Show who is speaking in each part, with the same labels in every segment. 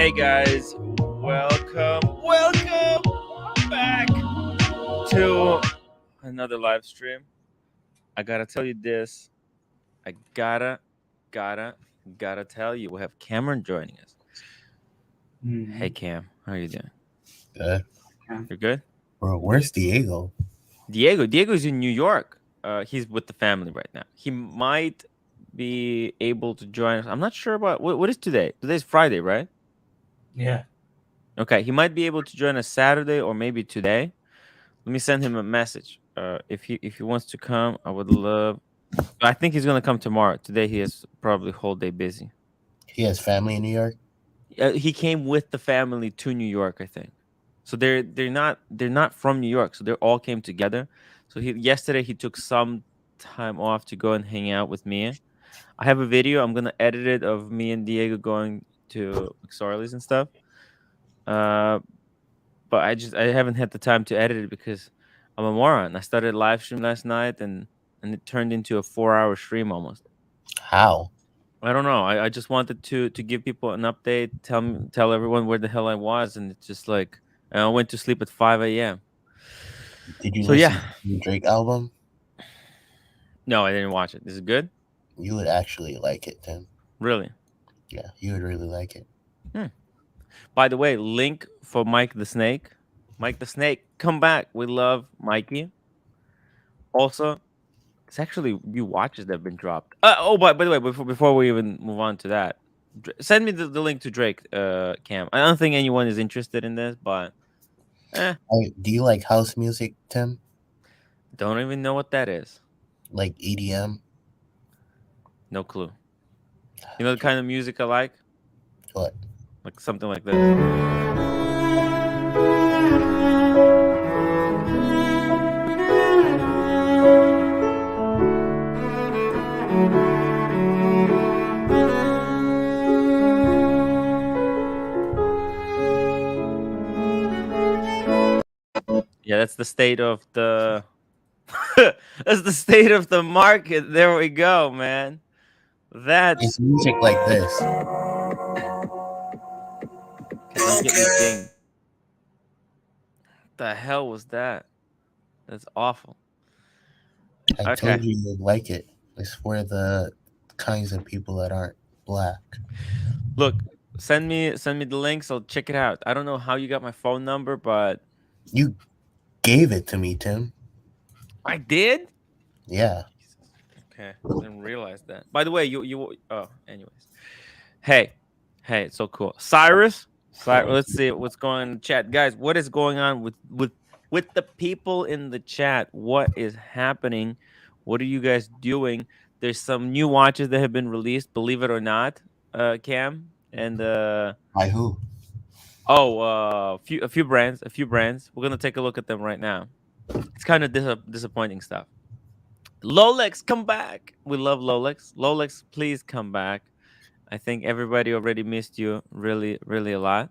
Speaker 1: Hey guys, welcome back to another live stream. I gotta tell you this. I gotta tell you. We have Cameron joining us. Hey Cam, how are you doing?
Speaker 2: Good.
Speaker 1: You're good?
Speaker 2: Bro, where's Diego?
Speaker 1: Diego's in New York. He's with the family right now. He might be able to join us. I'm not sure about what is today. Today's Friday, right?
Speaker 3: Yeah.
Speaker 1: Okay, he might be able to join us Saturday or maybe today. Let me send him a message. If he wants to come, I would love. I think he's gonna come tomorrow. Today he is probably whole day busy.
Speaker 2: He has family in New York.
Speaker 1: He came with the family to New York, I think. So they're not from New York. So they all came together. So yesterday he took some time off to go and hang out with me. I have a video. I'm gonna edit it of me and Diego going to McSorley's and stuff. Uh, but I haven't had the time to edit it because I'm a moron. I started a live stream last night and it turned into a 4-hour stream almost.
Speaker 2: How?
Speaker 1: I don't know. I just wanted to give people an update, tell everyone where the hell I was, and it's just like I went to sleep at 5 a.m.
Speaker 2: Did you
Speaker 1: So
Speaker 2: listen
Speaker 1: yeah,
Speaker 2: to the Drake album?
Speaker 1: no, I didn't watch it. Is it good?
Speaker 2: You would actually like it, Tim.
Speaker 1: Really?
Speaker 2: Yeah, you would really like it.
Speaker 1: By the way, link for Mike the Snake. Mike the Snake, come back. We love Mikey. Also, it's actually new watches that have been dropped. By the way, before we even move on to that, send me the link to Drake, Cam. I don't think anyone is interested in this, but
Speaker 2: Do you like house music, Tim?
Speaker 1: don't even know what that is.
Speaker 2: Like EDM?
Speaker 1: No clue. You know the kind of music I like?
Speaker 2: What?
Speaker 1: Like something like this. Yeah, that's the state of the that's the state of the market. There we go, man. That's
Speaker 2: It's music like this.
Speaker 1: okay, don't get me dinged. The hell was that? That's awful.
Speaker 2: I
Speaker 1: Okay.
Speaker 2: told you would like it. It's for the kinds of people that aren't black.
Speaker 1: Look, send me the links. I'll check it out. I don't know how you got my phone number, but
Speaker 2: You gave it to me, Tim.
Speaker 1: I did.
Speaker 2: Yeah.
Speaker 1: Okay, I didn't realize that. By the way, anyways. Hey, it's so cool. Cyrus, let's see what's going on in the chat, guys. What is going on with the people in the chat? What is happening? What are you guys doing? There's some new watches that have been released. Believe it or not, Cam and
Speaker 2: By who?
Speaker 1: a few brands. We're gonna take a look at them right now. It's kind of disappointing stuff. Rolex, come back. We love Rolex. Rolex, please come back. I think everybody already missed you really, really a lot.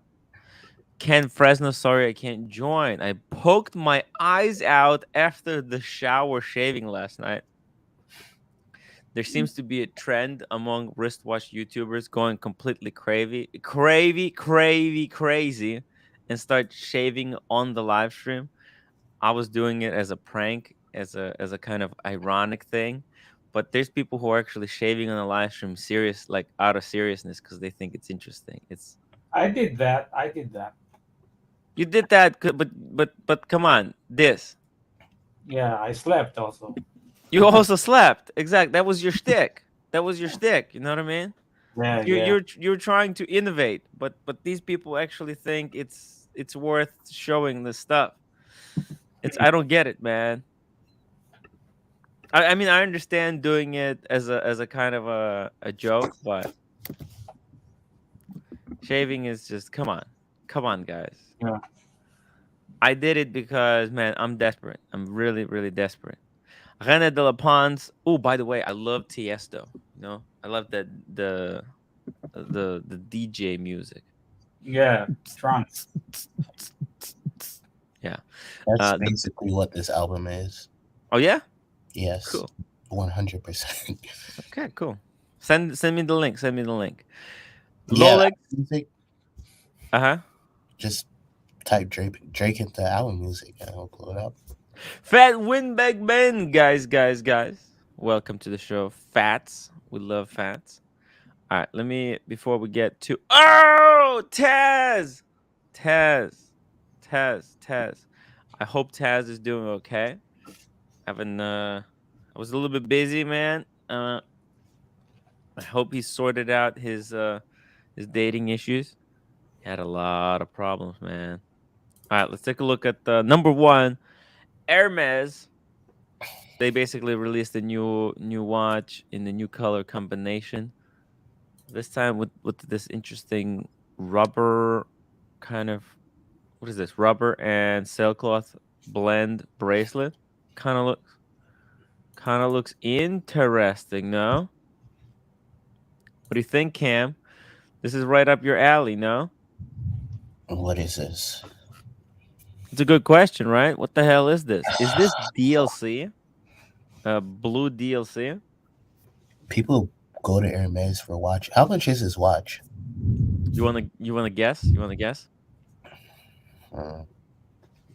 Speaker 1: Ken Fresno, sorry I can't join. I poked my eyes out after the shower shaving last night. There seems to be a trend among wristwatch YouTubers going completely crazy, and start shaving on the live stream. I was doing it as a prank, as a kind of ironic thing. But there's people who are actually shaving on a live stream, like out of seriousness, because they think it's interesting.
Speaker 3: I did that.
Speaker 1: You did that, but come on, this.
Speaker 3: Yeah, I slept also.
Speaker 1: You also slept. Exactly. That was your shtick. You know what I mean?
Speaker 3: Yeah,
Speaker 1: You're trying to innovate, but these people actually think it's worth showing this stuff. I don't get it, man. I mean, I understand doing it as a kind of a joke, but shaving is just come on, guys.
Speaker 3: Yeah.
Speaker 1: I did it because, man, I'm desperate. I'm really, really desperate. René de la Pons. Oh, by the way, I love Tiesto. You know, I love the DJ music.
Speaker 3: Yeah, trance.
Speaker 1: Yeah.
Speaker 2: That's basically what this album is.
Speaker 1: Oh yeah.
Speaker 2: Yes.
Speaker 1: Cool.
Speaker 2: 100%.
Speaker 1: Okay, cool. Send me the link.
Speaker 2: Yeah,
Speaker 1: Rolex.
Speaker 2: music.
Speaker 1: Uh-huh.
Speaker 2: Just type Drake into album music and it'll pull it up.
Speaker 1: Fat Windbag Ben, guys. Welcome to the show. Fats. We love fats. All right, let me before we get to Taz. Taz. I hope Taz is doing okay. I was a little bit busy, man. I hope he sorted out his dating issues. He had a lot of problems, man. All right, let's take a look at the number one, Hermes. They basically released a new watch in the new color combination. This time with this interesting rubber kind of, what is this? Rubber and sailcloth blend bracelet. Kind of looks interesting, no? What do you think, Cam? This is right up your alley, no?
Speaker 2: What is this?
Speaker 1: It's a good question, right? What the hell is this? Is this DLC? Blue DLC?
Speaker 2: People go to Hermes for watch. How much is this watch?
Speaker 1: You wanna guess? You wanna guess?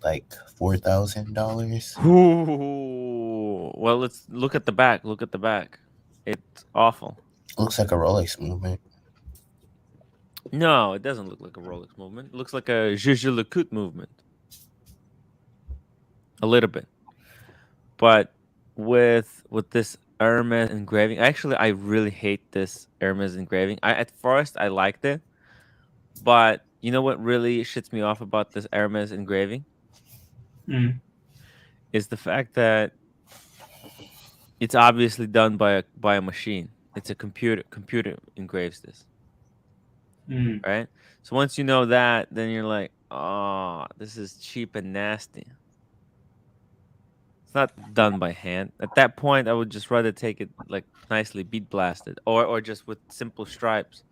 Speaker 2: Like $4,000.
Speaker 1: Ooh. Well, let's look at the back. Look at the back. It's awful.
Speaker 2: Looks like a Rolex movement.
Speaker 1: No, it doesn't look like a Rolex movement. It looks like a Jaeger-LeCoultre movement. A little bit. But with this Hermes engraving, actually, I really hate this Hermes engraving. At first I liked it, but you know what really shits me off about this Hermes engraving is the fact that it's obviously done by a machine. It's a computer engraves this, right? So once you know that, then you're like, oh, this is cheap and nasty. It's not done by hand. At that point, I would just rather take it like nicely bead blasted, or just with simple stripes,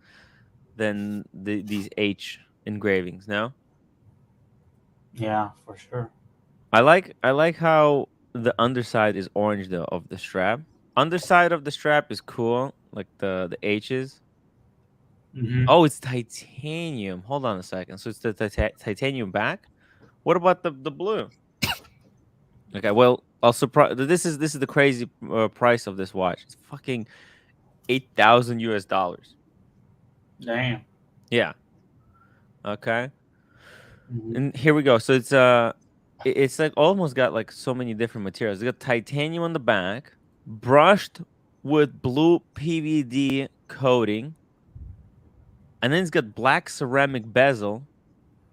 Speaker 1: than these H engravings. No,
Speaker 3: Yeah, for sure.
Speaker 1: I like how the underside is orange though of the strap. Underside of the strap is cool, like the H's. Oh, it's titanium. Hold on a second. So it's the titanium back. What about the blue? Okay, well, I'll surprise. This is the crazy price of this watch. It's fucking $8,000.
Speaker 3: Damn.
Speaker 1: Yeah. Okay. And here we go. So it's like almost got like so many different materials. It's got titanium on the back, brushed with blue PVD coating, and then it's got black ceramic bezel,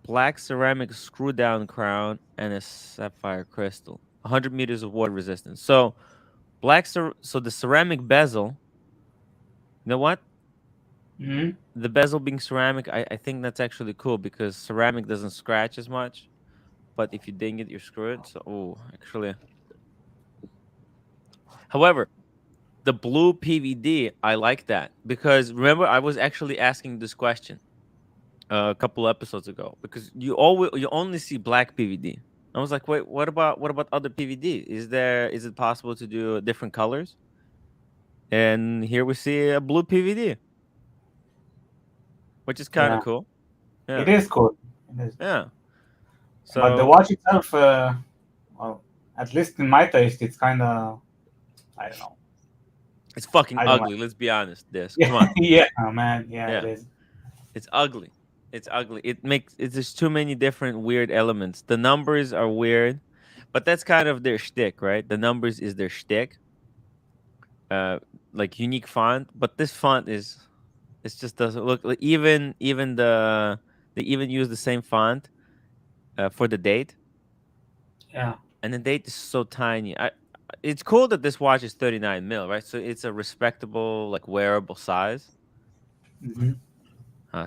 Speaker 1: black ceramic screw down crown, and a sapphire crystal. 100 meters of water resistance. So so the ceramic bezel. You know what? The bezel being ceramic, I think that's actually cool because ceramic doesn't scratch as much. But if you ding it, you're screwed. So, actually. However, the blue PVD, I like that because remember, I was actually asking this question a couple episodes ago because you only see black PVD. I was like, wait, what about other PVD? Is it possible to do different colors? And here we see a blue PVD, which is kind of cool. Yeah.
Speaker 3: It is cool. It is.
Speaker 1: Yeah. So,
Speaker 3: but the watch itself, well, at least in my taste, it's kind of, I don't know.
Speaker 1: It's fucking ugly. Let's be honest. Come on.
Speaker 3: Yeah, man. Yeah, it is.
Speaker 1: It's ugly. It's ugly. It's just too many different weird elements. The numbers are weird, but that's kind of their shtick, right? The numbers is their shtick. Like unique font, but this font it just doesn't look like even they even use the same font for the date.
Speaker 3: Yeah.
Speaker 1: And the date is so tiny. It's cool that this watch is 39 mil, right? So it's a respectable, like wearable size.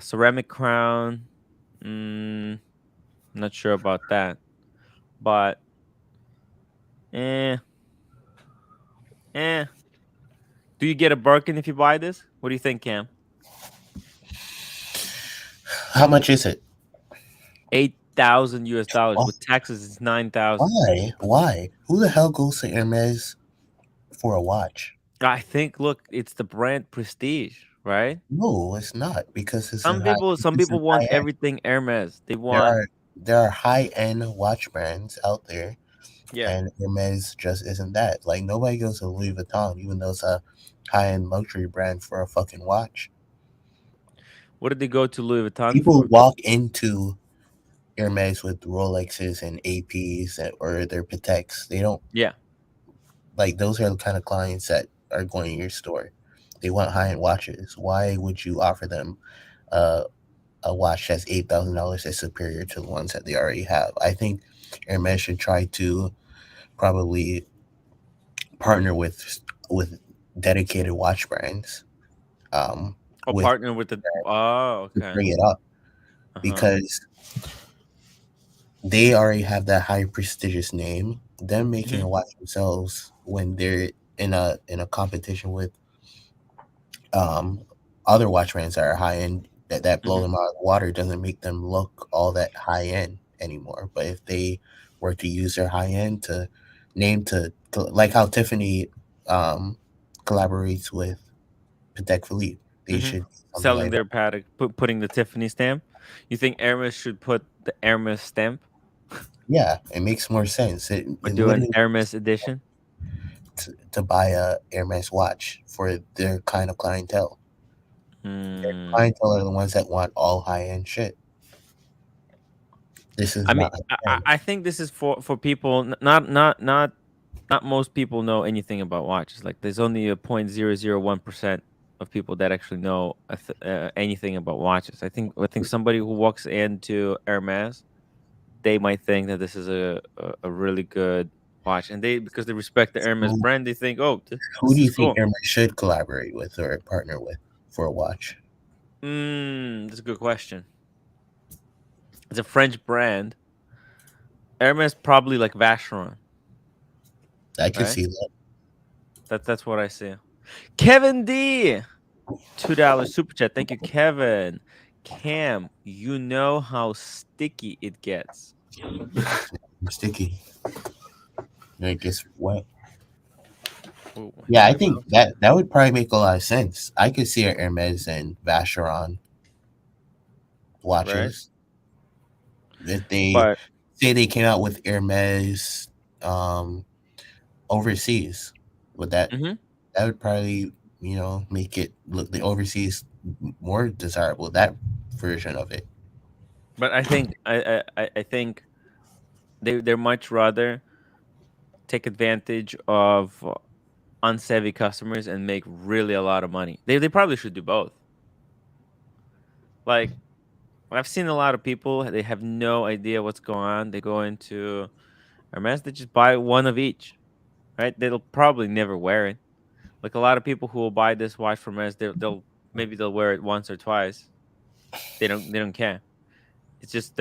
Speaker 1: Ceramic crown. Not sure about that, but Do you get a Birkin if you buy this? What do you think, Cam?
Speaker 2: How much is it?
Speaker 1: $8,000 with taxes. It's 9,000.
Speaker 2: Why? Who the hell goes to Hermes for a watch?
Speaker 1: I think. Look, it's the brand prestige. right?
Speaker 2: No, it's not because it's in
Speaker 1: Some
Speaker 2: high.
Speaker 1: people, some
Speaker 2: This is
Speaker 1: people want
Speaker 2: high end.
Speaker 1: everything Hermes. They
Speaker 2: There
Speaker 1: want,
Speaker 2: are high end watch brands out there,
Speaker 1: yeah.
Speaker 2: and Hermes just isn't that. Like nobody goes to Louis Vuitton, even though it's a high end luxury brand for a fucking watch.
Speaker 1: What did they go to Louis Vuitton
Speaker 2: People
Speaker 1: for?
Speaker 2: walk into Hermes with Rolexes and APs or their Pateks. They don't
Speaker 1: Yeah.
Speaker 2: like those are the kind of clients that are going to your store. They want high end watches. Why would you offer them uh, a watch that's $8,000 that's superior to the ones that they already have? I think Hermes should try to probably partner with dedicated watch brands um,
Speaker 1: Oh,
Speaker 2: with
Speaker 1: partner with the. Oh,
Speaker 2: to
Speaker 1: okay.
Speaker 2: bring it up
Speaker 1: Uh huh.
Speaker 2: because they already have that high prestigious name. Them making
Speaker 1: Hmm.
Speaker 2: a watch themselves when they're in a competition with um, other watch brands that are high end that blow
Speaker 1: Hmm.
Speaker 2: them out of the water doesn't make them look all that high end anymore. But if they were to use their high end to name to like how Tiffany um, collaborates with Patek Philippe, they
Speaker 1: Hmm.
Speaker 2: should do something
Speaker 1: Selling
Speaker 2: like that.
Speaker 1: their paddock, putting the Tiffany stamp. You think Hermes should put the Hermes stamp
Speaker 2: Yeah, it makes more sense.
Speaker 1: or
Speaker 2: It
Speaker 1: do an
Speaker 2: literally
Speaker 1: Hermes edition?
Speaker 2: to buy a Hermes watch for their kind of clientele. Their
Speaker 1: Hmm.
Speaker 2: clientele are the ones that want all high end shit. This is
Speaker 1: I mean,
Speaker 2: not high end.
Speaker 1: I think this is for people. Not most people know anything about watches. Like, there's only a 0.001% of people that actually know anything about watches. I think somebody who walks into Hermes, they might think that this is a really good watch, and they because they respect the Hermes
Speaker 2: Who,
Speaker 1: brand, they think, oh,
Speaker 2: who
Speaker 1: this
Speaker 2: do
Speaker 1: is
Speaker 2: you think
Speaker 1: cool.
Speaker 2: Hermes should collaborate with or partner with for a watch?
Speaker 1: That's a good question. It's a French brand. Hermes probably like Vacheron,
Speaker 2: I could
Speaker 1: right?
Speaker 2: see that.
Speaker 1: That's what I see. Kevin D, $2 super chat. Thank you, Kevin. Cam, you know how sticky it gets.
Speaker 2: Sticky. It gets wet.
Speaker 1: Oh,
Speaker 2: Yeah, I
Speaker 1: my
Speaker 2: think
Speaker 1: mouse.
Speaker 2: that would probably make a lot of sense. I could see a Hermes and Vacheron
Speaker 1: Right?
Speaker 2: watches. If they
Speaker 1: But
Speaker 2: say they came out with Hermes um, overseas, would
Speaker 1: mhm.
Speaker 2: that would probably make it look the overseas more desirable, that version of it.
Speaker 1: But I think they much rather take advantage of unsavvy customers and make really a lot of money. They probably should do both. Like, I've seen a lot of people, they have no idea what's going on. They go into Hermes, they just buy one of each, right? They'll probably never wear it. Like, a lot of people who will buy this watch from Hermes, they'll maybe they'll wear it once or twice. They don't care. It's just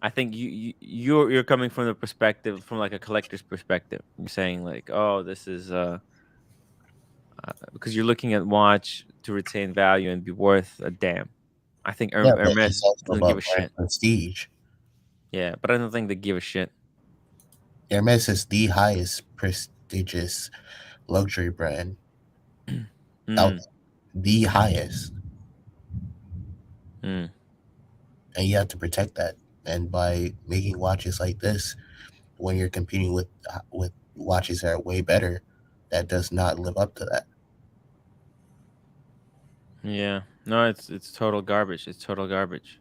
Speaker 1: I think you're coming from the perspective, from like a collector's perspective. You're saying like, oh, this is because you're looking at watch to retain value and be worth a damn. I think
Speaker 2: Yeah, but it's
Speaker 1: Hermes
Speaker 2: also
Speaker 1: doesn't give a
Speaker 2: about brand
Speaker 1: shit.
Speaker 2: prestige.
Speaker 1: Yeah, but I don't think they give a shit.
Speaker 2: Hermes is the highest prestigious luxury brand out
Speaker 1: Mm,
Speaker 2: there, the highest,
Speaker 1: mm.
Speaker 2: and you have to protect that. And by making watches like this, when you're competing with watches that are way better, that does not live up to that.
Speaker 1: Yeah, no, it's total garbage. It's total garbage.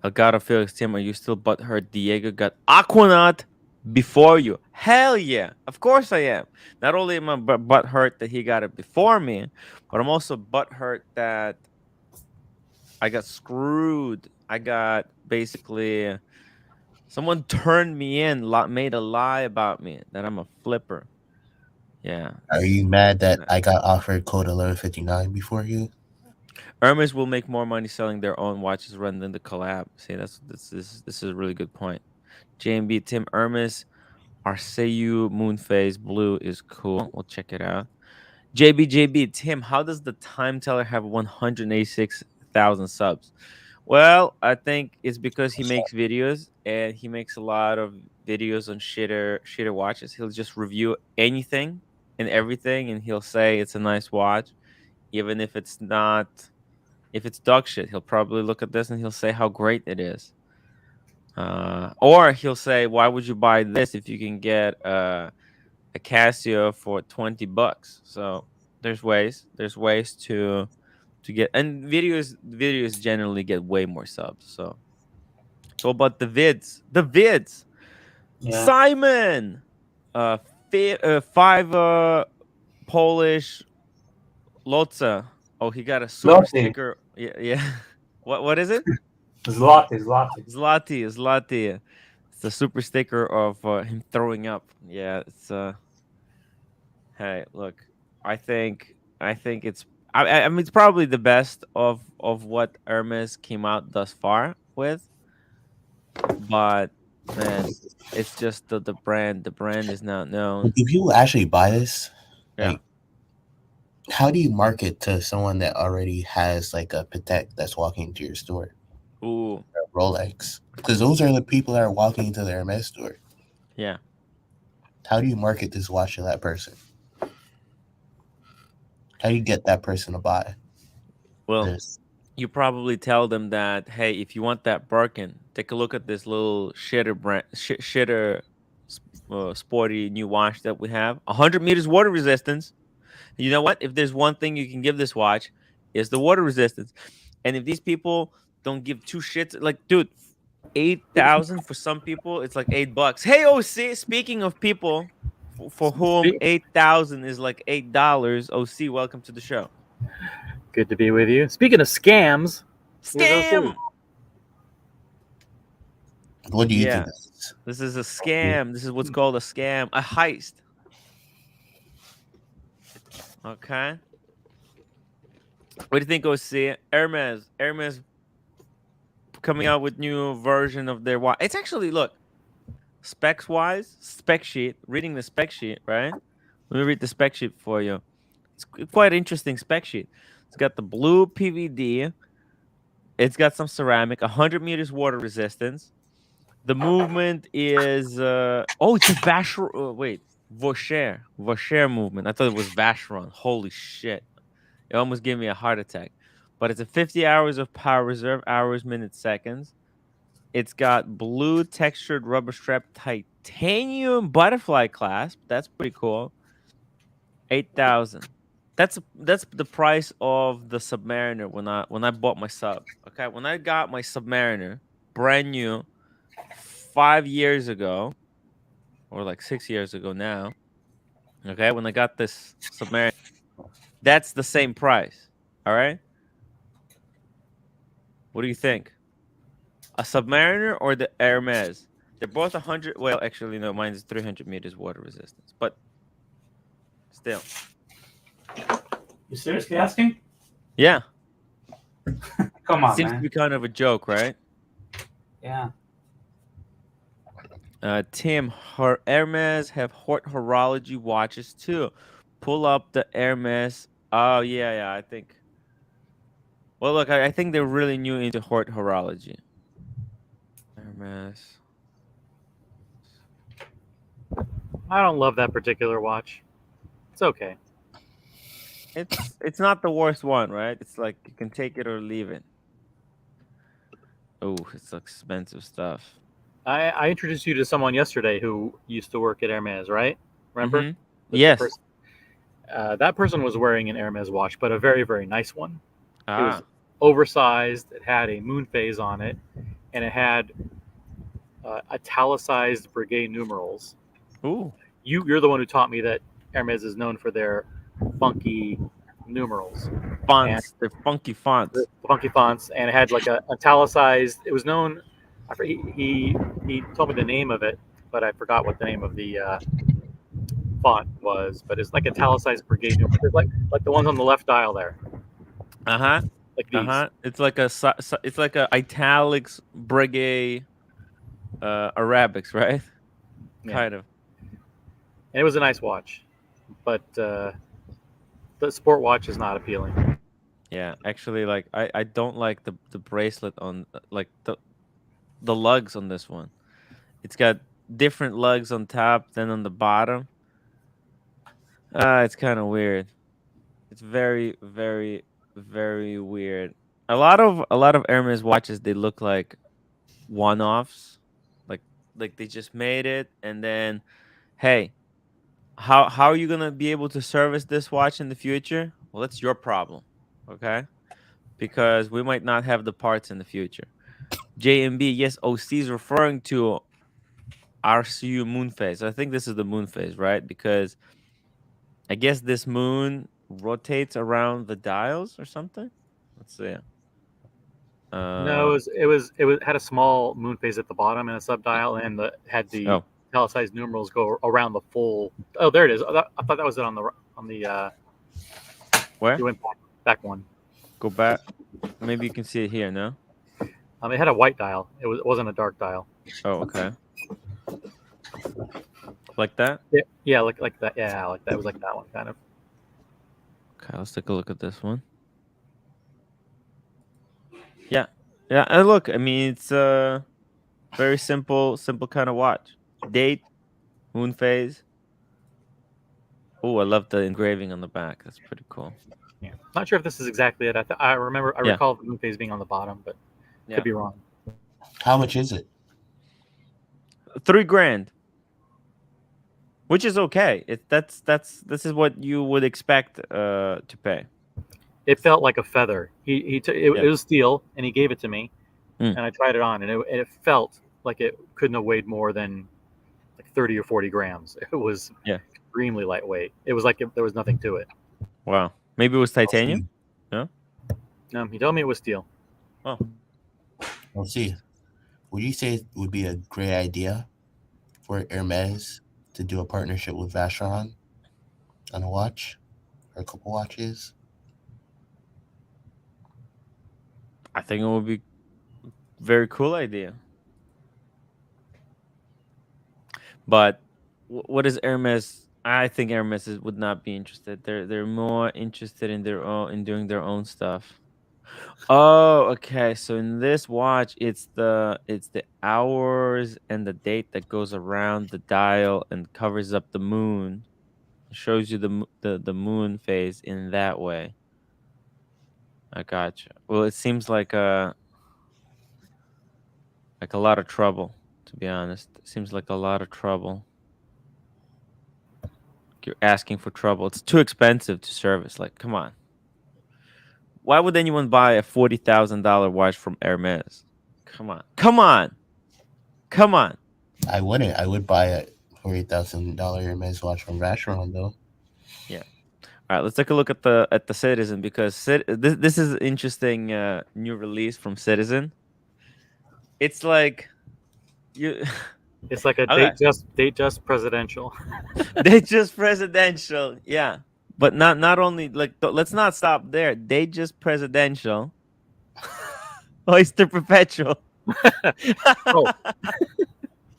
Speaker 1: Elgato Felix Tim, are you still butthurt? Diego got Aquanaut before you. Hell yeah, of course I am. Not only am I butthurt that he got it before me, but I'm also butthurt that I got screwed. I got basically someone turned me in, made a lie about me that I'm a flipper. Yeah,
Speaker 2: Are
Speaker 1: this
Speaker 2: you mad that I got offered code 1159 before you?
Speaker 1: Hermes will make more money selling their own watches rather than the collab. See, this is a really good point. JMB Tim Hermes Arceu Moonphase Blue is cool. We'll check it out. JB Tim, how does the time teller have 186,000 subs? Well, I think it's because he makes videos and he makes a lot of videos on shitter watches. He'll just review anything and everything and he'll say it's a nice watch. even if it's not, if it's dog shit, he'll probably look at this and he'll say how great it is. Or he'll say, "Why would you buy this if you can get a Casio for $20?" So there's ways to get, and videos generally get way more subs. So about the vids,
Speaker 3: Yeah.
Speaker 1: Simon, uh, five Polish Lotsa. Oh, he got a super
Speaker 3: Zloty.
Speaker 1: sticker. Yeah, yeah. What is it?
Speaker 3: Zloty. Zloty.
Speaker 1: Zlati. It's a super sticker of him throwing up. Yeah, it's Hey, look, I think it's I mean it's probably the best of what Hermes came out thus far with, but man, it's just the brand. The brand is not known.
Speaker 2: Do people actually buy this?
Speaker 1: Yeah.
Speaker 2: Like, how do you market to someone that already has like a Patek that's walking into your store,
Speaker 1: Ooh.
Speaker 2: or a Rolex? Because those are the people that are walking into the Hermes store.
Speaker 1: Yeah.
Speaker 2: How do you market this watch to that person? How do you get that person to buy
Speaker 1: Well,
Speaker 2: this?
Speaker 1: you probably tell them that, hey, if you want that Birkin, take a look at this little sporty new watch that we have. 100 meters water resistance. You know what? If there's one thing you can give this watch, is the water resistance. And if these people don't give two shits, like, dude, 8,000 for some people, it's like $8. Hey, OC, speaking of people for whom 8,000 is like $8, OC, welcome to the show.
Speaker 4: Good to be with you. Speaking of scams, here's OC.
Speaker 1: Scam.
Speaker 2: What do you think
Speaker 1: Yeah,
Speaker 2: this is?
Speaker 1: this is a scam. This is what's called a scam, a heist. Okay. What do you think, OC? Hermes coming out with new version of their watch. It's actually, look, specs wise, spec sheet, reading the spec sheet, right? Let me read the spec sheet for you. It's quite interesting spec sheet. It's got the blue PVD. It's got some ceramic, 100 meters water resistance. The movement is it's a Vacheron. Wait, Vacher movement. I thought it was Vacheron. Holy shit! It almost gave me a heart attack. But it's a 50 hours of power reserve, hours, minutes, seconds. It's got blue textured rubber strap titanium butterfly clasp. That's pretty cool. 8,000. That's the price of the Submariner when I bought my sub. Okay, when I got my Submariner, brand new, 5 years ago, or like 6 years ago now. Okay, when I got this Submariner, that's the same price. All right. What do you think? A Submariner or the Hermes? They're both 100. Well, actually, no. Mine is 300 meters water resistance, but still.
Speaker 3: You seriously asking?
Speaker 1: Yeah.
Speaker 3: Come on,
Speaker 1: Seems to
Speaker 3: man.
Speaker 1: be kind of a joke, right?
Speaker 3: Yeah.
Speaker 1: Tim, Hermes have horology watches too. Pull up the Hermes. Oh yeah. I think. Well, look, I think they're really new into horology. Hermes.
Speaker 4: I don't love that particular watch. It's okay.
Speaker 1: It's not the worst one, right? It's like you can take it or leave it. Oh, it's expensive stuff.
Speaker 4: I introduced you to someone yesterday who used to work at Hermes, right? Remember?
Speaker 1: Mhm.
Speaker 4: The
Speaker 1: Yes.
Speaker 4: person- that person was wearing an Hermes watch, but a very, very nice one. It was oversized. It had a moon phase on it, and it had italicized brigade numerals.
Speaker 1: Ooh.
Speaker 4: You're the one who taught me that Hermes is known for their funky numerals,
Speaker 1: Fonts. They're funky fonts.
Speaker 4: the funky fonts, and it had like a italicized. It was known. He told me the name of it, but I forgot what the name of the font was. But it's like italicized brigade numerals, it's like the ones on the left dial there,
Speaker 1: Uh-huh.
Speaker 4: like these.
Speaker 1: Uh-huh. It's like it's like a italics brigade Arabics, right?
Speaker 4: Yeah.
Speaker 1: Kind of.
Speaker 4: And it was a nice watch, but the sport watch is not appealing.
Speaker 1: Yeah, actually, like I don't like the bracelet on like the lugs on this one. It's got different lugs on top than on the bottom. It's kind of weird. It's very, very, very weird. A lot of Hermes watches, they look like one-offs, like they just made it, and then, hey, how are you gonna be able to service this watch in the future? Well, that's your problem, okay? Because we might not have the parts in the future. JMB, yes, OC is referring to RCU moon phase. I think this is the moon phase, right? Because I guess this moon rotates around the dials or something. Let's see.
Speaker 4: No,
Speaker 1: Uh
Speaker 4: it was had a small moon phase at the bottom and a subdial, and had the
Speaker 1: oh,
Speaker 4: italicized numerals go around the full. Oh, there it is. I thought that was it on the.
Speaker 1: where?
Speaker 4: You went back one.
Speaker 1: Go back. Maybe you can see it here. No.
Speaker 4: It had a white dial. It wasn't a dark dial.
Speaker 1: Oh, okay. Like that.
Speaker 4: Yeah, like that. Yeah, like that. It was like that one kind of.
Speaker 1: Okay, let's take a look at this one. Yeah, yeah. And look, I mean, it's very simple kind of watch. Date, moon phase. Oh, I love the engraving on the back. That's pretty cool.
Speaker 4: Yeah, not sure if this is exactly it. I
Speaker 1: Yeah.
Speaker 4: recall the moon phase being on the bottom, but
Speaker 1: Yeah.
Speaker 4: could be wrong.
Speaker 2: How much is it?
Speaker 1: $3,000, which is okay. This is what you would expect to pay.
Speaker 4: It felt like a feather. It
Speaker 1: Yeah.
Speaker 4: was steel, and he gave it to me,
Speaker 1: Mm.
Speaker 4: and I tried it on, and it felt like it couldn't have weighed more than like 30 or 40 grams. It was
Speaker 1: Yeah.
Speaker 4: extremely lightweight. It was like there was nothing to it.
Speaker 1: Wow. Maybe it was titanium.
Speaker 4: He told me it was steel.
Speaker 1: Oh,
Speaker 2: We'll see. Would you say it would be a great idea for Hermes to do a partnership with Vacheron on a watch or a couple watches?
Speaker 1: I think it would be a very cool idea. But what is Hermes? I think Hermes would not be interested. They're more interested in doing their own stuff. Oh, okay. So in this watch, it's the hours and the date that goes around the dial and covers up the moon. Shows you the moon phase in that way. I gotcha. Well, it seems like a lot of trouble, to be honest. It seems like a lot of trouble. You're asking for trouble. It's too expensive to service. Like, come on. Why would anyone buy a $40,000 watch from Hermes? Come on. Come on. Come on.
Speaker 2: I wouldn't. I would buy a $40,000 Hermes watch from Vacheron though.
Speaker 1: Yeah. All right, let's take a look at the Citizen, because this is an interesting new release from Citizen. It's like you
Speaker 4: It's like a
Speaker 1: Okay.
Speaker 4: date just presidential.
Speaker 1: they just presidential, yeah. But not only like let's not stop there. They just presidential. Oyster perpetual.
Speaker 4: Oh.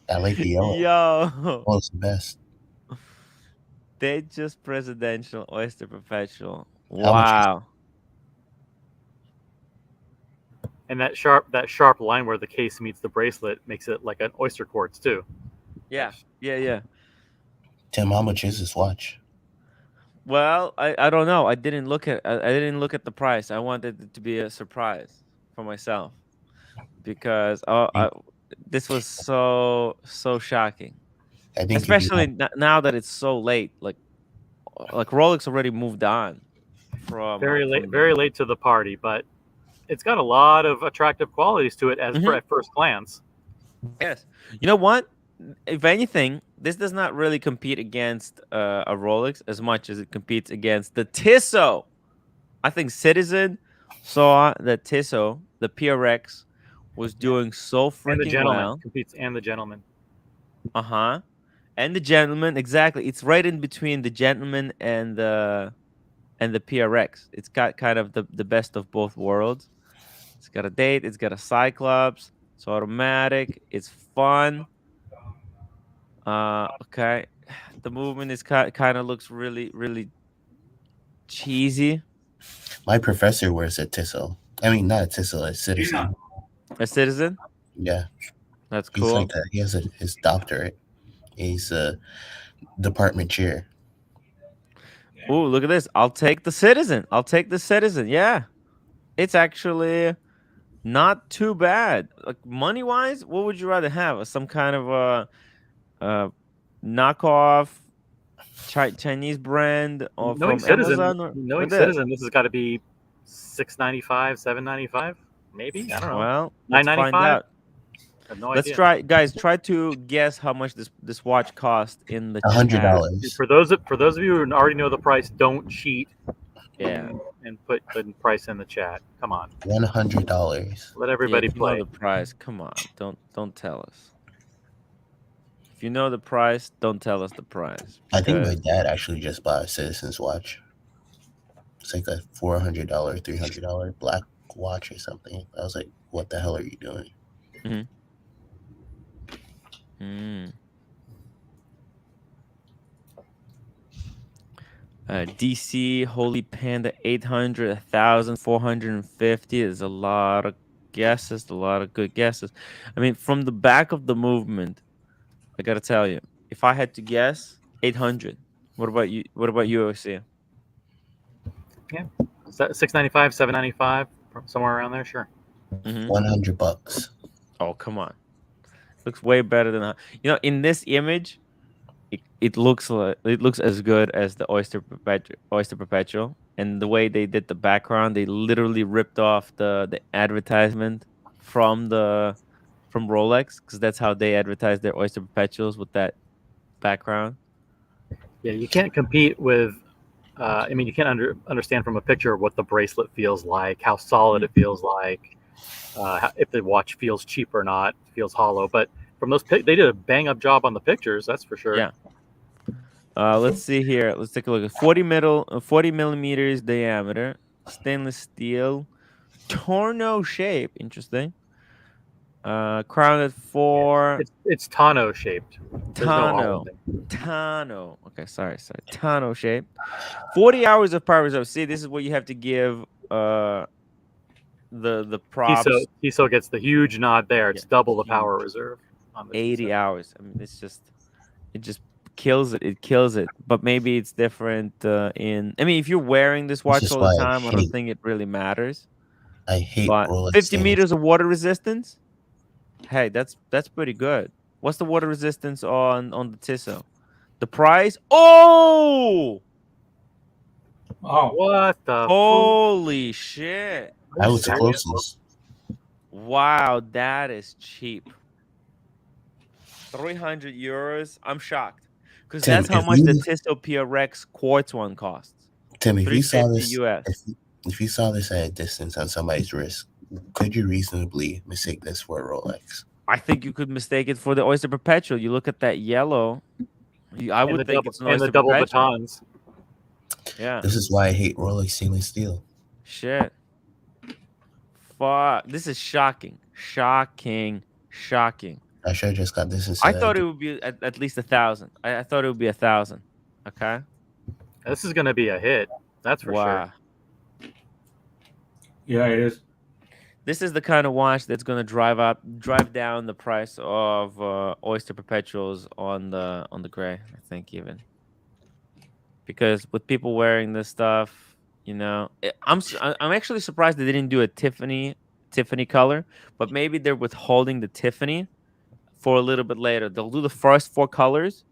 Speaker 2: I like the yellow.
Speaker 1: Yo.
Speaker 2: Oh, it's the best.
Speaker 1: They just presidential oyster perpetual.
Speaker 2: How much is
Speaker 1: Wow.
Speaker 4: And that sharp line where the case meets the bracelet makes it like an oyster quartz too.
Speaker 1: Yeah. Yeah.
Speaker 2: Tim, how much is this watch?
Speaker 1: Well, I don't know. I didn't look at the price. I wanted it to be a surprise for myself, because this was so shocking.
Speaker 2: I think
Speaker 1: Especially now that it's so late. Like Rolex already moved on from
Speaker 4: Very late to the party, but it's got a lot of attractive qualities to it
Speaker 1: Mhm.
Speaker 4: at first glance.
Speaker 1: Yes. You know what? If anything, this does not really compete against a Rolex as much as it competes against the Tissot. I think Citizen saw that Tissot, the PRX, was doing so
Speaker 4: And the
Speaker 1: freaking
Speaker 4: gentleman
Speaker 1: well.
Speaker 4: competes, and the gentleman.
Speaker 1: Uh-huh. And the Gentleman, exactly. It's right in between the Gentleman and the PRX. It's got kind of the best of both worlds. It's got a date, it's got a Cyclops, it's automatic, it's fun. Okay. The movement is kind of looks really cheesy.
Speaker 2: My professor wears a Tissot. I mean, not a Tissot, a Citizen.
Speaker 1: A Citizen?
Speaker 2: Yeah,
Speaker 1: That's
Speaker 2: he's
Speaker 1: cool.
Speaker 2: like that. He has his doctorate. He's a department chair.
Speaker 1: Oh, look at this. I'll take the Citizen. I'll take the Citizen. Yeah. It's actually not too bad. Like money wise, what would you rather have? Some kind of a knockoff Chinese brand or
Speaker 4: Knowing
Speaker 1: from
Speaker 4: Citizen,
Speaker 1: Amazon or
Speaker 4: knowing
Speaker 1: with it?
Speaker 4: Citizen, this has got to be $6.95, $7.95, maybe. I don't know.
Speaker 1: Well,
Speaker 4: Nine
Speaker 1: let's
Speaker 4: ninety
Speaker 1: find
Speaker 4: five.
Speaker 1: out.
Speaker 4: I have no
Speaker 1: Let's
Speaker 4: idea.
Speaker 1: try, guys. Try to guess how much this watch cost in the
Speaker 2: $100.
Speaker 1: chat.
Speaker 4: For those of you who already know the price, don't cheat.
Speaker 1: Yeah.
Speaker 4: And put the price in the chat. Come on,
Speaker 2: $100.
Speaker 4: let everybody
Speaker 1: If you know
Speaker 4: play.
Speaker 1: the price, come on. Don't tell us. If you know the price, don't tell us the price.
Speaker 2: I think my
Speaker 1: because-
Speaker 2: dad actually just bought a Citizen's watch. It's like a $400, $300 black watch or something. I was like, what the hell are you doing?
Speaker 1: DC Holy Panda 800, 1,450 is a lot of guesses, a lot of good guesses. I mean, from the back of the movement, I gotta tell you, if I had to guess, 800. What about you? What about you, OC?
Speaker 4: Yeah, $6.95, $7.95, somewhere around there. Sure.
Speaker 2: $100.
Speaker 1: Oh, come on. Looks way better than in this image, it looks as good as the Oyster Perpetual, and the way they did the background, they literally ripped off the advertisement from Rolex, because that's how they advertise their Oyster Perpetuals, with that background.
Speaker 4: Yeah, you can't compete with. I mean, you can't understand from a picture what the bracelet feels like, how solid it feels like, if the watch feels cheap or not, feels hollow. But from those, they did a bang up job on the pictures, that's for sure.
Speaker 1: Yeah. Let's see here. Let's take a look at 40 millimeters diameter, stainless steel, torno shape. Interesting. Crowned for
Speaker 4: It's tonneau shaped. There's no
Speaker 1: Tano.
Speaker 4: hollow thing.
Speaker 1: Tano. Okay, sorry. Tano shape. 40 hours of power reserve. See, this is what you have to give the props.
Speaker 4: Tissot gets the huge nod there. It's double the power reserve on the
Speaker 1: 80
Speaker 4: Tissot.
Speaker 1: hours. I mean, it just kills it. It kills it. But maybe it's different if you're wearing this watch
Speaker 2: is
Speaker 1: all the
Speaker 2: why I
Speaker 1: time, I don't
Speaker 2: hate-
Speaker 1: think it really matters.
Speaker 2: I hate
Speaker 1: But
Speaker 2: Rolex
Speaker 1: 50
Speaker 2: stainless.
Speaker 1: meters of water resistance. Hey, that's pretty good. What's the water resistance on the Tissot? The price? Oh!
Speaker 3: Oh,
Speaker 4: What the?
Speaker 1: Holy shit!
Speaker 2: I was the
Speaker 4: serious?
Speaker 2: closest.
Speaker 1: Wow, that is cheap. 300 euros. I'm shocked, because
Speaker 2: Tim,
Speaker 1: that's how
Speaker 2: if
Speaker 1: much the
Speaker 2: you-
Speaker 1: Tissot PRX quartz one costs.
Speaker 2: Tim, if you saw
Speaker 1: 350
Speaker 2: this,
Speaker 1: US.
Speaker 2: if you saw this at a distance on somebody's wrist, could you reasonably mistake this for a Rolex?
Speaker 1: I think you could mistake it for the Oyster Perpetual. You look at that yellow. I
Speaker 4: And
Speaker 1: would
Speaker 4: the
Speaker 1: think
Speaker 4: double,
Speaker 1: it's an
Speaker 4: and
Speaker 1: Oyster
Speaker 4: the double
Speaker 1: Perpetual.
Speaker 4: batons.
Speaker 1: Yeah.
Speaker 2: This is why I hate Rolex stainless steel.
Speaker 1: Shit. Fuck. This is shocking. Shocking.
Speaker 2: I should have just got this instead.
Speaker 1: I thought it would be at least 1,000. I thought it would be 1,000. Okay.
Speaker 4: This is going to be a hit. That's for sure.
Speaker 3: yeah, it is.
Speaker 1: This is the kind of watch that's gonna drive down the price of Oyster Perpetuals on the gray. I think, even because with people wearing this stuff, I'm actually surprised they didn't do a Tiffany color, but maybe they're withholding the Tiffany for a little bit later. They'll do the first 4 colors.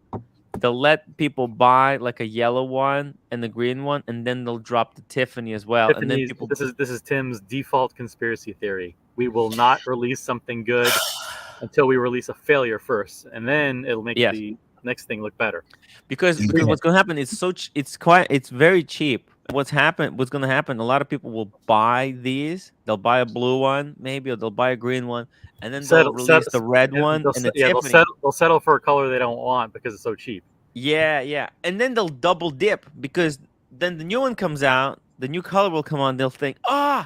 Speaker 1: They'll let people buy like a yellow one and the green one, and then they'll drop the Tiffany as well. And then people.
Speaker 4: This is Tim's default conspiracy theory. We will not release something good until we release a failure first, and then it'll make the next thing look better.
Speaker 1: Because what's going to happen is it's very cheap. What's going to happen? A lot of people will buy these. They'll buy a blue one, maybe, or they'll buy a green one, and then they'll release the red one and the Tiffany.
Speaker 4: They'll settle for a color they don't want because it's so cheap.
Speaker 1: Yeah, and then they'll double dip, because then the new one comes out, the new color will come on. They'll think, I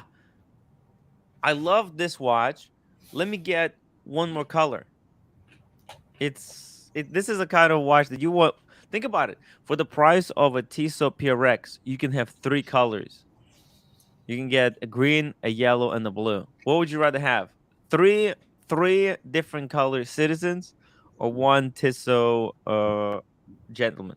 Speaker 1: love this watch. Let me get one more color. This is a kind of watch that you want. Think about it. For the price of a Tissot PRX, you can have 3 colors. You can get a green, a yellow, and a blue. What would you rather have? Three different color Citizens, or 1 Tissot gentleman?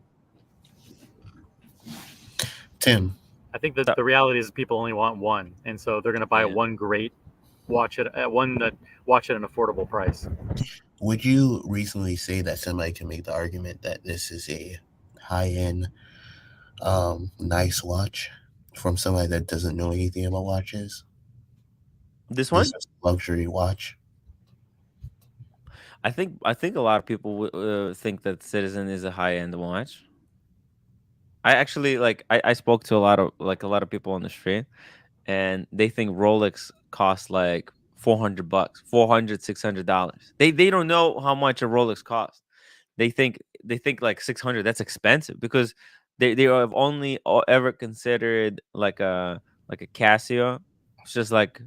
Speaker 2: Tim,
Speaker 4: I think that the reality is people only want one, and so they're going to buy
Speaker 1: Yeah.
Speaker 4: one great watch at one that watch at an affordable price.
Speaker 2: would you reasonably say that somebody can make the argument that this is a high-end, nice watch from somebody that doesn't know anything about watches?
Speaker 1: This
Speaker 2: This
Speaker 1: one,
Speaker 2: is a luxury watch.
Speaker 1: I think a lot of people think that Citizen is a high end watch. I actually I spoke to a lot of people on the street, and they think Rolex costs like $400, $600. They don't know how much a Rolex costs. They think like 600. That's expensive because they have only ever considered like a Casio. It's just like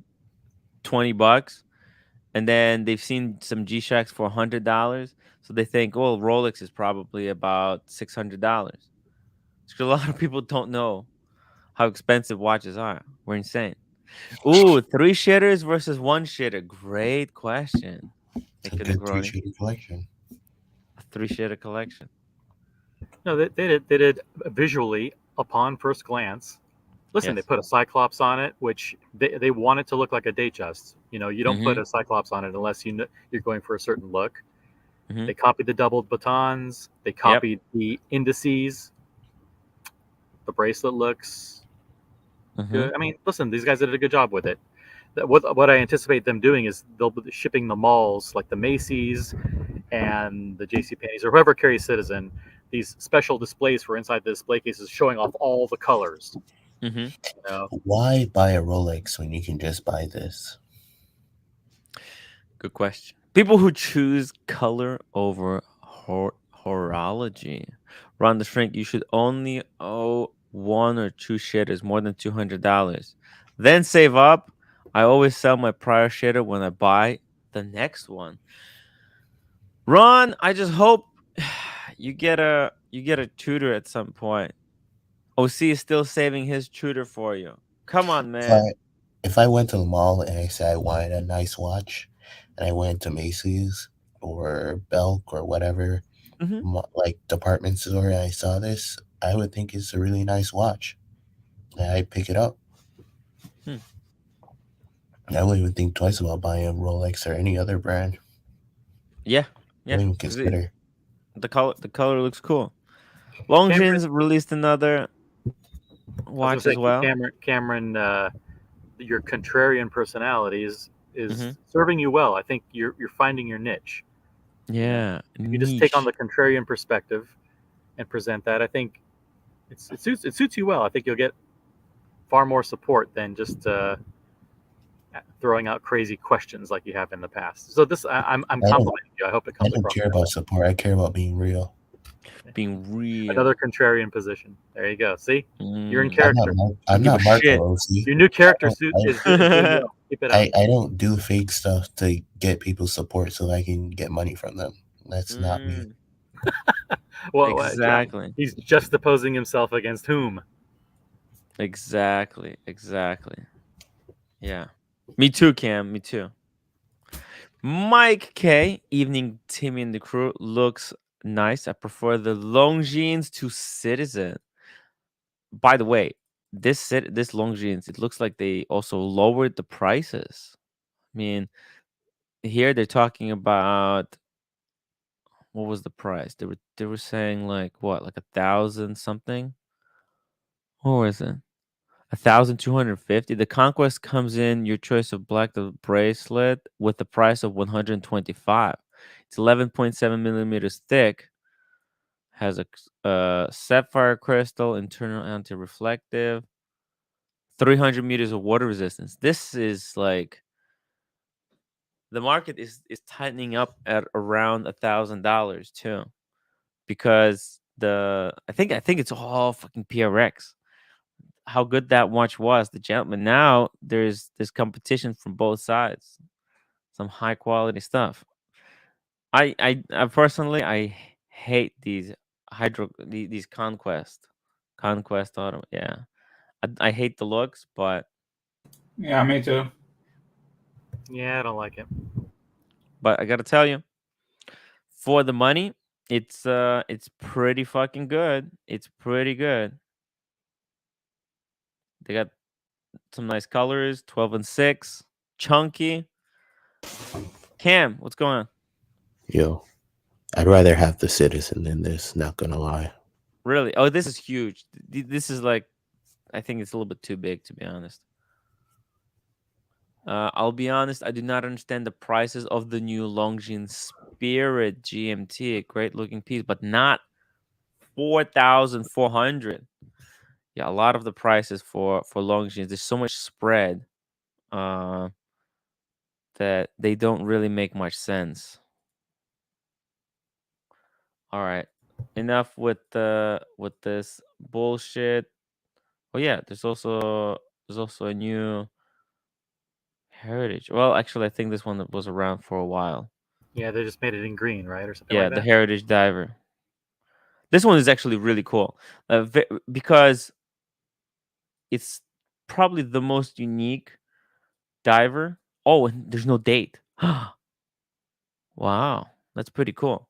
Speaker 1: $20, and then they've seen some G Shocks for $100. So they think, well, Rolex is probably about $600. A lot of people don't know how expensive watches are. We're insane. Ooh, three shitters versus one shitter. Great question.
Speaker 2: It's a
Speaker 1: Thank you,
Speaker 2: good
Speaker 1: Negroni.
Speaker 2: three-shaded collection.
Speaker 1: A three shitter collection.
Speaker 4: No, they did visually upon first glance. Listen, they
Speaker 1: Yes.
Speaker 4: put a Cyclops on it, which they want it to look like a Datejust. You know, you don't put a Cyclops on it unless you're going for a certain look.
Speaker 1: Mhm.
Speaker 4: They copied the doubled batons. They copied the indices. The bracelet looks good. I mean, listen, these guys did a good job with it. What I anticipate them doing is they'll be shipping the malls like the Macy's and the JCPenney's or whoever carries Citizen these special displays for inside the display cases showing off all the colors.
Speaker 1: Mm-hmm.
Speaker 4: You know?
Speaker 2: Why buy a Rolex when you can just buy this?
Speaker 1: Good question. People who choose color over horology. Ron the Shrink, you should only owe one or two shitters more than $200. Then save up. I always sell my prior shitter when I buy the next one. Ron, I just hope you get a tutor at some point. OC is still saving his tutor for you. Come on,
Speaker 2: If
Speaker 1: man.
Speaker 2: I if I went to the mall and I said I wanted a nice watch, and I went to Macy's or Belk or whatever,
Speaker 1: Mhm.
Speaker 2: like department store, and I saw this, I would think it's a really nice watch, and I'd pick it up.
Speaker 1: Hmm.
Speaker 2: I wouldn't even think twice about buying a Rolex or any other brand.
Speaker 1: Yeah,
Speaker 2: I
Speaker 1: yeah.
Speaker 2: wouldn't even
Speaker 1: 'Cause
Speaker 2: consider.
Speaker 1: the color looks cool.
Speaker 4: Cameron,
Speaker 1: Longines released another
Speaker 4: I was
Speaker 1: watch
Speaker 4: gonna
Speaker 1: as
Speaker 4: say,
Speaker 1: well.
Speaker 4: Cameron, your contrarian personality is
Speaker 1: Mhm.
Speaker 4: serving you well. I think you're finding your niche. You know,
Speaker 1: Yeah,
Speaker 4: if you just take on
Speaker 1: niche.
Speaker 4: the contrarian perspective and present that, I think it suits you well. I think you'll get far more support than just throwing out crazy questions like you have in the past. So I'm
Speaker 2: I don't.
Speaker 4: complimenting you. I hope it
Speaker 2: I
Speaker 4: comes
Speaker 2: don't
Speaker 4: across
Speaker 2: care
Speaker 4: that way.
Speaker 2: about support. I care about being real.
Speaker 1: Being
Speaker 4: Another
Speaker 1: real.
Speaker 4: contrarian position. There you go. See, you're in
Speaker 1: Mm.
Speaker 4: character.
Speaker 2: I'm
Speaker 1: Give a
Speaker 2: not Marco
Speaker 1: shit.
Speaker 2: OC.
Speaker 4: Your new character
Speaker 2: I
Speaker 4: suit
Speaker 2: don't.
Speaker 4: is doing well. Keep it up.
Speaker 2: I don't do fake stuff to get people's support so I can get money from them. That's not me.
Speaker 1: Mm.
Speaker 4: Well,
Speaker 1: Exactly.
Speaker 4: he's juxtaposing himself against whom?
Speaker 1: Exactly. Yeah. Me too, Cam. Me too. Mike K. Evening Timmy and the crew looks nice. I prefer the Longines to Citizen. By the way, this Longines, it looks like they also lowered the prices. I mean, here they're talking about what was the price? They were saying like what, like 1,000 something? What was it? 1,250. The Conquest comes in your choice of black the bracelet with the price of 125. It's 11.7 millimeters thick. Has a sapphire crystal, internal anti-reflective, 300 meters of water resistance. This is like the market is tightening up at around $1,000 too, because I think it's all fucking PRX. How good that watch was, the gentleman. Now there's competition from both sides. Some high quality stuff. I personally hate these these conquest auto. Yeah, I hate the looks, but
Speaker 3: Yeah, me too.
Speaker 4: Yeah, I don't like it.
Speaker 1: I gotta tell you, for the money, it's pretty fucking good. It's pretty good. They got some nice colors, 12 and 6, chunky. Cam, what's going on?
Speaker 2: Yo, I'd rather have the Citizen than this. Not gonna lie.
Speaker 1: Really? Oh, this is huge. This is like, I think it's a little bit too big, to be honest. I'll be honest, I do not understand the prices of the new Longines Spirit GMT. A great looking piece, but not 4,400. Yeah, a lot of the prices for Longines, there's so much spread that they don't really make much sense. All right, enough with this bullshit. Oh yeah, there's also a new Heritage. Well, actually, I think this one was around for a while.
Speaker 4: Yeah, they just made it in green, right, or something
Speaker 1: Yeah,
Speaker 4: like
Speaker 1: the
Speaker 4: that.
Speaker 1: Heritage Diver. This one is actually really cool because it's probably the most unique diver. Oh, and there's no date. Wow, that's pretty cool.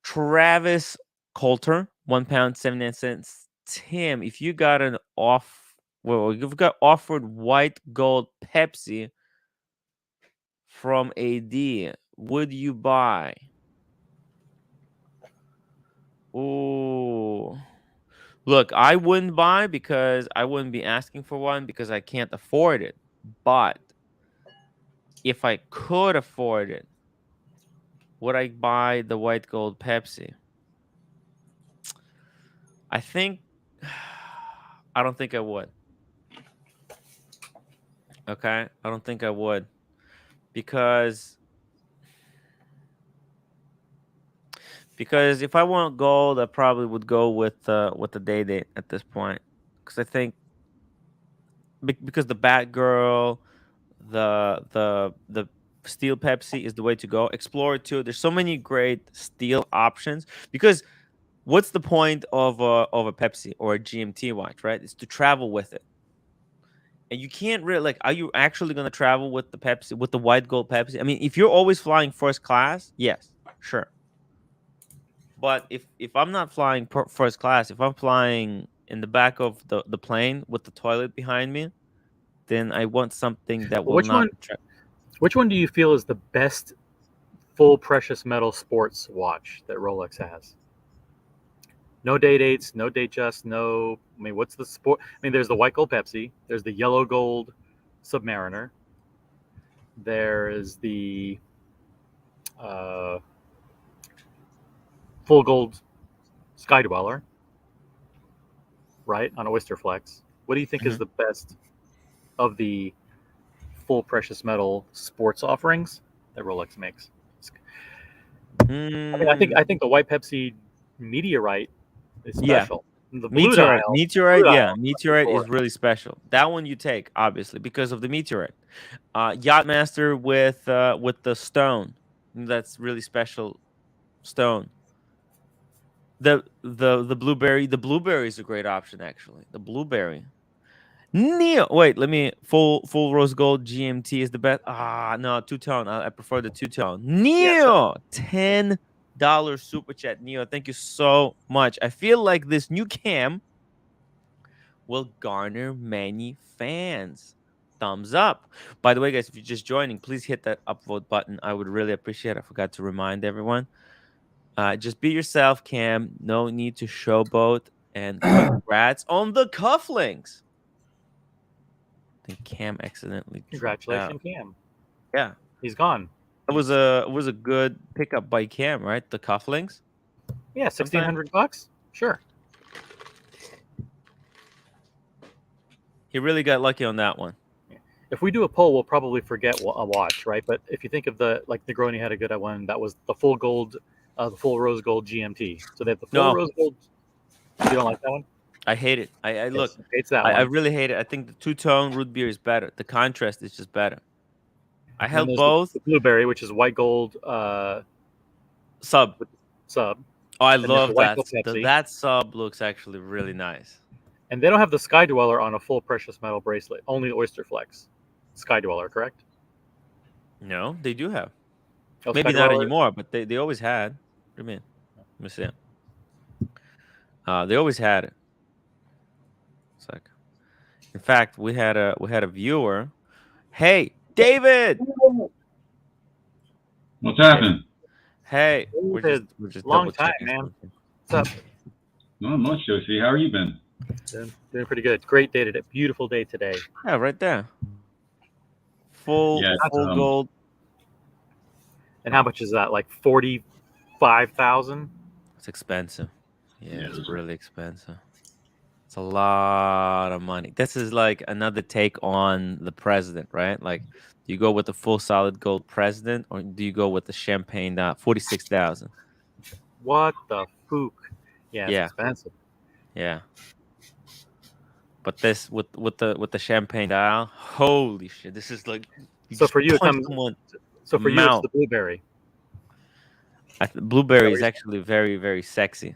Speaker 1: Travis Coulter, 1 pound 79 cents. Tim, if you got you've got offered white gold Pepsi from AD, would you buy? Ooh. Look, I wouldn't buy because I wouldn't be asking for one because I can't afford it. But if I could afford it, would I buy the white gold Pepsi? I think I don't think I would. Okay? I don't think I would because if I want gold, I probably would go with the day date at this point. Cuz I think because the Batgirl, the steel Pepsi is the way to go. Explorer 2, there's so many great steel options because what's the point of a Pepsi or a GMT watch, right? It's to travel with it. And you can't really like, are you actually going to travel with the Pepsi, with the white gold Pepsi? I mean, if you're always flying first class, yes, sure. But if I'm not flying first class, if I'm flying in the back of the plane with the toilet behind me, then I want something that
Speaker 4: Well,
Speaker 1: will not.
Speaker 4: which one do you feel is the best full precious metal sports watch that Rolex has? No day dates, no date just, no. I mean, what's the sport? I mean, there's the white gold Pepsi, there's the yellow gold Submariner, there is the full gold Sky Dweller, right, on Oyster Flex. What do you think is the best of the full precious metal sports offerings that Rolex makes? I mean, I think the white Pepsi Meteorite is special. The blue dial,
Speaker 1: Yeah, Meteorite is really special. That one you take obviously because of the Meteorite. Yachtmaster with the stone, that's really special stone. The blueberry, is a great option actually. The blueberry. Neo, wait, let me full rose gold GMT is the best. No, two-tone. I prefer the two-tone. Neo, $10 super chat. Neo, thank you so much. I feel like this new cam will garner many fans. Thumbs up. By the way, guys, if you're just joining, please hit that upvote button. I would really appreciate it. I forgot to remind everyone. Just be yourself, Cam. No need to showboat. And congrats on the cufflinks. I think Cam accidentally dropped out.
Speaker 4: Congratulations, Cam.
Speaker 1: Yeah,
Speaker 4: he's gone.
Speaker 1: It was a good pickup by Cam, right? The cufflinks.
Speaker 4: Yeah, $1,600. Sure.
Speaker 1: He really got lucky on that one.
Speaker 4: If we do a poll, we'll probably forget a watch, right? But if you think of Negroni had a good one, that was the full gold, the full rose gold GMT. So they have the full rose gold. You don't like that one?
Speaker 1: I hate it. I look.
Speaker 4: It's that one.
Speaker 1: I really hate it. I think the two-tone root beer is better. The contrast is just better. I held both.
Speaker 4: The blueberry, which is white gold
Speaker 1: sub.
Speaker 4: Oh,
Speaker 1: I love that. That sub looks actually really nice.
Speaker 4: And they don't have the Sky Dweller on a full precious metal bracelet. Only Oyster Flex Sky Dweller, correct?
Speaker 1: No, they do have. Maybe not anymore, but they always had. What do you mean? Let me see it. They always had it. It's like, In fact, we had a viewer. Hey, David.
Speaker 5: What's happening?
Speaker 1: Hey, we're
Speaker 4: David,
Speaker 1: just
Speaker 4: long
Speaker 1: double
Speaker 4: time,
Speaker 1: checking
Speaker 4: man.
Speaker 1: something.
Speaker 4: What's up?
Speaker 5: Not much, Josie. How are you been?
Speaker 4: Doing pretty good. Great day today. Beautiful day today.
Speaker 1: Yeah, right there. Full
Speaker 5: Yeah,
Speaker 1: gold.
Speaker 4: And how much is that? Like 45,000?
Speaker 1: It's expensive. Yeah,
Speaker 5: Yeah,
Speaker 1: it's
Speaker 5: those
Speaker 1: really expensive. It's a lot of money. This is like another take on the president, right? Like, do you go with the full solid gold president, or do you go with the champagne 46,000?
Speaker 4: What the fook? Yeah, it's
Speaker 1: Yeah,
Speaker 4: expensive.
Speaker 1: yeah. But this with the champagne dial, holy shit! This is like you
Speaker 4: So
Speaker 1: just
Speaker 4: for you, it
Speaker 1: punch
Speaker 4: comes.
Speaker 1: someone
Speaker 4: So
Speaker 1: in
Speaker 4: for
Speaker 1: the
Speaker 4: you, it's
Speaker 1: mouth.
Speaker 4: the blueberry.
Speaker 1: Blueberry
Speaker 4: what
Speaker 1: is
Speaker 4: you're
Speaker 1: actually very, very sexy.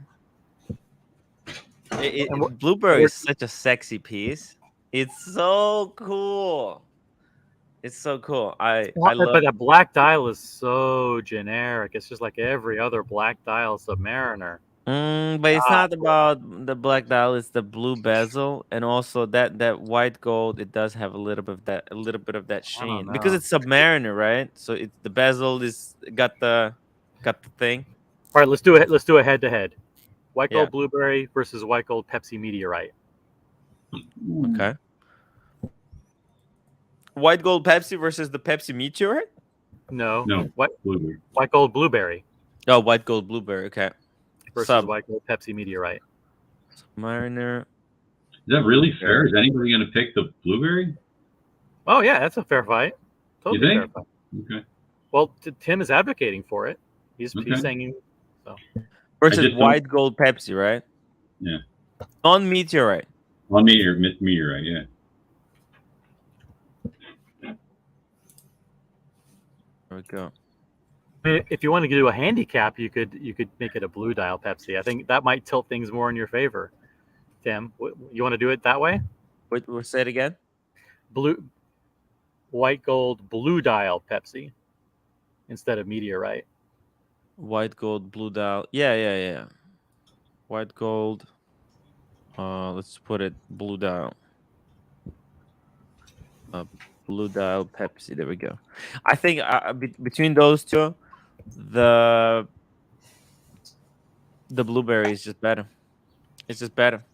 Speaker 4: And what,
Speaker 1: Blueberry
Speaker 4: what-
Speaker 1: is such a sexy piece. It's so cool. It's so cool. I love.
Speaker 4: but that black dial is so generic. It's just like every other black dial Submariner.
Speaker 1: But it's
Speaker 4: Ah,
Speaker 1: not about the black dial. It's the blue bezel, and also that white gold. It does have a little bit of that
Speaker 4: I don't
Speaker 1: sheen because
Speaker 4: know.
Speaker 1: it's Submariner, right? So it's the bezel is got the thing.
Speaker 4: All right, let's do it. Let's do a head to head. White
Speaker 1: Yeah.
Speaker 4: gold blueberry versus white gold Pepsi meteorite.
Speaker 1: Okay. White gold Pepsi versus the Pepsi Meteorite.
Speaker 4: No,
Speaker 5: No,
Speaker 4: white
Speaker 5: blueberry.
Speaker 4: gold blueberry
Speaker 1: Oh, white gold blueberry. Okay.
Speaker 4: versus white gold Pepsi meteorite.
Speaker 1: Submariner.
Speaker 5: Is that really fair? Is anybody going to pick the blueberry?
Speaker 4: Oh yeah, that's a fair fight.
Speaker 5: You
Speaker 4: Totally fair
Speaker 5: think?
Speaker 4: fight.
Speaker 5: Okay.
Speaker 4: Well, Tim is advocating for it. He's
Speaker 5: Okay.
Speaker 4: saying
Speaker 1: Versus
Speaker 5: just don't-
Speaker 1: white gold Pepsi, right?
Speaker 5: Yeah.
Speaker 1: On Meteorite.
Speaker 5: On meteorite, yeah.
Speaker 1: There we go.
Speaker 4: I mean, if you want to do a handicap, you could make it a blue dial Pepsi. I think that might tilt things more in your favor. Tim, you want to do it that way?
Speaker 1: Wait, we'll say it again.
Speaker 4: White gold blue dial Pepsi instead of meteorite.
Speaker 1: White gold, blue dial. Yeah. White gold. Let's put it blue dial. Blue dial Pepsi. There we go. I think between those two, the blueberry is just better. It's just better.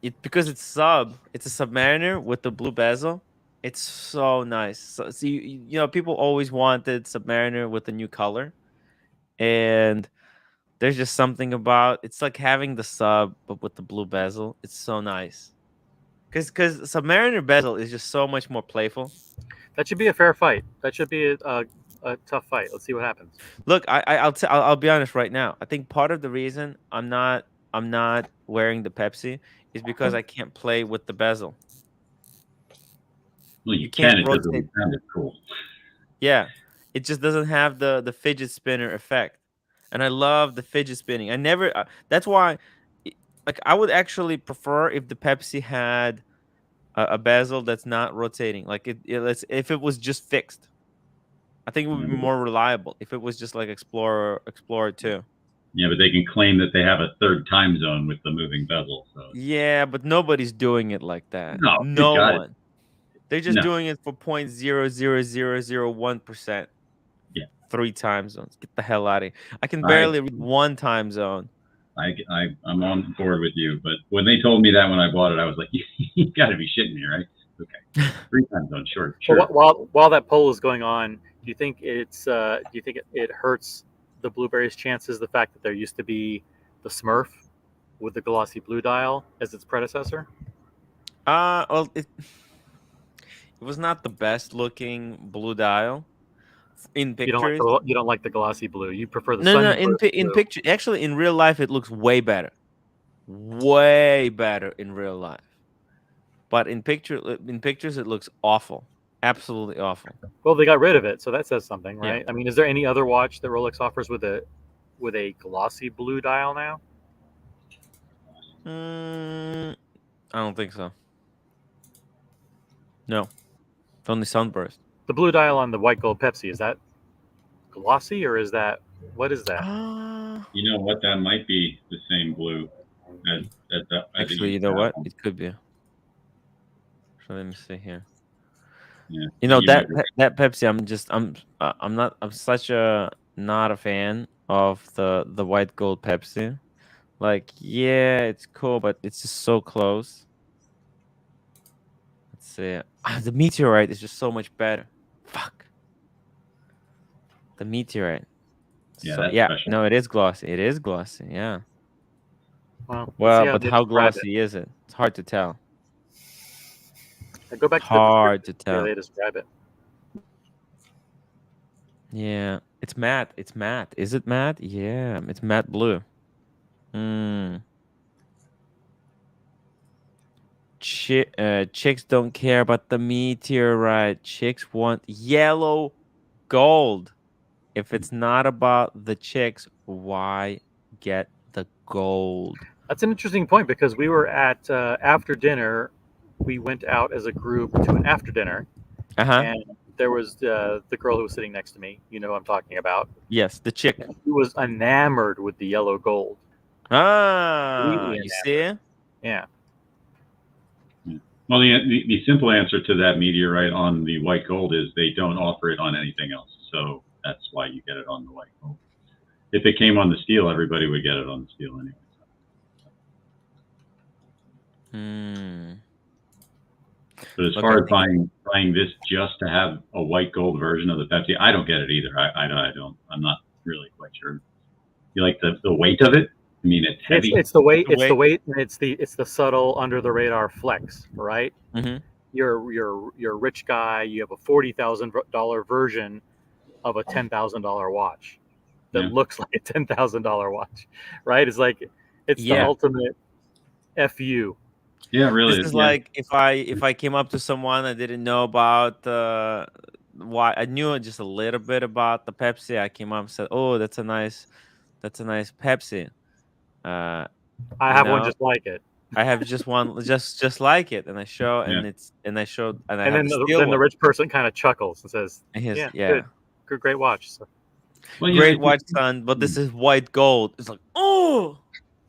Speaker 1: It because it's a Submariner with the blue bezel. It's so nice. So you know, people always wanted Submariner with a new color, and there's just something about it's like having the sub but with the blue bezel. It's so nice. Because Submariner bezel is just so much more playful.
Speaker 4: That should be a fair fight. That should be a tough fight. Let's see what happens.
Speaker 1: Look, I'll be honest right now. I think part of the reason I'm not wearing the Pepsi is because I can't play with the bezel.
Speaker 5: Well,
Speaker 1: You
Speaker 5: you
Speaker 1: can't
Speaker 5: can. It doesn't
Speaker 1: rotate.
Speaker 5: sound as cool.
Speaker 1: Yeah, it just doesn't have the fidget spinner effect, and I love the fidget spinning. I never. That's why, like, I would actually prefer if the Pepsi had a bezel that's not rotating. Like if it was just fixed. I think it would be more reliable if it was just like Explorer 2.
Speaker 5: Yeah, but they can claim that they have a third time zone with the moving bezel. So
Speaker 1: Yeah, but nobody's doing it like that.
Speaker 5: No,
Speaker 1: No
Speaker 5: good God.
Speaker 1: one. They're just
Speaker 5: No.
Speaker 1: doing it for 0.00001%.
Speaker 5: Yeah.
Speaker 1: 3 time zones. Get the hell out of here. I can
Speaker 5: I-
Speaker 1: barely read 1 time zone.
Speaker 5: I'm on board with you. But when they told me that when I bought it, I was like, you got to be shitting me, right? Okay. 3 time zone, sure.
Speaker 4: Well, while that poll is going on, do you think it hurts the blueberries' chances the fact that there used to be the Smurf with the glossy blue dial as its predecessor?
Speaker 1: Well, it was not the best looking blue dial in pictures.
Speaker 4: You don't like the glossy blue. You prefer the
Speaker 1: No.
Speaker 4: sunburst
Speaker 1: In
Speaker 4: blue.
Speaker 1: picture, actually, in real life, it looks way better in real life. But in pictures, it looks awful, absolutely awful.
Speaker 4: Well, they got rid of it, so that says something,
Speaker 1: Yeah.
Speaker 4: right? I mean, is there any other watch that Rolex offers with a glossy blue dial now?
Speaker 1: I don't think so. No, it's only Sunburst.
Speaker 4: The blue dial on the white gold Pepsi, is that glossy or is that what is that?
Speaker 5: You know what? That might be the same blue as
Speaker 1: Actually, you know what? It could be. So let me see here.
Speaker 5: Yeah.
Speaker 1: You know
Speaker 5: You
Speaker 1: that
Speaker 5: might-
Speaker 1: that Pepsi. I'm such a not a fan of the white gold Pepsi. Like, yeah, it's cool, but it's just so close. Let's see. The meteorite is just so much better. Fuck. The meteorite.
Speaker 5: Yeah,
Speaker 1: So
Speaker 5: that's
Speaker 1: yeah,
Speaker 5: special.
Speaker 1: no, it is glossy. It is glossy. Yeah.
Speaker 4: Well, let's see
Speaker 1: Well,
Speaker 4: how
Speaker 1: but
Speaker 4: they
Speaker 1: how
Speaker 4: describe it.
Speaker 1: glossy is it? It's hard to tell.
Speaker 4: I go back to the
Speaker 1: Hard to
Speaker 4: description, see how
Speaker 1: tell.
Speaker 4: they describe it.
Speaker 1: Yeah, it's matte. It's matte. Is it matte? Yeah, it's matte blue. Chicks don't care about the meteorite. Chicks want yellow gold. If it's not about the chicks, why get the gold?
Speaker 4: That's an interesting point because we were at after dinner. We went out as a group to an after dinner,
Speaker 1: Uh-huh.
Speaker 4: and there was the girl who was sitting next to me. You know who I'm talking about.
Speaker 1: Yes, the chick.
Speaker 4: She was enamored with the yellow gold.
Speaker 1: Ah,
Speaker 4: Completely
Speaker 1: you
Speaker 4: enamored.
Speaker 1: see?
Speaker 4: Yeah.
Speaker 5: Well, the simple answer to that meteorite on the white gold is they don't offer it on anything else. So that's why you get it on the white gold. If it came on the steel, everybody would get it on the steel anyway.
Speaker 1: Hmm.
Speaker 5: But as
Speaker 1: Look,
Speaker 5: far
Speaker 1: I
Speaker 5: as
Speaker 1: think
Speaker 5: buying this just to have a white gold version of the Pepsi, I don't get it either. I don't. I'm not really quite sure. You like the weight of it? I mean, it's heavy.
Speaker 4: It's the weight.
Speaker 1: The
Speaker 4: It's the
Speaker 1: weight.
Speaker 4: weight, and it's the subtle under the radar flex, right?
Speaker 1: Mm-hmm.
Speaker 4: You're a rich guy. You have a $40,000 version of a $10,000 watch that
Speaker 5: Yeah.
Speaker 4: looks like a $10,000 watch, right? It's like it's the
Speaker 1: Yeah.
Speaker 4: ultimate fu.
Speaker 5: Yeah, really.
Speaker 1: This is
Speaker 5: yeah.
Speaker 1: like if I came up to someone I didn't know about why I knew just a little bit about the Pepsi. I came up and said, "Oh, that's a nice Pepsi." Uh,
Speaker 4: I
Speaker 1: you
Speaker 4: have one
Speaker 1: know,
Speaker 4: just like it.
Speaker 1: I have just one just like it, and I show,
Speaker 5: Yeah.
Speaker 1: and I showed, and I
Speaker 4: And
Speaker 1: have
Speaker 4: then
Speaker 1: the
Speaker 4: the,
Speaker 1: steel
Speaker 4: then the
Speaker 1: one.
Speaker 4: rich person kind of chuckles and says,
Speaker 1: And his,
Speaker 4: yeah, good, great watch." So,
Speaker 5: Well, you know,
Speaker 1: great watch, son, but this is white gold. It's like, oh,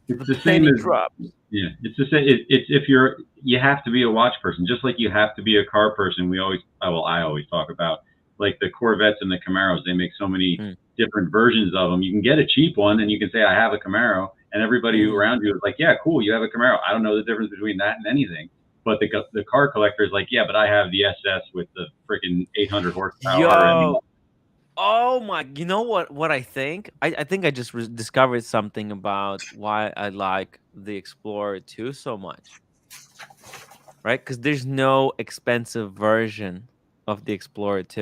Speaker 5: it's
Speaker 1: the
Speaker 5: the same
Speaker 1: penny
Speaker 5: as
Speaker 1: drop.
Speaker 5: yeah. It's the same. It's if you have to be a watch person, just like you have to be a car person. I always talk about like the Corvettes and the Camaros. They make so many
Speaker 1: Mm.
Speaker 5: different versions of them. You can get a cheap one, and you can say I have a Camaro, and everybody around you is like, yeah, cool, you have a Camaro. I don't know the difference between that and anything. But the car collector is like, yeah, but I have the SS with the freaking 800 horsepower. And
Speaker 1: Yo, oh my! You know what I think? I think I just discovered something about why I like the Explorer 2 so much. Right? Because there's no expensive version of the Explorer 2.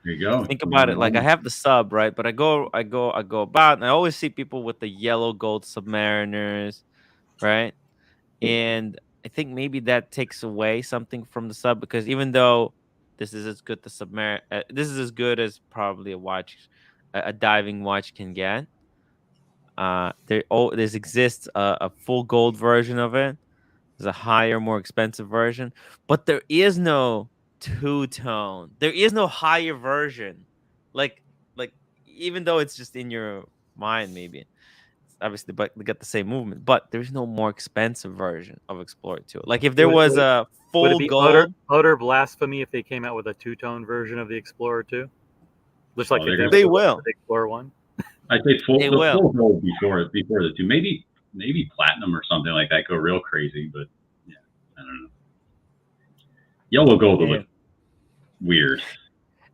Speaker 5: there you go.
Speaker 1: Think about it. Like I have the sub, right? But I go about, and I always see people with the yellow gold Submariners, right? And I think maybe that takes away something from the sub because even though this is as good this is as good as probably a watch, a diving watch can get. There exists a full gold version of it. There's a higher, more expensive version, but there is no two-tone. There is no higher version. Like like even though it's just in your mind, maybe it's obviously, but they got the same movement. But there's no more expensive version of Explorer 2. Like if there was a
Speaker 4: would it
Speaker 1: full
Speaker 4: be
Speaker 1: gold,
Speaker 4: utter blasphemy if they came out with a two-tone version of the Explorer 2? Just like
Speaker 5: Oh,
Speaker 4: they
Speaker 5: they're
Speaker 4: did
Speaker 1: they
Speaker 4: with
Speaker 1: will.
Speaker 4: the Explorer 1?
Speaker 5: I say
Speaker 1: They
Speaker 5: the
Speaker 1: will.
Speaker 5: full gold before the two. Maybe platinum or something like that. Go real crazy, but yeah, I don't know. Yellow gold will
Speaker 1: Yeah.
Speaker 5: look weird.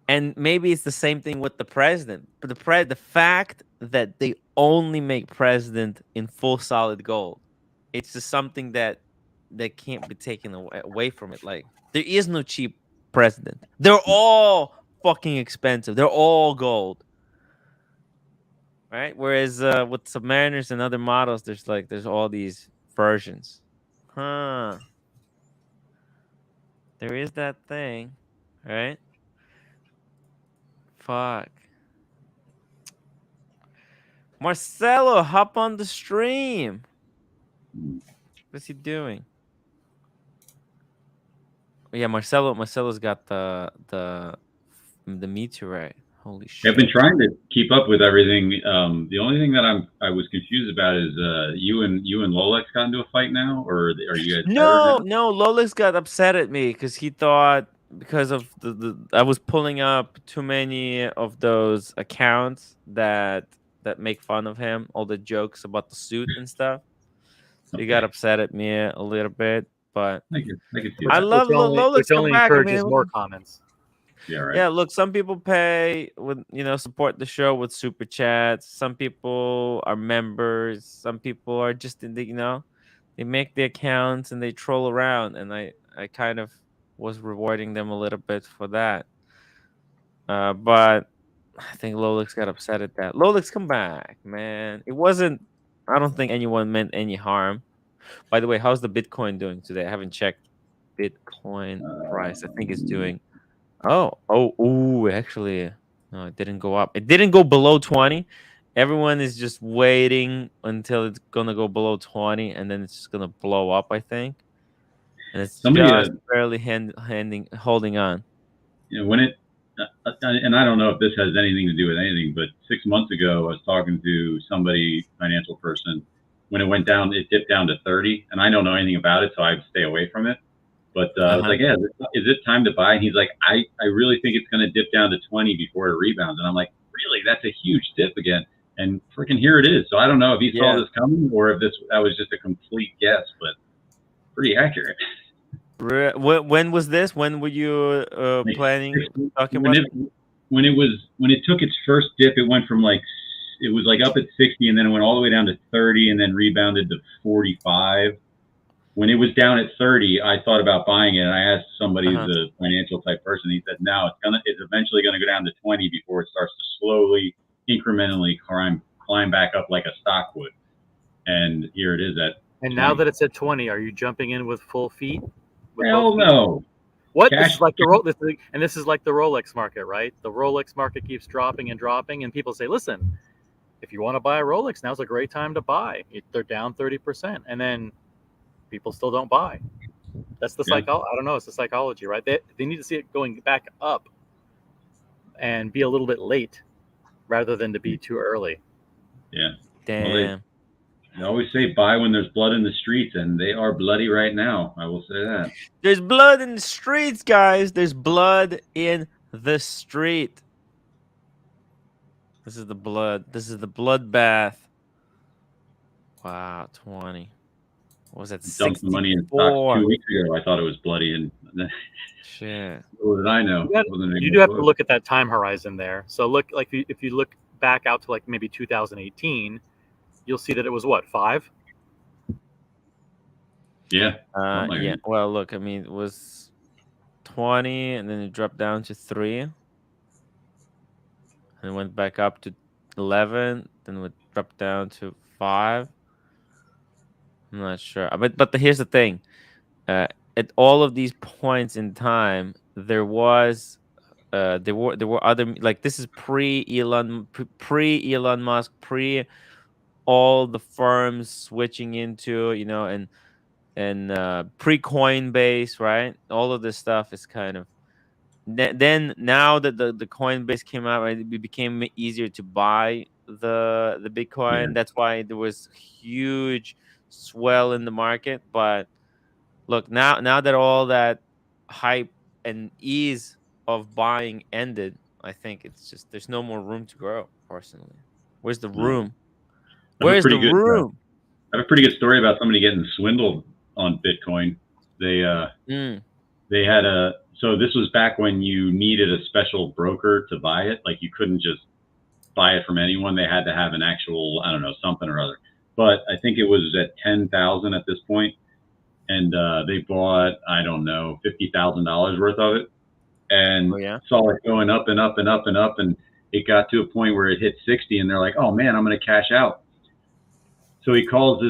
Speaker 1: And maybe it's the same thing with the president. But the fact that they only make president in full solid gold, it's just something that can't be taken away from it. Like there is no cheap president. They're all fucking expensive. They're all gold. Right? Whereas with Submariners and other models, there's all these versions. Huh. There is that thing, right? Fuck. Marcelo, hop on the stream. What's he doing? Yeah, Marcelo's got the meteorite. Holy shit!
Speaker 5: I've been trying to keep up with everything. The only thing that I was confused about is you and Lolex got into a fight now, or are you guys better
Speaker 1: No, Lolex got upset at me because he thought because of the I was pulling up too many of those accounts that make fun of him, all the jokes about the suit and stuff. So
Speaker 5: now?
Speaker 1: he got
Speaker 5: Okay.
Speaker 1: upset at me a little bit, but
Speaker 5: I can see
Speaker 1: I
Speaker 5: that.
Speaker 1: love Lolex
Speaker 4: which
Speaker 1: come
Speaker 4: only
Speaker 1: back. I
Speaker 4: encourages
Speaker 1: mean,
Speaker 4: more comments.
Speaker 5: Yeah, right.
Speaker 1: yeah, look, some people pay with support the show with super chats. Some people are members. Some people are just in the they make the accounts and they troll around, and I kind of was rewarding them a little bit for that. But I think Lolex got upset at that. Lolex, come back, man. It wasn't. I don't think anyone meant any harm. By the way, how's the Bitcoin doing today? I haven't checked Bitcoin price. I think it's doing. Ooh, actually, no, it didn't go up. It didn't go below 20. Everyone is just waiting until it's gonna go below 20, and then it's just gonna blow up, I think. And it's
Speaker 5: Somebody,
Speaker 1: just barely holding on.
Speaker 5: when it, and I don't know if this has anything to do with anything, but 6 months ago, I was talking to somebody, financial person. When it went down, it dipped down to 30, and I don't know anything about it, so I stay away from it. But I was like, yeah, is it time to buy? And he's like, I really think it's going to dip down to 20 before it rebounds. And I'm like, really? That's a huge dip again. And freaking here it is. So I don't know if he saw this coming or if that was just a complete guess, but pretty accurate.
Speaker 1: When was this? When were you planning talking about?
Speaker 5: When it took its first dip, it went from it was up at 60, and then it went all the way down to 30, and then rebounded to 45. When it was down at 30, I thought about buying it, and I asked somebody who's a financial type person. He said, "No, it's eventually gonna go down to 20 before it starts to slowly, incrementally climb back up like a stock would." And here it is at.
Speaker 4: And
Speaker 5: 20.
Speaker 4: now that it's at 20, are you jumping in with full feet?
Speaker 5: Hell no.
Speaker 4: What? This is like this is like the Rolex market, right? The Rolex market keeps dropping and dropping, and people say, "Listen, if you want to buy a Rolex, now's a great time to buy. They're down 30%," and then people still don't buy. That's the psychology. I don't know. It's the psychology, right? They need to see it going back up and be a little bit late rather than to be too early.
Speaker 5: Yeah.
Speaker 1: Damn.
Speaker 5: Well, they always say buy when there's blood in the streets, and they are bloody right now. I will say that.
Speaker 1: There's blood in the streets, guys. There's blood in the street. This is the blood. This is the bloodbath. Wow, 20. What was that?
Speaker 5: Dumped the money in stocks 2 weeks ago. I thought it was bloody, and
Speaker 1: shit.
Speaker 5: What did I know?
Speaker 4: You do have to look at that time horizon there. So look, like if you look back out to maybe 2018, you'll see that it was what, 5?
Speaker 5: Yeah.
Speaker 1: Yeah. Well, look, I mean, it was 20, and then it dropped down to 3, and it went back up to 11, then it dropped down to 5. I'm not sure, but here's the thing: at all of these points in time, there were other, like, this is pre Elon Musk, pre all the firms switching into and pre Coinbase, right? All of this stuff is kind of then now that the Coinbase came out, right, it became easier to buy the Bitcoin.
Speaker 5: Yeah.
Speaker 1: That's why there was huge swell in the market. But look, now that all that hype and ease of buying ended, I think it's just there's no more room to grow. Personally, where's the room? Where's the room?
Speaker 5: I have a pretty good story about somebody getting swindled on Bitcoin. They had so this was back when you needed a special broker to buy it. Like, you couldn't just buy it from anyone. They had to have an actual, I don't know, something or other. But I think it was at 10,000 at this point, and they bought, I don't know, $50,000 worth of it, and saw it going up and up and up and up, and it got to a point where it hit 60, and they're like, "Oh man, I'm going to cash out." So he calls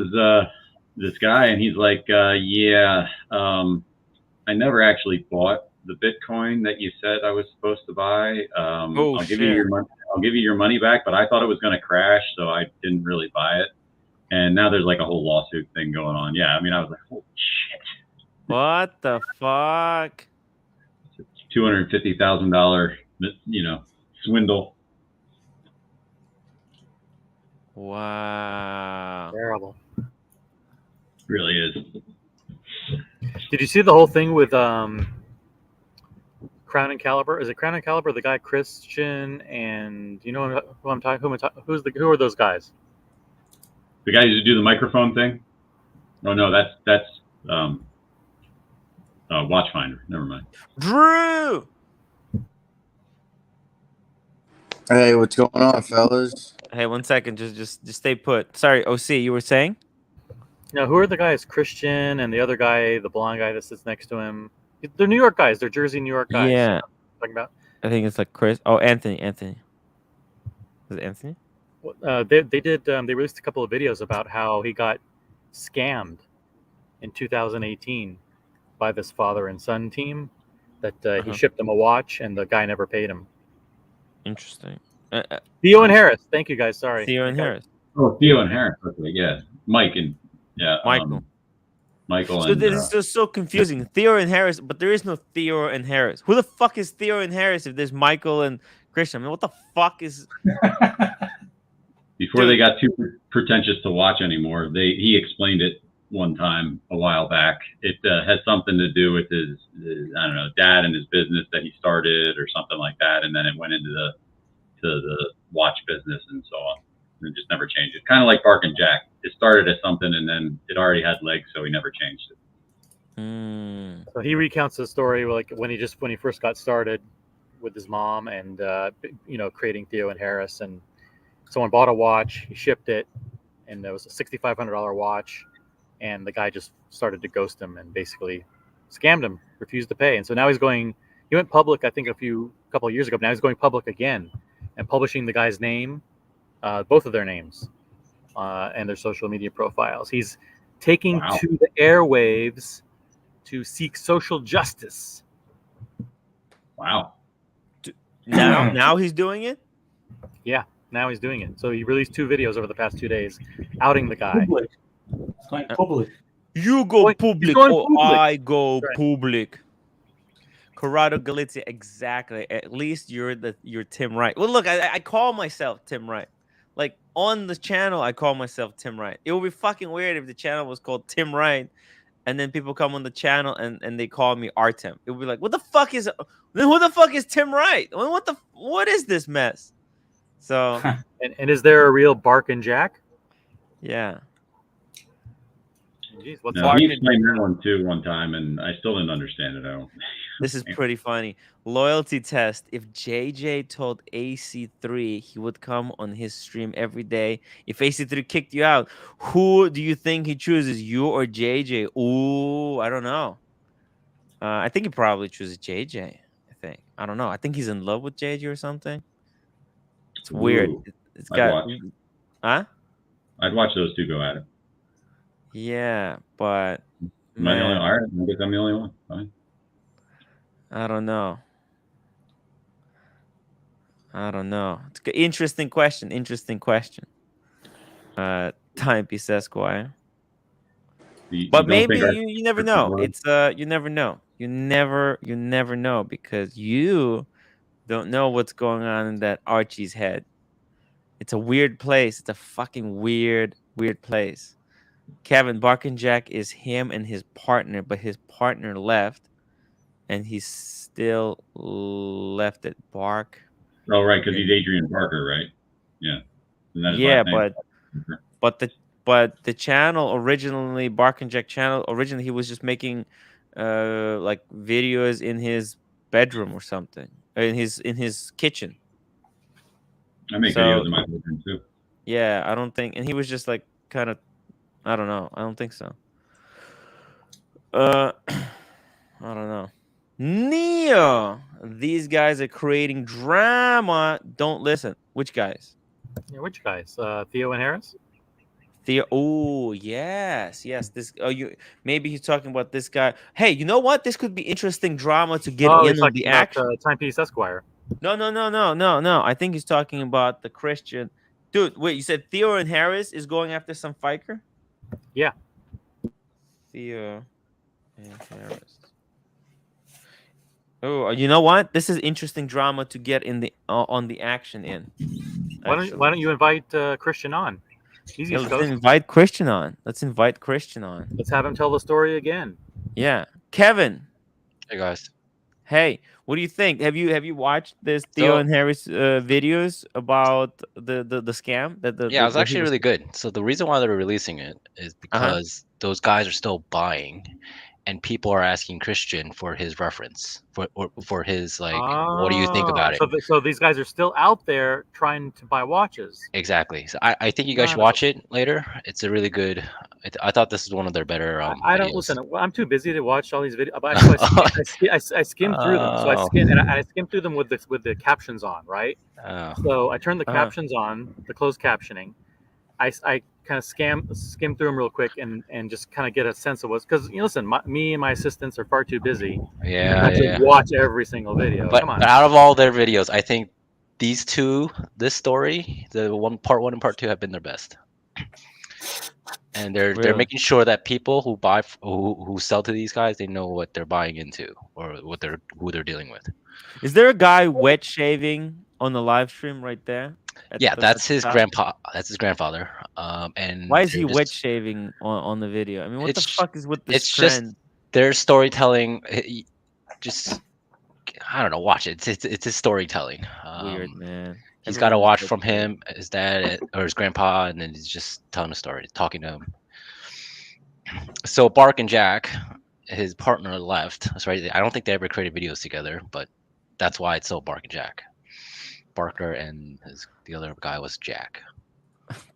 Speaker 5: this guy, and he's like, "Yeah, I never actually bought the Bitcoin that you said I was supposed to buy. I'll give you your money. I'll give you your money back, but I thought it was going to crash, so I didn't really buy it." And now there's like a whole lawsuit thing going on. Yeah, I mean, I was like, "Holy shit!
Speaker 1: What the fuck?"
Speaker 5: $250,000, swindle.
Speaker 1: Wow.
Speaker 4: Terrible.
Speaker 5: Really is.
Speaker 4: Did you see the whole thing with Crown and Caliber? Is it Crown and Caliber? The guy Christian and you know who I'm talking? Who are those guys?
Speaker 5: The guys who do the microphone thing. Oh no, that's Watchfinder. Never mind.
Speaker 1: Drew.
Speaker 6: Hey, what's going on, fellas?
Speaker 1: Hey, 1 second. Just stay put. Sorry, OC. You were saying?
Speaker 4: No, who are the guys? Christian and the other guy, the blonde guy that sits next to him. They're New York guys. They're Jersey, New York guys.
Speaker 1: Yeah.
Speaker 4: Talking about.
Speaker 1: I think it's like Chris. Oh, Anthony. Was it Anthony?
Speaker 4: They released a couple of videos about how he got scammed in 2018 by this father and son team that he shipped them a watch and the guy never paid him.
Speaker 1: Interesting.
Speaker 4: Theo and Harris. Thank you guys. Sorry.
Speaker 1: Theo and Harris.
Speaker 5: Oh, Theo and Harris. Okay, yeah. Mike and
Speaker 1: Michael.
Speaker 5: Michael
Speaker 1: So
Speaker 5: and
Speaker 1: this is just so confusing. Theo and Harris, but there is no Theo and Harris. Who the fuck is Theo and Harris if there's Michael and Christian? I mean, what the fuck is?
Speaker 5: before they got too pretentious to watch anymore, he explained it one time a while back. It had something to do with his I don't know, dad and his business that he started or something like that, and then it went into the watch business and so on. And just never changed it. Kind of like Bark and Jack. It started as something and then it already had legs, so he never changed it.
Speaker 4: So he recounts the story like when he first got started with his mom and creating Theo and Harris, and someone bought a watch, he shipped it, and it was a $6,500 watch, and the guy just started to ghost him and basically scammed him, refused to pay, and so now he went public I think a couple of years ago, but now he's going public again and publishing the guy's name, both of their names, and their social media profiles. He's taking to the airwaves to seek social justice.
Speaker 5: Wow.
Speaker 1: Now he's doing it?
Speaker 4: Yeah, now he's doing it. So he released 2 videos over the past 2 days outing the guy.
Speaker 3: Public. It's going public.
Speaker 1: You go public or I go
Speaker 4: Right.
Speaker 1: public. Corrado Galizia, exactly. At least you're Tim Wright. Well, look, I call myself Tim Wright. Like on the channel, I call myself Tim Wright. It would be fucking weird if the channel was called Tim Wright, and then people come on the channel and they call me Artem. It would be like, what the fuck is? Then who the fuck is Tim Wright? What is this mess? So,
Speaker 4: and is there a real Bark and Jack?
Speaker 1: yeah.
Speaker 4: Jeez, what's
Speaker 5: No, he explained that one too one time, and I still didn't understand it. I don't.
Speaker 1: This is pretty funny. Loyalty test. If JJ told AC3 he would come on his stream every day, if AC3 kicked you out, who do you think he chooses, you or JJ? Ooh, I don't know. I think he probably chooses JJ. I don't know. I think he's in love with JJ or something. It's weird.
Speaker 5: Ooh,
Speaker 1: It's got. Huh?
Speaker 5: I'd watch those two go at it.
Speaker 1: Yeah, but
Speaker 5: Am I the only one? All right, I guess I'm the only one. Fine.
Speaker 1: I don't know. It's an interesting question. Timepiece Esquire. But maybe you never know. It's you never know. You never know because you don't know what's going on in that Archie's head. It's a weird place. It's a fucking weird place. Kevin, Bark and Jack is him and his partner, but his partner left, and he's still left at Bark.
Speaker 5: Oh, right, because he's Adrian Barker, right? Yeah.
Speaker 1: Yeah, but the channel originally, Bark and Jack channel, originally he was just making like videos in his bedroom or something, in his kitchen.
Speaker 5: I make videos in my bedroom too.
Speaker 1: Yeah, I don't think, and he was just like kind of, I don't know. I don't think so. I don't know. Neo, these guys are creating drama. Don't listen. Which guys?
Speaker 4: Yeah, which guys? Theo and Harris?
Speaker 1: Theo. Oh, yes. This. Maybe he's talking about this guy. Hey, you know what? This could be interesting drama to get in on the action.
Speaker 4: Timepiece Esquire.
Speaker 1: No. I think he's talking about the Christian. Dude, wait. You said Theo and Harris is going after some fiker?
Speaker 4: Yeah.
Speaker 1: Theo and Harris. Oh, you know what? This is interesting drama to get in the on the action in.
Speaker 4: Why
Speaker 1: Actually,
Speaker 4: don't you invite Christian on? He's
Speaker 1: yeah,
Speaker 4: East
Speaker 1: let's
Speaker 4: Coast.
Speaker 1: invite Christian on. Let's invite Christian on.
Speaker 4: Let's have him tell the story again.
Speaker 1: Yeah, Kevin.
Speaker 7: Hey guys.
Speaker 1: Hey, what do you think? Have you watched this Theo
Speaker 7: So
Speaker 1: and Harris videos about the scam that
Speaker 7: yeah, it was
Speaker 1: that he
Speaker 7: actually
Speaker 1: was?
Speaker 7: really good. So the reason why they're releasing it is
Speaker 1: Uh-huh.
Speaker 7: because those guys are still buying, and people are asking Christian for his reference for his like, what do you think about it?
Speaker 4: So these guys are still out there trying to buy watches.
Speaker 7: Exactly. So I think you guys should
Speaker 4: Wow.
Speaker 7: watch it later. It's a really good. I thought this is one of their better
Speaker 4: I don't
Speaker 7: videos.
Speaker 4: listen. I'm too busy to watch all these videos. But I skim through them. So I skim through them with the captions on, right?
Speaker 7: Oh.
Speaker 4: So I turn the
Speaker 1: Uh-huh.
Speaker 4: captions on, the closed captioning. I kind of skim through them real quick and just kind of get a sense of what's because listen, me and my assistants are far too busy
Speaker 7: Yeah,
Speaker 4: to
Speaker 7: yeah.
Speaker 4: watch every single video.
Speaker 7: But
Speaker 4: Come on.
Speaker 7: out of all their videos, I think these two, this story, the part one and part two, have been their best. And they're
Speaker 1: Really?
Speaker 7: making sure that people who buy who sell to these guys, they know what they're buying into or who they're dealing with.
Speaker 1: Is there a guy wet shaving on the live stream right there?
Speaker 7: Yeah, that's
Speaker 1: at the
Speaker 7: his
Speaker 1: top?
Speaker 7: grandpa. That's his grandfather. And
Speaker 1: Why is he
Speaker 7: they're
Speaker 1: wet
Speaker 7: just-
Speaker 1: shaving on the video? I mean, what the
Speaker 7: It's-
Speaker 1: fuck is with this
Speaker 7: it's just-
Speaker 1: trend?
Speaker 7: Their storytelling, just I don't know. Watch it. It's his storytelling.
Speaker 1: Weird, man.
Speaker 7: He's got to
Speaker 1: Everyone
Speaker 7: watch
Speaker 1: is
Speaker 7: from
Speaker 1: wet shaving.
Speaker 7: him, his dad, or his grandpa, and then he's just telling a story, talking to him. So Bark and Jack, his partner, left. That's right. I don't think they ever created videos together, but that's why it's so Bark and Jack. Barker and the other guy was Jack.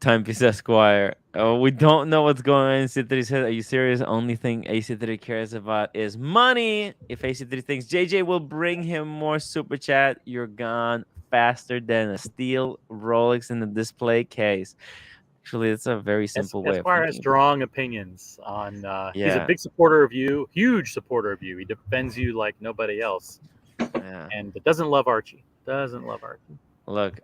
Speaker 1: Timepiece Esquire. Oh, we don't know what's going on in AC3's head. Are you serious? The only thing AC3 cares about is money. If AC3 thinks JJ will bring him more super chat, you're gone faster than a steel Rolex in the display case. Actually, it's a very simple way of
Speaker 4: Esquire has
Speaker 1: thinking.
Speaker 4: strong opinions on. He's
Speaker 1: Yeah.
Speaker 4: a big supporter of you, huge supporter of you. He defends you like nobody else,
Speaker 1: Yeah.
Speaker 4: and doesn't love Archie. Doesn't love Archie.
Speaker 1: Look,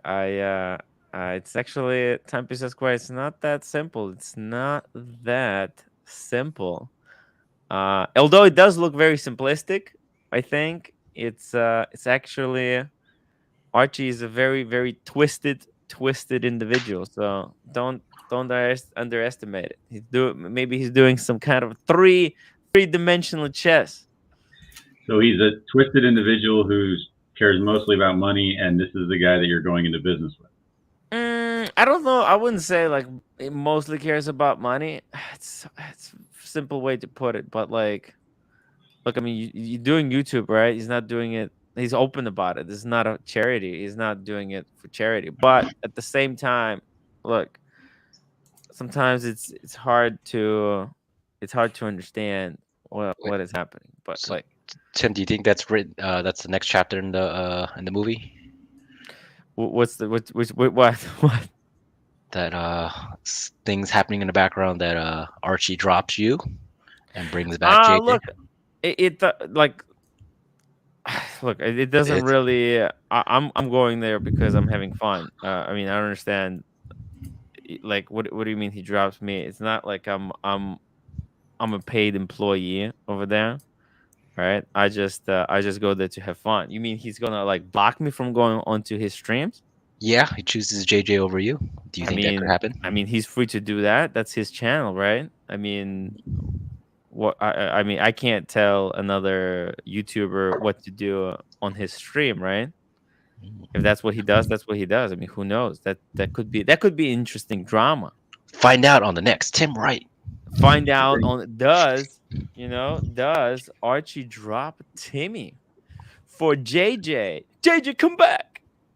Speaker 1: it's actually Timepiece Esquire. It's not that simple. It's not that simple. Although it does look very simplistic, I think it's actually Archie is a very, very twisted individual. So don't underestimate it. Maybe he's doing some kind of three-dimensional chess.
Speaker 5: So he's a twisted individual who cares mostly about money, and this is the guy that you're going into business with.
Speaker 1: I don't know. I wouldn't say like he mostly cares about money. It's a simple way to put it, but like, look, I mean, you're doing YouTube, right? He's not doing it. He's open about it. This is not a charity. He's not doing it for charity. But at the same time, look, sometimes it's hard to understand what is happening. But
Speaker 7: So-
Speaker 1: like,
Speaker 7: Tim, do you think that's written? That's the next chapter in the movie.
Speaker 1: what
Speaker 7: That things happening in the background that Archie drops you and brings back JJ.
Speaker 1: Look, like, look, it doesn't
Speaker 7: It's-
Speaker 1: really. I'm going there because I'm having fun. I mean, I don't understand. Like, what do you mean he drops me? It's not like I'm a paid employee over there, right? I just go there to have fun. You mean he's gonna like block me from going onto his streams?
Speaker 7: Yeah, he chooses JJ over you. Do you think that could happen?
Speaker 1: I mean, he's free to do that. That's his channel, right? I mean, I mean, I can't tell another YouTuber what to do on his stream, right? If that's what he does, that's what he does. I mean, who knows? That could be interesting drama.
Speaker 7: Find out on the next Tim Wright.
Speaker 1: Find out on does Archie drop Timmy for JJ? JJ, come back.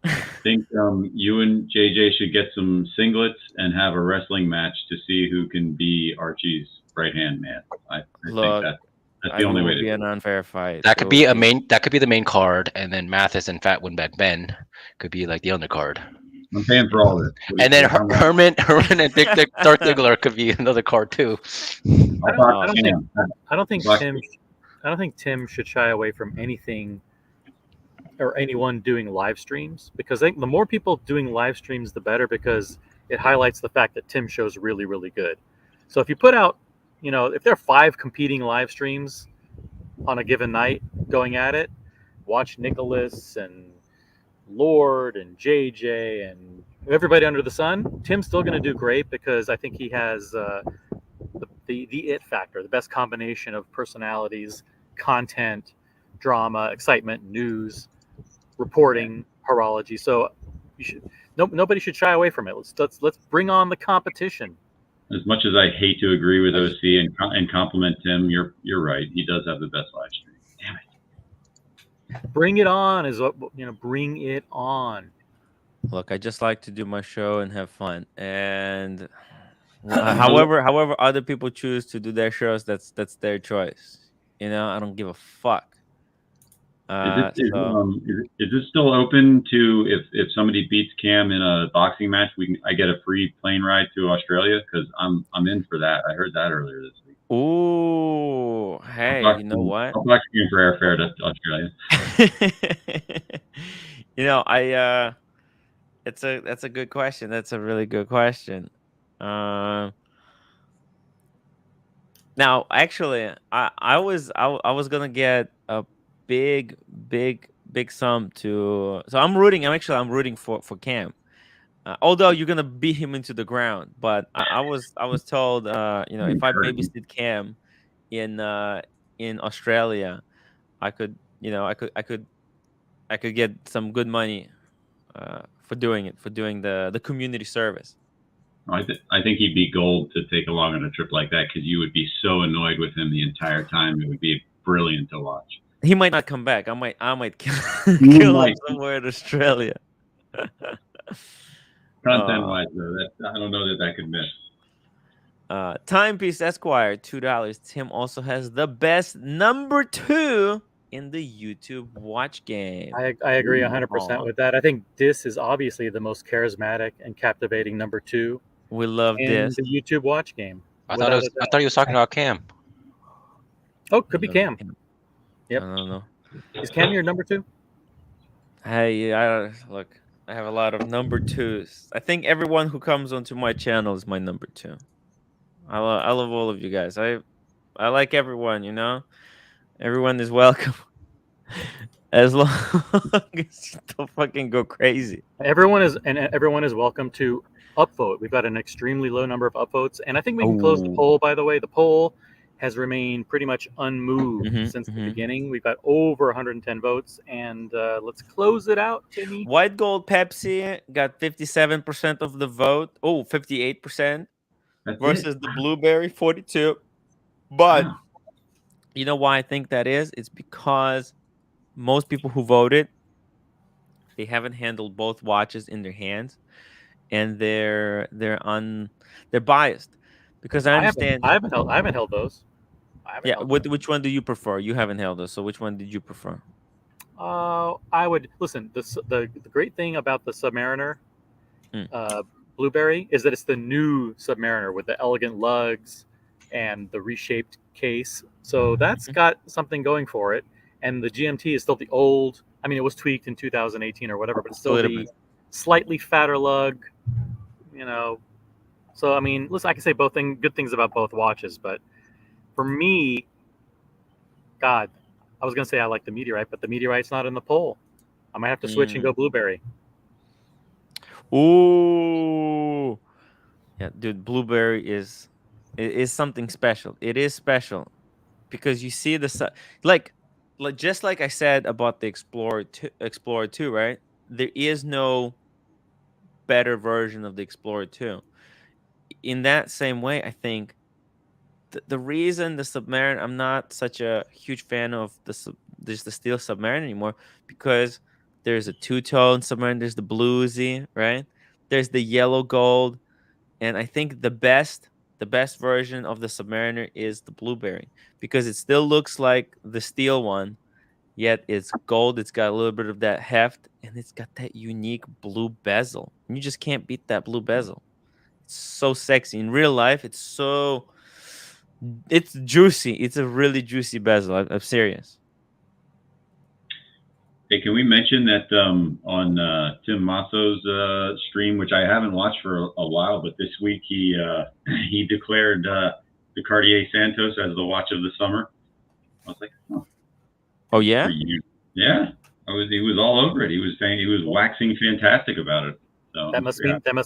Speaker 5: I think you and JJ should get some singlets and have a wrestling match to see who can be Archie's right hand man. I
Speaker 1: Look,
Speaker 5: think that's the only way to
Speaker 1: be
Speaker 5: do
Speaker 1: an
Speaker 5: it.
Speaker 1: unfair fight.
Speaker 7: That could be a main. That could be the main card, and then Mathis and Fat Windback Ben could be like the undercard.
Speaker 5: I'm paying for all this.
Speaker 7: And then Herman and Dick Darth Diggler could be another card too.
Speaker 4: I don't think
Speaker 5: Black-
Speaker 4: Tim should shy away from anything or anyone doing live streams, because I think the more people doing live streams, the better, because it highlights the fact that Tim show's really, really good. So if you put out, if there are 5 competing live streams on a given night going at it, Watch Nicholas and Lord and JJ and everybody under the sun. Tim's still going to do great because I think he has the it factor, the best combination of personalities, content, drama, excitement, news, reporting, horology. So you should nobody should shy away from it. Let's bring on the competition.
Speaker 5: As much as I hate to agree with OC and compliment Tim, you're right. He does have the best live stream. Damn it.
Speaker 4: Bring it on is what bring it on.
Speaker 1: Look, I just like to do my show and have fun. And however other people choose to do their shows, that's their choice. I don't give a fuck.
Speaker 5: Is it still open to if somebody beats Cam in a boxing match, I get a free plane ride to Australia? Because I'm in for that. I heard that earlier this week.
Speaker 1: Ooh, hey, you know what?
Speaker 5: I'll box you in for airfare to Australia.
Speaker 1: That's a good question. That's a really good question. Now, actually, I was gonna get a big sum to. So I'm rooting for Cam. Although you're gonna beat him into the ground, but I was told, if I babysit Cam in Australia, I could get some good money for doing the community service.
Speaker 5: I think he'd be gold to take along on a trip like that because you would be so annoyed with him the entire time. It would be brilliant to watch.
Speaker 1: He might not come back. I might kill him somewhere in Australia.
Speaker 5: Content-wise, though, I don't know that could miss.
Speaker 1: Timepiece Esquire, $2. Tim also has the best number 2 in the YouTube watch game.
Speaker 4: I agree 100% with that. I think Dis is obviously the most charismatic and captivating number 2.
Speaker 1: We love Dis.
Speaker 4: The YouTube watch game.
Speaker 7: I thought he was talking about Cam.
Speaker 4: Oh, could be Cam. Yep.
Speaker 1: I don't know.
Speaker 4: Is Cam your number 2?
Speaker 1: Hey, look. I have a lot of number 2s. I think everyone who comes onto my channel is my number 2. I love all of you guys. I like everyone. Everyone is welcome. As long as you don't fucking go crazy.
Speaker 4: Everyone is welcome to upvote. We've got an extremely low number of upvotes, and I think we can close the poll. By the way, the poll has remained pretty much unmoved since the beginning. We've got over 110 votes, and let's close it out, Timmy.
Speaker 1: White Gold Pepsi got 57% of the vote. 58% versus the Blueberry 42. But you know why I think that is? It's because most people who voted, they haven't handled both watches in their hands, and they're biased. Because I understand.
Speaker 4: I haven't held those.
Speaker 1: Which one do you prefer? You haven't held those, so which one did you prefer?
Speaker 4: I would listen. The great thing about the Submariner Blueberry is that it's the new Submariner with the elegant lugs and the reshaped case. So that's got something going for it. And the GMT is still the old. I mean, it was tweaked in 2018 or whatever, but it's still the slightly fatter lug. So I mean, listen, I can say good things about both watches, but for me, God, I was gonna say I like the Meteorite, but the Meteorite's not in the poll. I might have to switch and go Blueberry.
Speaker 1: Ooh, yeah, dude, Blueberry is something special. It is special because you see like just like I said about the Explorer 2, right? There is no better version of the Explorer 2. In that same way, I think the reason the Submariner, I'm not such a huge fan of the steel Submariner anymore, because there's a two-tone Submariner, there's the bluesy, right? There's the yellow gold, and I think the best version of the Submariner is the Blueberry, because it still looks like the steel one, yet it's gold. It's got a little bit of that heft, and it's got that unique blue bezel. And you just can't beat that blue bezel. It's so sexy. In real life, it's juicy. It's a really juicy bezel. I'm serious.
Speaker 5: Hey, can we mention that on Tim Masso's stream, which I haven't watched for a while, but this week he declared the Cartier Santos as the watch of the summer. I was like,
Speaker 1: oh yeah,
Speaker 5: Yeah, he was all over it. He was saying he was waxing fantastic about it. So
Speaker 4: That must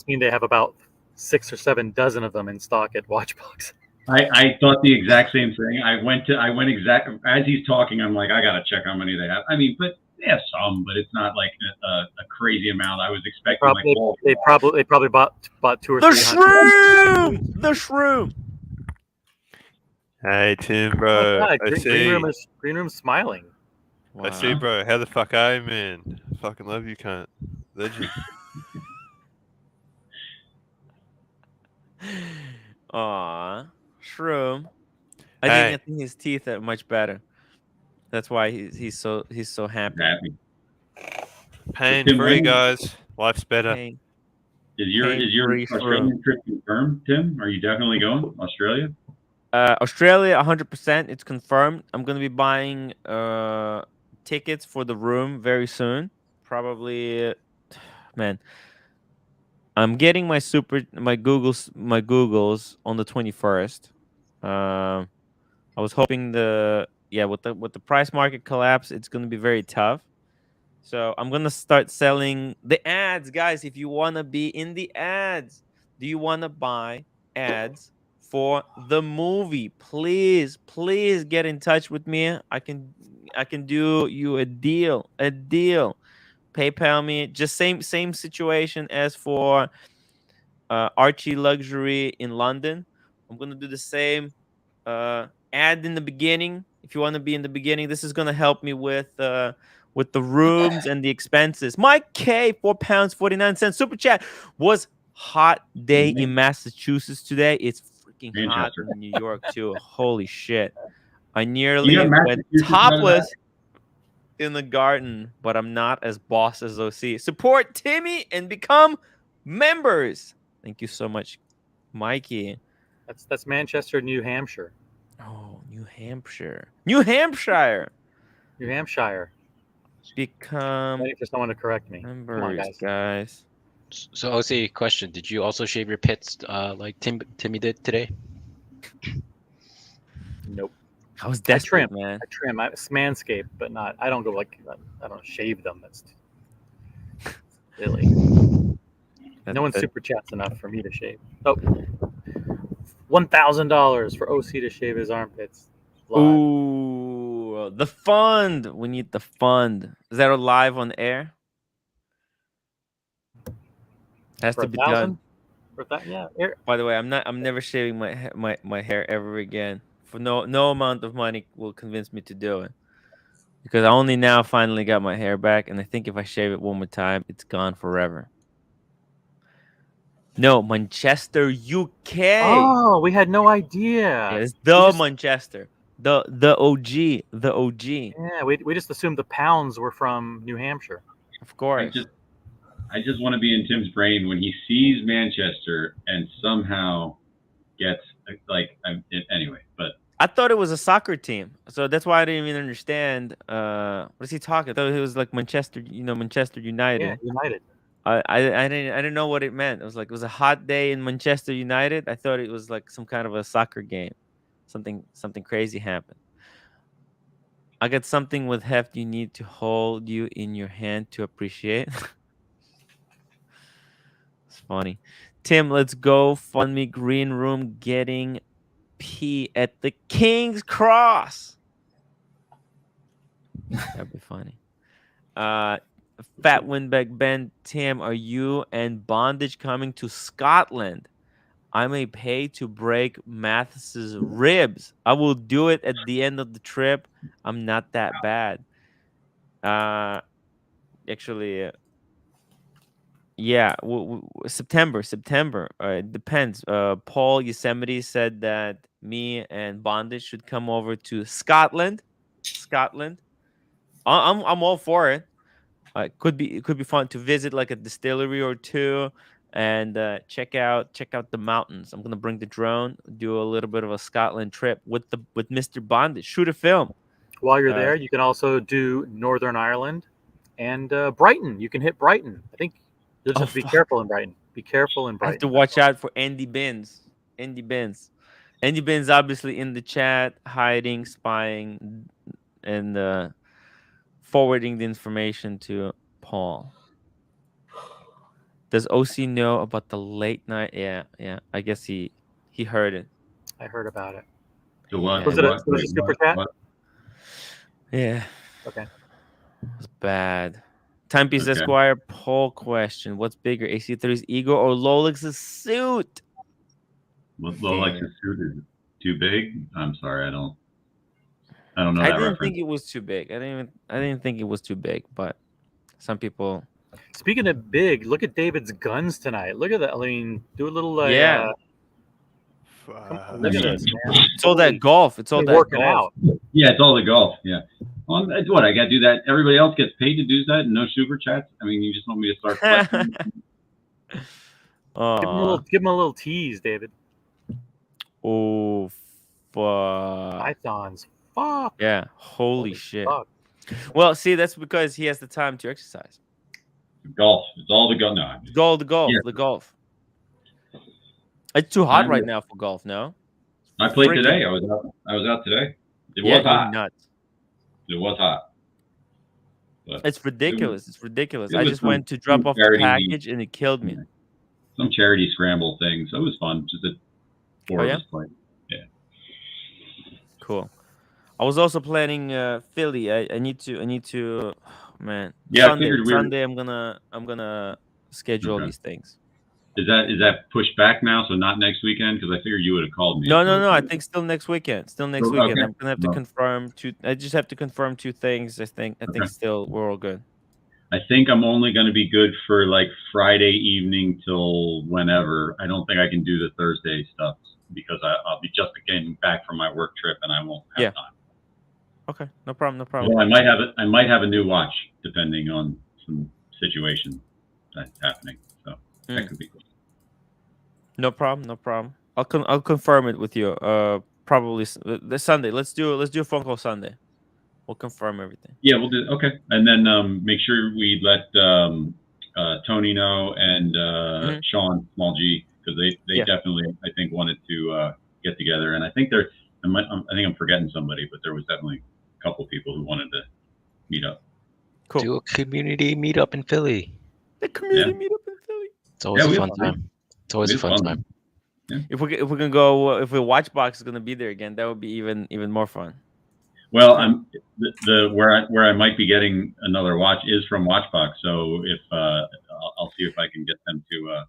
Speaker 4: mean they have about 6 or 7 dozen of them in stock at Watchbox.
Speaker 5: I thought the exact same thing. I went exact as he's talking. I'm like, I gotta check how many they have. I mean, but they have some, but it's not like a crazy amount. I was expecting like
Speaker 4: They probably bought 2 or
Speaker 1: The
Speaker 4: 300.
Speaker 1: shroom! The shroom!
Speaker 8: Hey Tim,
Speaker 4: Oh,
Speaker 8: bro.
Speaker 4: God,
Speaker 8: I see.
Speaker 4: Green Room's smiling.
Speaker 8: I see, bro. How the fuck are you, man? Fucking love you, cunt. Legend.
Speaker 1: Aw, shroom.
Speaker 8: Hey.
Speaker 1: I think his teeth are much better. That's why he's so happy.
Speaker 8: Pain
Speaker 5: Tim,
Speaker 8: free, guys. Life's better.
Speaker 1: Pain.
Speaker 5: Is your
Speaker 1: Pain-free
Speaker 5: Australian trip confirmed, Tim? Are you definitely going Australia?
Speaker 1: Australia, 100%. It's confirmed. I'm gonna be buying tickets for the room very soon. Probably, man. I'm getting my Googles on the 21st. I was hoping with the price market collapse, it's gonna be very tough. So I'm gonna start selling the ads, guys. If you wanna be in the ads, do you wanna buy ads for the movie? Please get in touch with me. I can do you a deal. PayPal me. Just same situation as for Archie Luxury in London. I'm gonna do the same ad in the beginning. If you want to be in the beginning, this is gonna help me with the rooms and the expenses. Mike K, £4.49 super chat. Was hot day in Massachusetts today. It's freaking hot
Speaker 5: Manchester.
Speaker 1: in New York too. Holy shit! I
Speaker 5: You
Speaker 1: nearly
Speaker 5: got
Speaker 1: went
Speaker 5: Massachusetts out of
Speaker 1: topless in the garden, but I'm not as boss as OC. Support Timmy and become members. Thank you so much, Mikey.
Speaker 4: That's Manchester, New Hampshire.
Speaker 1: Oh, New Hampshire. New Hampshire.
Speaker 4: New Hampshire.
Speaker 1: Become
Speaker 4: Waiting for someone to correct me.
Speaker 1: members,
Speaker 4: Come on,
Speaker 1: guys.
Speaker 7: So OC, question: did you also shave your pits like Timmy did today?
Speaker 4: Nope.
Speaker 1: I was desperate, man.
Speaker 4: I trim. It's manscaped, but not. I don't go like. I don't shave them. That's really. No one super chats enough for me to shave. Oh, $1,000 for OC to shave his armpits. Live.
Speaker 1: Ooh, the fund. We need the fund. Is that live on air? Has
Speaker 4: For
Speaker 1: to be
Speaker 4: 1,000?
Speaker 1: done.
Speaker 4: For that, yeah.
Speaker 1: By the way, I'm never shaving my hair ever again. For no amount of money will convince me to do it. Because I only now finally got my hair back, and I think if I shave it one more time, it's gone forever. No, Manchester, UK.
Speaker 4: Oh, we had no idea.
Speaker 1: Yeah, it's the Manchester. The OG. The OG.
Speaker 4: Yeah, we just assumed the pounds were from New Hampshire.
Speaker 1: Of course.
Speaker 5: I just want to be in Tim's brain when he sees Manchester and somehow gets anyway. But
Speaker 1: I thought it was a soccer team, so that's why I didn't even understand. What is he talking? I thought it was like Manchester, Manchester United.
Speaker 4: Yeah, United.
Speaker 1: I didn't know what it meant. It was like it was a hot day in Manchester United. I thought it was like some kind of a soccer game. Something crazy happened. I got something with heft you need to hold you in your hand to appreciate. It's funny. Tim, let's go fund me green room getting pee at the King's Cross. That'd be funny. Fat Windback Ben, Tim, are you and Bondage coming to Scotland? I may pay to break Mathis's ribs. I will do it at the end of the trip. I'm not that bad. Actually, yeah, September. It depends. Paul Yosemite said that me and Bondage should come over to Scotland. I'm all for it. It could be fun to visit like a distillery or two and check out the mountains. I'm gonna bring the drone, do a little bit of a Scotland trip with Mr. Bondage, shoot a film.
Speaker 4: While you're there, you can also do Northern Ireland and Brighton. You can hit Brighton. I think you'll just have to be careful in Brighton. Be careful in Brighton.
Speaker 1: I have to watch out for Andy Binns. Andy Binns obviously in the chat, hiding, spying, and forwarding the information to Paul. Does OC know about the late night? Yeah. I guess he heard it.
Speaker 4: I heard about it.
Speaker 5: The what?
Speaker 4: Was
Speaker 5: The
Speaker 4: it a,
Speaker 5: what?
Speaker 4: was it a
Speaker 5: Wait,
Speaker 4: super chat?
Speaker 5: what?
Speaker 1: Yeah.
Speaker 4: Okay.
Speaker 1: It's bad. Timepiece
Speaker 5: Okay.
Speaker 1: Esquire poll question: what's bigger, AC3's ego or Lolex's suit?
Speaker 5: What Lolex's suit is too big? I'm sorry, I don't know
Speaker 1: I
Speaker 5: that
Speaker 1: didn't
Speaker 5: reference.
Speaker 1: think it was too big. I didn't think it was too big, but some people.
Speaker 4: Speaking of big, look at David's guns tonight. Look at that. I mean, do a little.
Speaker 1: Yeah.
Speaker 4: Look at this, man.
Speaker 1: It's all that golf. It's all that
Speaker 4: working
Speaker 1: golf.
Speaker 4: out.
Speaker 5: Yeah, it's all the golf. Yeah. Well, that's what I got to do that. Everybody else gets paid to do that, and no super chats. I mean, you just want me to start flexing?
Speaker 4: Give him a little tease, David.
Speaker 1: Oh, fuck.
Speaker 4: Pythons. Fuck.
Speaker 1: Yeah. Holy shit.
Speaker 4: Fuck.
Speaker 1: Well, see, that's because he has the time to exercise.
Speaker 5: Golf. It's all the golf. No.
Speaker 1: The golf. It's too hot right now for golf. No.
Speaker 5: I played today. I was out today. It was hot.
Speaker 1: Nuts.
Speaker 5: It was hot. But
Speaker 1: it's ridiculous. It's ridiculous.
Speaker 5: It
Speaker 1: I
Speaker 5: was
Speaker 1: just
Speaker 5: some
Speaker 1: went to drop off the
Speaker 5: charity
Speaker 1: package and it killed me.
Speaker 5: Some charity scramble thing. So it was fun. Just a four of us playing. Yeah.
Speaker 1: Cool. I was also planning Philly. I need to. Oh, man.
Speaker 5: Yeah.
Speaker 1: Sunday. I'm gonna schedule these things.
Speaker 5: Is that pushed back now? So not next weekend? Because I figured you would have called me.
Speaker 1: No. I think still next weekend. Still next weekend.
Speaker 5: Okay.
Speaker 1: I'm gonna have to confirm two. I just have to confirm two things. I think still we're all good.
Speaker 5: I think I'm only going to be good for like Friday evening till whenever. I don't think I can do the Thursday stuff because I'll be just getting back from my work trip and I won't have time.
Speaker 1: Okay, no problem.
Speaker 5: Well, I might have a new watch depending on some situation that's happening. So that could be cool.
Speaker 1: No problem. I'll confirm it with you. Probably this Sunday. Let's do a phone call Sunday. We'll confirm everything.
Speaker 5: Yeah, we'll do. Okay, and then make sure we let Tony know and Sean Small G because they definitely I think wanted to get together, and I think I'm forgetting somebody, but there was definitely a couple people who wanted to meet up.
Speaker 1: Cool.
Speaker 7: Do a community meetup in Philly.
Speaker 1: The community meetup in Philly.
Speaker 7: It's always a fun time. It's always a fun time.
Speaker 5: Yeah.
Speaker 1: If we can go, if the Watchbox is gonna be there again, that would be even more fun.
Speaker 5: Well, where I might be getting another watch is from Watchbox, so if I'll see if I can get them to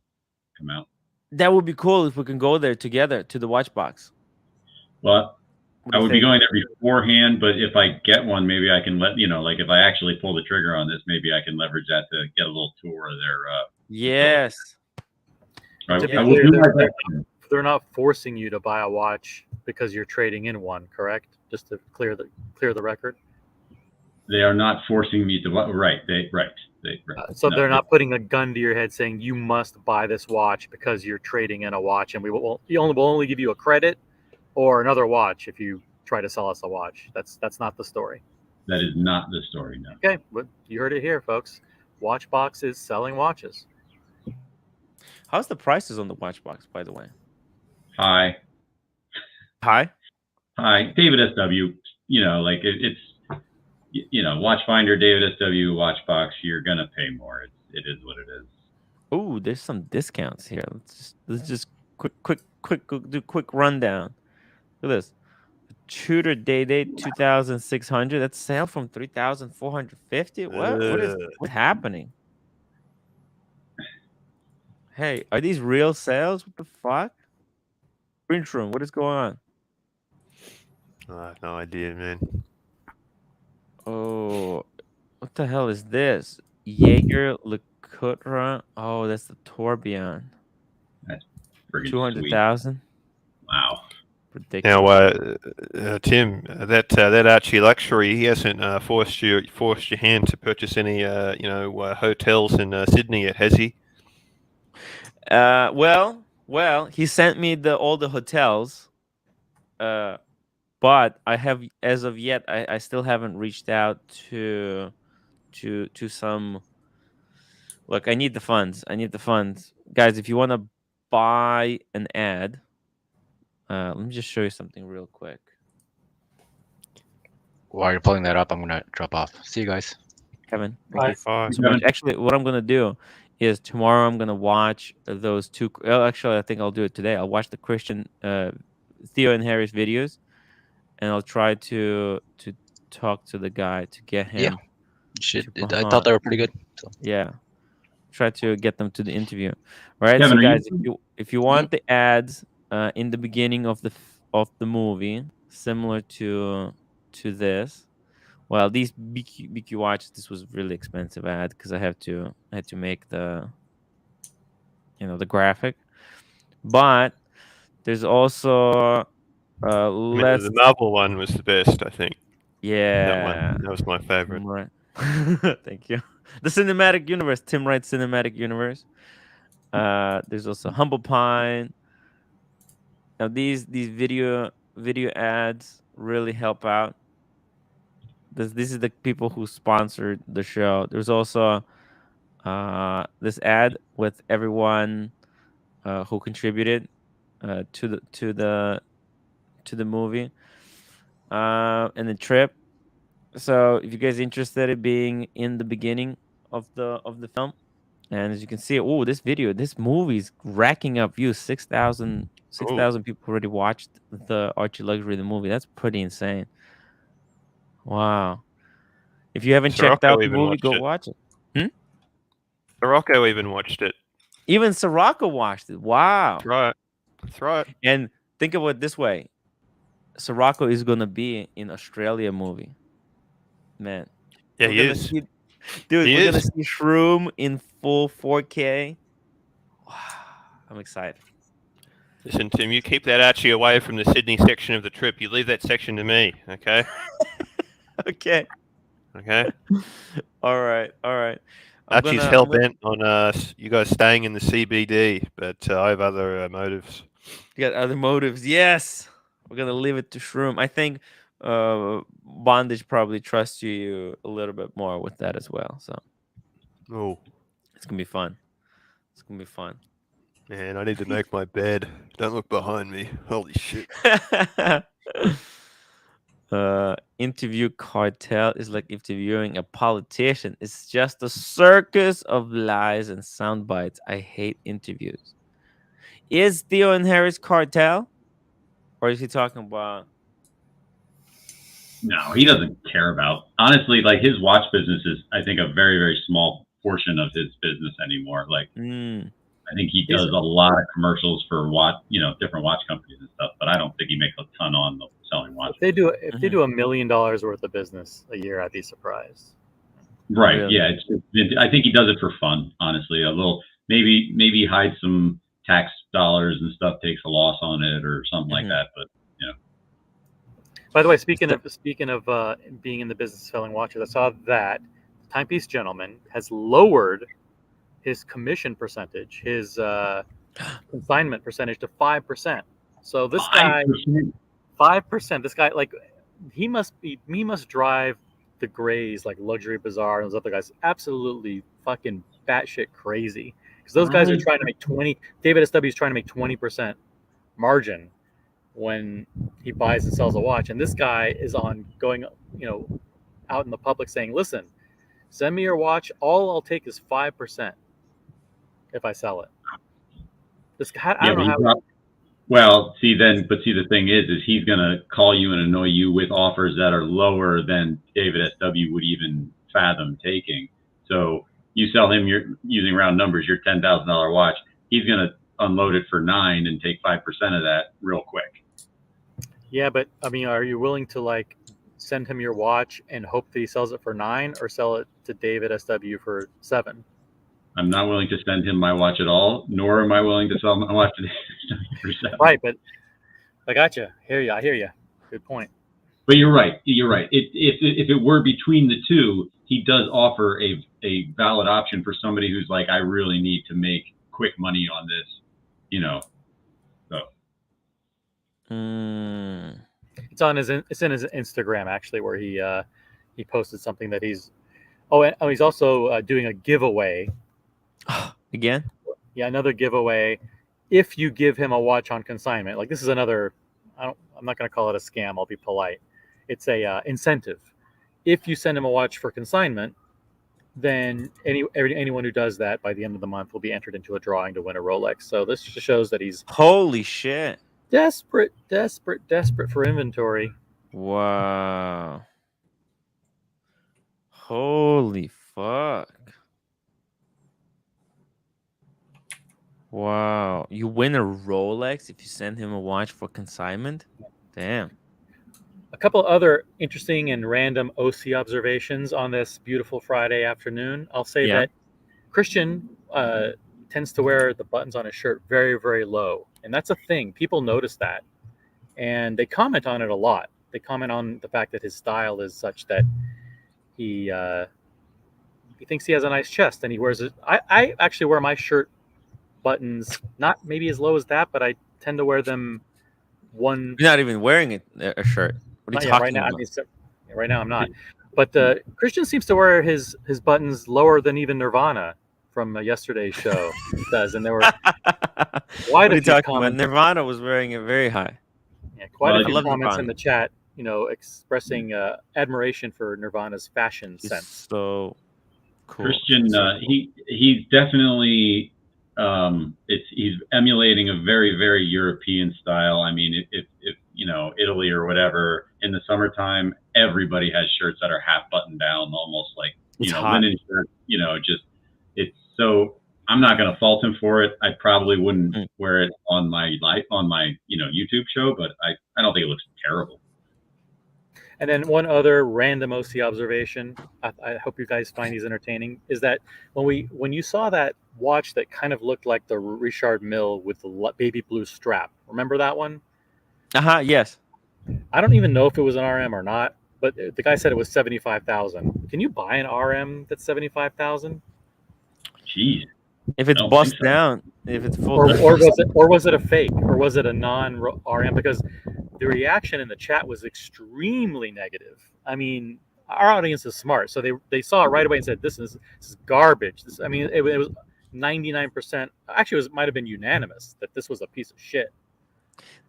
Speaker 5: come out.
Speaker 1: That would be cool if we can go there together to the Watchbox.
Speaker 5: Well, I would be going there beforehand, but if I get one, maybe I can like if I actually pull the trigger on this, maybe I can leverage that to get a little tour of their.
Speaker 1: Yes.
Speaker 5: Right.
Speaker 4: They're not forcing you to buy a watch because you're trading in one, correct? Just to clear the record.
Speaker 5: They are not forcing me to. Right.
Speaker 4: So they're not putting a gun to your head saying you must buy this watch because you're trading in a watch, and we'll only give you a credit or another watch if you try to sell us a watch. That's not the story.
Speaker 5: That is not the story. No.
Speaker 4: Okay, but you heard it here, folks. Watchbox is selling watches.
Speaker 1: How's the prices on the Watchbox, by the way?
Speaker 5: Hi. David SW. Like it's Watchfinder, David SW, Watchbox. You're gonna pay more. It is what it is.
Speaker 1: Oh, there's some discounts here. Let's just quick rundown. Look at this. Tudor Day-Date 2,600. That's sale from 3,450. What's happening? Hey, are these real sales? What the fuck? Green Room, what is going on?
Speaker 8: I have no idea, man.
Speaker 1: Oh, what the hell is this? Jaeger LeCoultre. Oh, that's the Tourbillon.
Speaker 5: That's pretty
Speaker 1: 200,000.
Speaker 5: Wow.
Speaker 1: Ridiculous.
Speaker 8: Now, Tim, that Archie Luxury, he hasn't forced your hand to purchase any hotels in Sydney yet, has he?
Speaker 1: Well, he sent me all the hotels. But I have, as of yet, I still haven't reached out to some. Look, I need the funds. Guys, if you want to buy an ad, let me just show you something real quick.
Speaker 7: While you're pulling that up, I'm gonna drop off. See you guys.
Speaker 1: Kevin,
Speaker 3: Bye.
Speaker 1: thank you
Speaker 8: Bye.
Speaker 1: so much. Actually, what I'm gonna do is tomorrow I'm gonna watch those two. Actually, I think I'll do it today. I'll watch the Christian Theo and Harry's videos, and I'll try to talk to the guy to get
Speaker 7: Yeah.
Speaker 1: him.
Speaker 7: I thought they were pretty good. So.
Speaker 1: Yeah, try to get them to the interview. Right,
Speaker 5: Kevin,
Speaker 1: so
Speaker 5: are
Speaker 1: guys,
Speaker 5: you-
Speaker 1: if you want the ads in the beginning of the movie, similar to this. Well, these BQ watches, this was really expensive ad because I had to make the the graphic, but there's also
Speaker 8: I mean,
Speaker 1: less.
Speaker 8: the Marvel one was the best, I think. That
Speaker 1: Yeah,
Speaker 8: one. That was my favorite.
Speaker 1: right. Thank you. The cinematic universe, timwrite cinematic universe. There's also Humble Pine. Now these video ads really help out. This is the people who sponsored the show. There's also this ad with everyone who contributed to the movie and the trip. So if you guys are interested in being in the beginning of the film, and as you can see, this movie is racking up views. 6,000 people already watched the Archie Luxury the movie. That's pretty insane. Wow. If you haven't checked
Speaker 8: Sirocco
Speaker 1: out the
Speaker 8: even
Speaker 1: movie,
Speaker 8: watched
Speaker 1: go
Speaker 8: it.
Speaker 1: watch it.
Speaker 8: Sirocco even watched it.
Speaker 1: Even Sirocco watched it. Wow.
Speaker 8: That's right. That's right.
Speaker 1: And think of it this way. Sirocco is going to be in Australia movie. Man.
Speaker 8: Yeah,
Speaker 1: We're
Speaker 8: he
Speaker 1: gonna
Speaker 8: is.
Speaker 1: see- Dude,
Speaker 8: He
Speaker 1: we're going to
Speaker 8: is.
Speaker 1: see Shroom in full 4K. Wow. I'm excited.
Speaker 8: Listen, Tim, you keep that Archie away from the Sydney section of the trip. You leave that section to me, okay?
Speaker 1: Okay.
Speaker 8: Okay.
Speaker 1: All right. I'm
Speaker 8: Archie's
Speaker 1: gonna-
Speaker 8: hell bent on you guys staying in the CBD, but I have other motives.
Speaker 1: You got other motives. Yes. We're going to leave it to Shroom. I think Bondage probably trusts you a little bit more with that as well. So
Speaker 8: Oh,
Speaker 1: it's going to be fun. It's going to be fun.
Speaker 8: man, I need to make my bed. Don't look behind me. Holy shit.
Speaker 1: Interview cartel is like interviewing a politician. It's just a circus of lies and sound bites. I hate interviews. Is Theo and Harry's cartel? Or is he talking about?
Speaker 5: No, he doesn't care about. Honestly, like his watch business is, I think, a very, very small portion of his business anymore. Like, I think he does a lot of commercials for different watch companies and stuff. But I don't think he makes a ton on selling watches.
Speaker 4: If they do $1 million worth of business a year, I'd be surprised.
Speaker 5: Right?
Speaker 1: Really?
Speaker 5: Yeah. I think he does it for fun. Honestly, a little maybe hide some tax dollars and stuff, takes a loss on it or something like that. But
Speaker 4: By the way, speaking of being in the business of selling watches, I saw that Timepiece Gentleman has lowered his commission percentage, his consignment percentage to 5%. So this guy, 5%. This guy, like, he must drive the Grays, like Luxury Bazaar and those other guys, absolutely fucking batshit crazy. Because those guys are trying to make 20. David SW is trying to make 20% margin when he buys and sells a watch, and this guy is going out in the public saying, "Listen, send me your watch. All I'll take is 5% if I sell it." This guy, I don't know how.
Speaker 5: Well, see, the thing is he's gonna call you and annoy you with offers that are lower than David SW would even fathom taking. So you sell him using round numbers, your $10,000 watch. He's gonna unload it for 9 and take 5% of that real quick.
Speaker 4: Yeah, but I mean, are you willing to like send him your watch and hope that he sells it for 9, or sell it to David SW for 7?
Speaker 5: I'm not willing to send him my watch at all, nor am I willing to sell my watch to David SW for 7.
Speaker 4: Right, but I got you. I hear you. Good point.
Speaker 5: But you're right. If it were between the two, he does offer a valid option for somebody who's like, I really need to make quick money on this, So.
Speaker 4: It's in his Instagram actually, where he posted something that he's also doing a giveaway.
Speaker 1: Again?
Speaker 4: Yeah, another giveaway. If you give him a watch on consignment, like this is another. I'm not going to call it a scam. I'll be polite. it's a incentive. If you send him a watch for consignment, then anyone who does that by the end of the month will be entered into a drawing to win a Rolex. So this just shows that he's
Speaker 1: Holy shit!
Speaker 4: desperate for inventory.
Speaker 1: Wow. Holy fuck! Wow, you win a Rolex if you send him a watch for consignment. Damn.
Speaker 4: A couple other interesting and random OC observations on this beautiful Friday afternoon. I'll say
Speaker 1: Yeah.
Speaker 4: that Christian tends to wear the buttons on his shirt very, very low. And that's a thing. People notice that. And they comment on it a lot. They comment on the fact that his style is such that he thinks he has a nice chest and he wears it. I actually wear my shirt buttons not maybe as low as that, but I tend to wear them one.
Speaker 1: You're not even wearing a shirt. What are you talking
Speaker 4: right now,
Speaker 1: about?
Speaker 4: Right now I'm not. But Christian seems to wear his buttons lower than even Nirvana from yesterday's show does, and there were quite
Speaker 1: What are
Speaker 4: a
Speaker 1: you
Speaker 4: few
Speaker 1: talking about?
Speaker 4: comments.
Speaker 1: Nirvana was wearing it very high.
Speaker 4: Yeah, quite
Speaker 5: Well,
Speaker 4: a
Speaker 5: I
Speaker 4: few
Speaker 1: love
Speaker 4: comments in
Speaker 1: Nirvana.
Speaker 4: the chat, expressing admiration for Nirvana's fashion
Speaker 1: It's
Speaker 4: sense.
Speaker 1: so cool.
Speaker 5: Christian,
Speaker 1: It's so cool.
Speaker 5: he's definitely he's emulating a very, very European style. I mean, if Italy or whatever in the summertime, everybody has shirts that are half buttoned down, almost like
Speaker 1: It's hot.
Speaker 5: linen shirts. Just it's so. I'm not going to fault him for it. I probably wouldn't wear it on my YouTube show, but I don't think it looks terrible.
Speaker 4: And then one other random OC observation, I hope you guys find these entertaining, is that when you saw that watch that kind of looked like the Richard Mille with the baby blue strap, remember that one?
Speaker 1: Yes.
Speaker 4: I don't even know if it was an RM or not, but the guy said it was 75,000. Can you buy an RM that's 75,000?
Speaker 5: Jeez.
Speaker 1: If it's
Speaker 5: I don't
Speaker 1: bust
Speaker 5: think so.
Speaker 1: down, if it's full.
Speaker 4: Or was it a fake, or was it a non-RM? Because the reaction in the chat was extremely negative. I mean, our audience is smart, so they saw it right away and said, "This is garbage." It was 99%. Actually, it might have been unanimous that this was a piece of shit.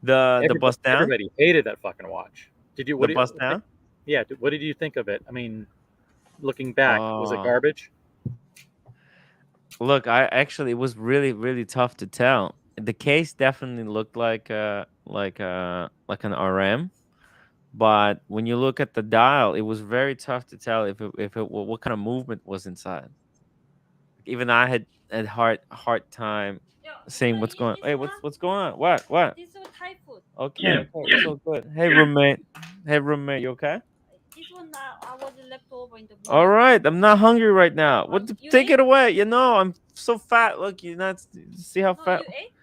Speaker 1: The bust down.
Speaker 4: Everybody hated that fucking watch. Did you?
Speaker 1: The bust down.
Speaker 4: Yeah. What did you think of it? I mean, looking back, was it
Speaker 1: Oh.
Speaker 4: garbage?
Speaker 1: Look, it was really, really tough to tell. The case definitely looked like an RM, but when you look at the dial, it was very tough to tell what kind of movement was inside. Even I had hard time saying what's going on. Hey, what's going on? What?
Speaker 9: This is Thai food.
Speaker 1: Okay, okay, so good. Hey roommate, you okay?
Speaker 9: This one I was left over in the morning.
Speaker 1: All right, I'm not hungry right now.
Speaker 9: You
Speaker 1: Take
Speaker 9: ate?
Speaker 1: it away. I'm so fat. Look, you not see how
Speaker 9: No,
Speaker 1: fat.
Speaker 9: you ate?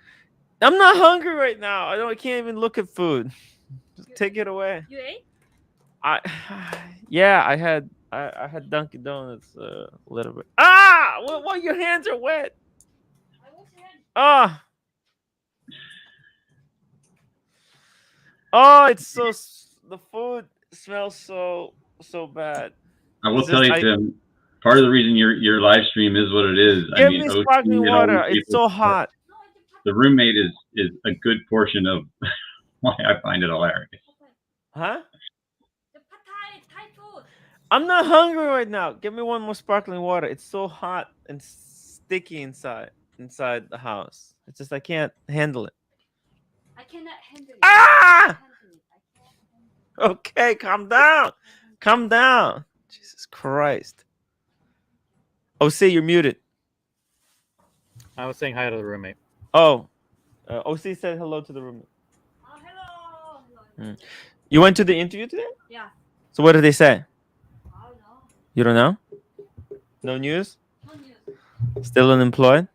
Speaker 1: I'm not hungry right now. I can't even look at food. Just take it away.
Speaker 9: You ate?
Speaker 1: Yeah, I had Dunkin' Donuts a little bit. Ah, well, your hands are wet.
Speaker 9: I was here.
Speaker 1: Ah. Oh, the food smells so bad.
Speaker 5: I will
Speaker 1: It's
Speaker 5: tell
Speaker 1: just-
Speaker 5: you, Tim. Part of the reason your live stream is what it is.
Speaker 1: Give
Speaker 5: I mean,
Speaker 1: me
Speaker 5: OC
Speaker 1: sparkling
Speaker 5: and all
Speaker 1: water.
Speaker 5: these
Speaker 1: It's
Speaker 5: people-
Speaker 1: so hot.
Speaker 9: No, it's a
Speaker 5: The roommate is a good portion of why I find it hilarious.
Speaker 1: Huh?
Speaker 9: the Thai food.
Speaker 1: I'm not hungry right now. Give me one more sparkling water. It's so hot and sticky inside the house. It's just I can't handle it.
Speaker 9: I cannot handle it.
Speaker 1: Ah!
Speaker 9: I can't handle it. I can't handle it.
Speaker 1: Okay, calm down. Calm down. Jesus Christ. OC, you're muted.
Speaker 4: I was saying hi to the roommate.
Speaker 1: Oh, OC said hello to the roommate.
Speaker 9: Oh, hello.
Speaker 1: You went to the interview today?
Speaker 9: Yeah.
Speaker 1: So what did they say?
Speaker 9: I don't know.
Speaker 1: You don't know? No news?
Speaker 9: No news.
Speaker 1: Still unemployed?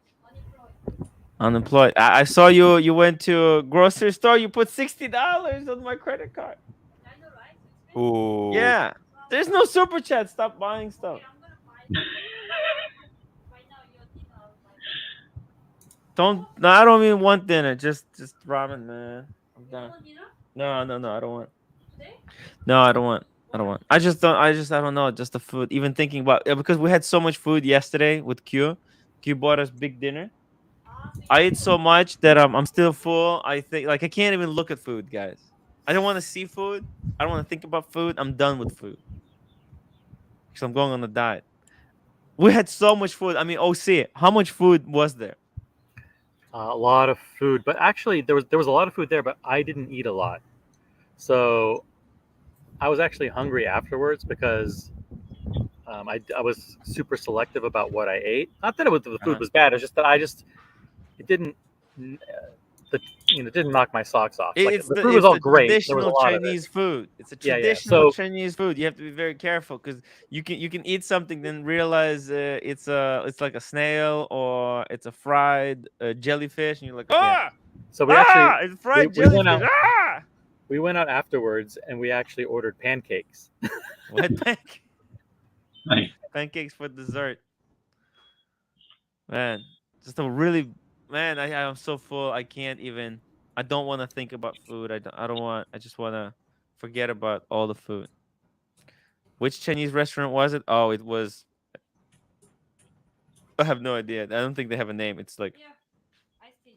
Speaker 1: Unemployed. I saw you went to a grocery store. You put $60 on my credit card.
Speaker 9: I know, right?
Speaker 8: Ooh.
Speaker 1: Yeah. There's no super chat. Stop buying stuff.
Speaker 9: Okay, I'm gonna buy it. Right now, your dinner.
Speaker 1: No, I don't even want dinner. Just ramen, man. I'm
Speaker 9: You
Speaker 1: done.
Speaker 9: want dinner
Speaker 1: No, I don't want.
Speaker 9: today?
Speaker 1: No, I don't want. I don't know. Just the food. Even thinking about because we had so much food yesterday with Q. Q bought us big dinner.
Speaker 9: So you
Speaker 1: I
Speaker 9: want
Speaker 1: ate so much that I'm still full. I think I can't even look at food, guys. I don't want to see food. I don't want to think about food. I'm done with food because I'm going on a diet. We had so much food. I mean, OC, how much food was there?
Speaker 4: A lot of food, but actually there was a lot of food there, but I didn't eat a lot. So I was actually hungry afterwards because I was super selective about what I ate. Not that the food was bad. It's just that it didn't didn't knock my socks off. Like
Speaker 1: It's
Speaker 4: the
Speaker 1: the
Speaker 4: food was all
Speaker 1: the
Speaker 4: great. There was a
Speaker 1: traditional
Speaker 4: lot of it.
Speaker 1: Chinese food. It's a
Speaker 4: Yeah, yeah.
Speaker 1: traditional
Speaker 4: So
Speaker 1: Chinese food. You have to be very careful because you can eat something then realize it's like a snail or it's a fried jellyfish and you're like
Speaker 4: yeah.
Speaker 1: ah
Speaker 4: So we actually
Speaker 1: it's fried
Speaker 4: we went
Speaker 1: jellyfish
Speaker 4: out.
Speaker 1: ah
Speaker 4: We went out afterwards and we actually ordered pancakes.
Speaker 1: what
Speaker 5: Nice.
Speaker 1: pancakes for dessert. Man, just a really man. I'm so full. I can't even. I don't want to think about food. I don't want. I just want to forget about all the food. Which Chinese restaurant was it? Oh, it was. I have no idea. I don't think they have a name. It's like.
Speaker 9: Yeah, I see.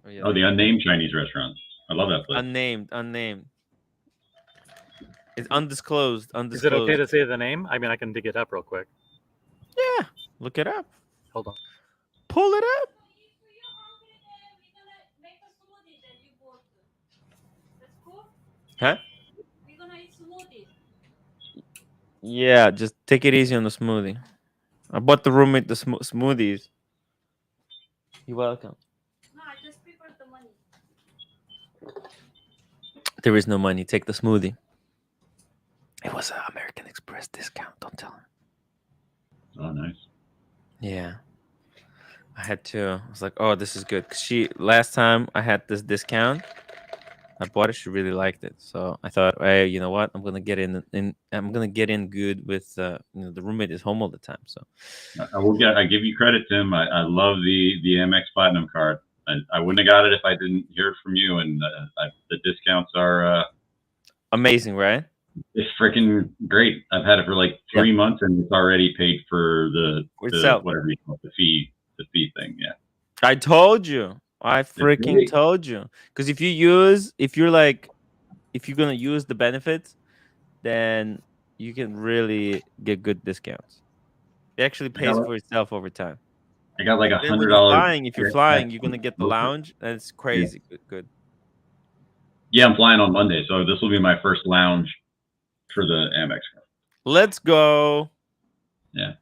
Speaker 1: Oh yeah,
Speaker 5: Oh,
Speaker 1: they
Speaker 5: the
Speaker 1: have
Speaker 5: unnamed Chinese restaurant. I love that place.
Speaker 1: unnamed. It's undisclosed.
Speaker 4: Is it okay
Speaker 1: Undisclosed.
Speaker 4: to say the name? I mean, I can dig it up real quick.
Speaker 1: Yeah, look it up.
Speaker 4: Hold on.
Speaker 1: Pull it up.
Speaker 9: If you're hungry, then we're gonna make a smoothie that you bought. That's cool.
Speaker 1: Huh?
Speaker 9: We're gonna eat smoothie.
Speaker 1: Yeah, just take it easy on the smoothie. I bought the roommate the smoothies. You're welcome.
Speaker 9: No, I just prepared the money.
Speaker 1: There is no money. Take the smoothie. It was an American Express discount. Don't tell her.
Speaker 5: Oh, nice.
Speaker 1: Yeah. I had to. I was like, oh, this is good. 'Cause last time I had this discount, I bought it. She really liked it. So I thought, hey, you know what? I'm gonna get in good with the roommate is home all the time. So
Speaker 5: I give you credit, Tim. I love the Amex Platinum card. I wouldn't have got it if I didn't hear it from you. And the discounts are
Speaker 1: amazing, right?
Speaker 5: it's freaking great. I've had it for like 3 months, and it's already paid for the whatever you call it, the fee thing. Yeah,
Speaker 1: I told you. I freaking told you. Because if you're gonna use the benefits, then you can really get good discounts. It actually pays for itself over time.
Speaker 5: I got like $100.
Speaker 1: If you're flying, you're gonna get the lounge, and it's crazy good.
Speaker 5: Yeah, I'm flying on Monday, so this will be my first lounge for the Amex card.
Speaker 1: Let's go.
Speaker 5: Yeah.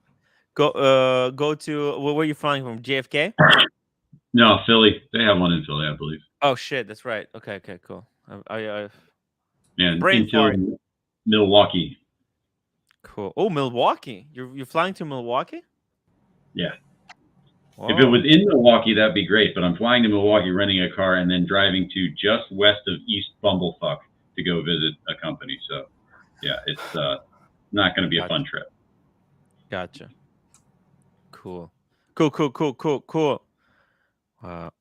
Speaker 1: Go to where were you flying from? JFK?
Speaker 5: No, Philly. They have one in Philly, I believe.
Speaker 1: Oh shit, that's right. Okay, cool.
Speaker 5: Yeah,
Speaker 1: brain fart.
Speaker 5: Milwaukee.
Speaker 1: Cool. Oh, Milwaukee. You're flying to Milwaukee?
Speaker 5: Yeah.
Speaker 1: Wow.
Speaker 5: If it was in Milwaukee, that'd be great. But I'm flying to Milwaukee, renting a car, and then driving to just west of East Bumblefuck to go visit a company. So, yeah, it's not going to be a fun trip.
Speaker 1: Gotcha. Cool.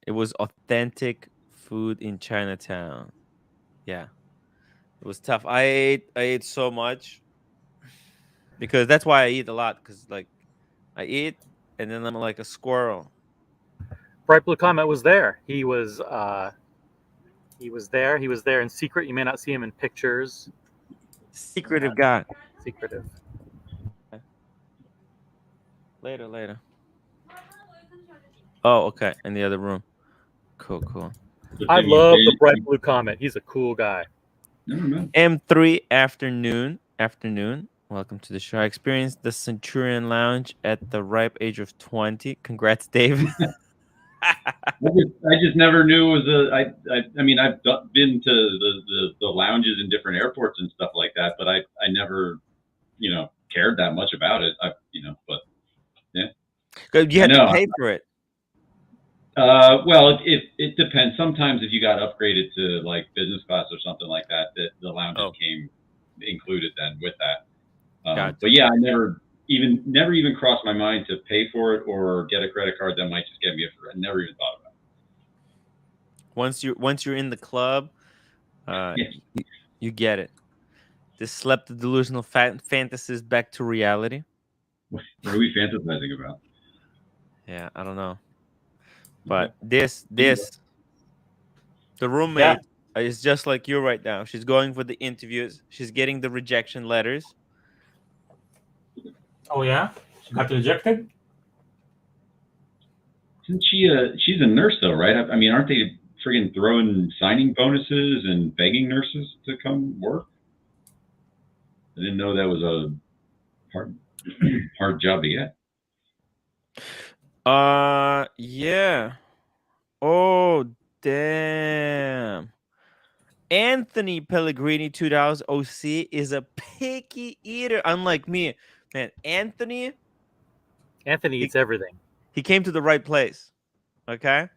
Speaker 1: It was authentic food in Chinatown. Yeah, it was tough. I ate so much because that's why I eat a lot. Because like I eat and then I'm like a squirrel.
Speaker 4: Bright Blue Comet was there. He was there. He was there in secret. You may not see him in pictures.
Speaker 1: Secretive guy.
Speaker 4: Secretive.
Speaker 1: Later. Oh, okay. In the other room. Cool.
Speaker 4: I love the Bright Blue Comet. He's a cool guy.
Speaker 1: M3 afternoon. Welcome to the show. I experienced the Centurion Lounge at the ripe age of 20. Congrats, David.
Speaker 5: I just never knew it was I mean, I've been to the lounges in different airports and stuff like that, but I never, cared that much about it. But yeah.
Speaker 1: You had to pay for it.
Speaker 5: Well, it depends. Sometimes if you got upgraded to like business class or something like that, the lounges came included then with that.
Speaker 1: Gotcha.
Speaker 5: But yeah, I never even crossed my mind to pay for it or get a credit card that might just get me I never even thought about it.
Speaker 1: Once you're in the club, you get it. This slept the delusional fantasies back to reality.
Speaker 5: What are we fantasizing about?
Speaker 1: Yeah, I don't know. But the roommate It's just like you right now. She's going for the interviews. She's getting the rejection letters.
Speaker 3: Oh yeah, she got rejected.
Speaker 5: Isn't she she's a nurse though, right? I mean, aren't they friggin' throwing signing bonuses and begging nurses to come work? I didn't know that was a hard job to get.
Speaker 1: Yeah. Oh, damn. Anthony Pellegrini 2000 OC is a picky eater, unlike me. Man, Anthony
Speaker 4: Anthony eats everything.
Speaker 1: he came to the right place. Okay.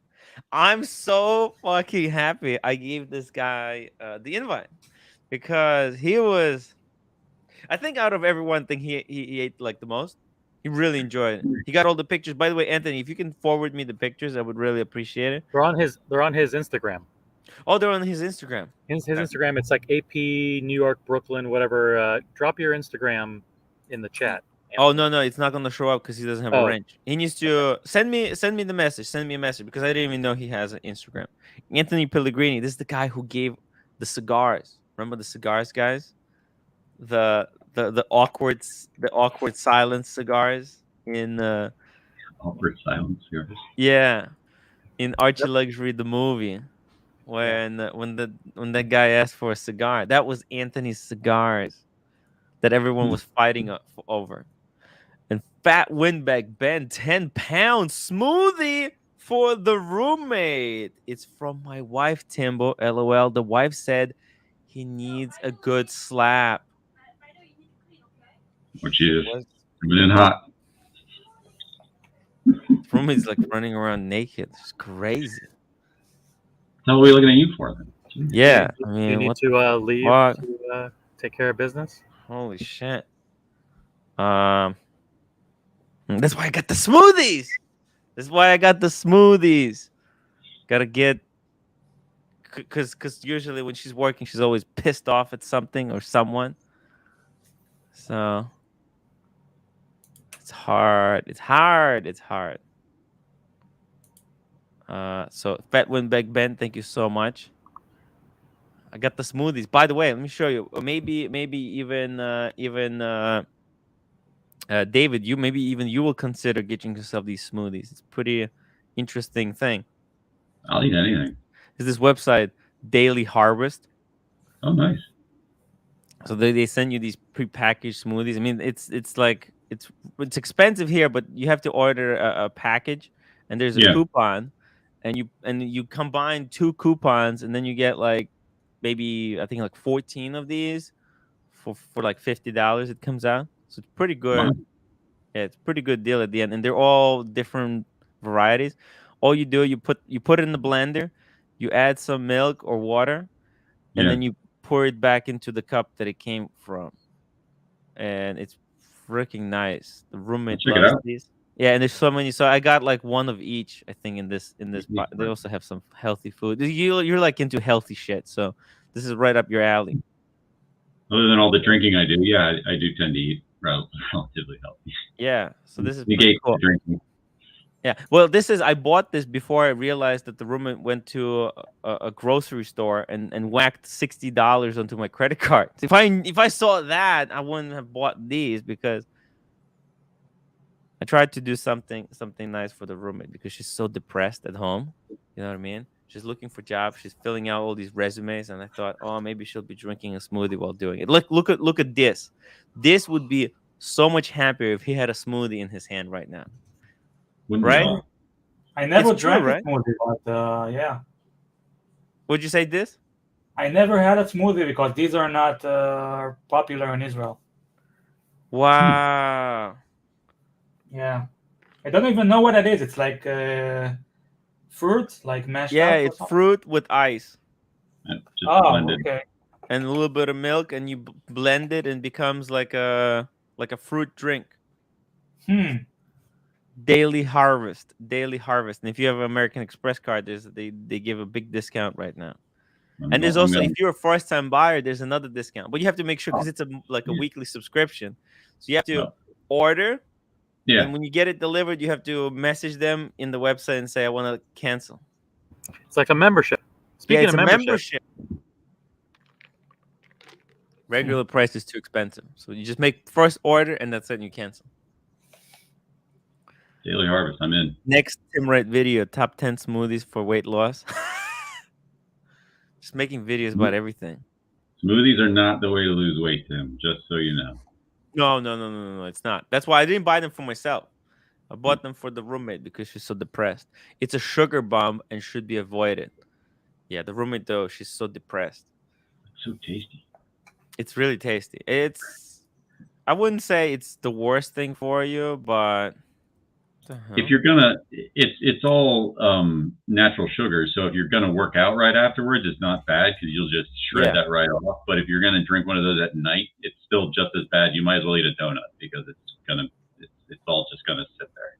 Speaker 1: I'm so fucking happy I gave this guy the invite because he was, I think out of everyone thing he ate like the most. He really enjoyed it. He got all the pictures. By the way, Anthony, if you can forward me the pictures, I would really appreciate it.
Speaker 4: They're on his Instagram.
Speaker 1: Oh, they're on his Instagram.
Speaker 4: His Instagram, it's like AP New York, Brooklyn, whatever. Drop your Instagram in the chat.
Speaker 1: Oh no, it's not gonna show up because he doesn't have a wrench. He needs to send me the message. Send me a message because I didn't even know he has an Instagram. Anthony Pellegrini. This is the guy who gave the cigars. Remember the cigars, guys? The awkward silence cigars in
Speaker 5: Awkward silence here.
Speaker 1: yeah, in Archie Luxury the movie, when that guy asked for a cigar, that was Anthony's cigars that everyone was fighting over. And Fat Windbag Ben 10 pounds smoothie for the roommate. It's from my wife Timbo. LOL. The wife said he needs a good slap.
Speaker 5: Which is coming in hot.
Speaker 1: Roommate's like running around naked. It's crazy.
Speaker 5: What are we looking at you for then?
Speaker 1: Yeah, I mean,
Speaker 4: you need
Speaker 1: what
Speaker 4: to leave
Speaker 1: fuck?
Speaker 4: to take care of business.
Speaker 1: Holy shit. That's why I got the smoothies. Gotta get, because usually when she's working, she's always pissed off at something or someone. So it's hard. So Fat Windbag Ben, thank you so much. I got the smoothies. By the way, let me show you. Maybe even David, you will consider getting yourself these smoothies. It's a pretty interesting thing.
Speaker 5: I'll eat anything.
Speaker 1: Is this website Daily Harvest?
Speaker 5: Oh, nice.
Speaker 1: So they send you these prepackaged smoothies. I mean, it's expensive here, but you have to order a package, and there's a coupon, and you combine 2 coupons, and then you get like maybe I think like 14 of these for like $50. It comes out, so it's pretty good. Wow. Yeah, it's a pretty good deal at the end, and they're all different varieties. All you do, you put it in the blender, you add some milk or water, and then you pour it back into the cup that it came from, and it's freaking nice. The roommate loves these. Yeah, and there's so many. So I got like one of each. I think in this. They also have some healthy food. You're like into healthy shit, so this is right up your alley.
Speaker 5: Other than all the drinking I do, I do tend to eat relatively healthy.
Speaker 1: Yeah, so this is pretty cool.
Speaker 5: Drinking.
Speaker 1: Yeah, well, I bought this before I realized that the roommate went to a grocery store and whacked $60 onto my credit card. If I saw that, I wouldn't have bought these because I tried to do something nice for the roommate because she's so depressed at home. You know what I mean? She's looking for jobs. She's filling out all these resumes, and I thought, oh, maybe she'll be drinking a smoothie while doing it. Look at this. This would be so much happier if he had a smoothie in his hand right now. Right?
Speaker 3: I never drank a smoothie, but yeah.
Speaker 1: Would you say this?
Speaker 3: I never had a smoothie because these are not popular in Israel.
Speaker 1: Wow.
Speaker 3: Yeah. I don't even know what it is. It's like fruit, like mashed up.
Speaker 1: Yeah, it's fruit with ice.
Speaker 3: Okay.
Speaker 1: And a little bit of milk, and you blend it, and it becomes like a fruit drink. Daily Harvest. And if you have an American Express card, they give a big discount right now. And there's also, if you're a first-time buyer, there's another discount. But you have to make sure because it's a weekly subscription. So you have to order. Yeah. And when you get it delivered, you have to message them in the website and say, I want to cancel.
Speaker 4: It's like a membership. Speaking
Speaker 1: it's
Speaker 4: of
Speaker 1: a
Speaker 4: membership,
Speaker 1: Regular price is too expensive, so you just make first order and that's it. And you cancel.
Speaker 5: Daily Harvest, I'm in.
Speaker 1: Next timwrite video: top 10 smoothies for weight loss. Just making videos about everything.
Speaker 5: Smoothies are not the way to lose weight, Tim. Just so you know.
Speaker 1: No, it's not. That's why I didn't buy them for myself. I bought them for the roommate because she's so depressed. It's a sugar bomb and should be avoided. Yeah, the roommate though, she's so depressed.
Speaker 5: It's so tasty.
Speaker 1: It's really tasty. I wouldn't say it's the worst thing for you, but
Speaker 5: If you're gonna, it's all natural sugar. So if you're gonna work out right afterwards, it's not bad because you'll just shred that right off. But if you're gonna drink one of those at night, it's still just as bad. You might as well eat a donut because it's all just gonna sit there.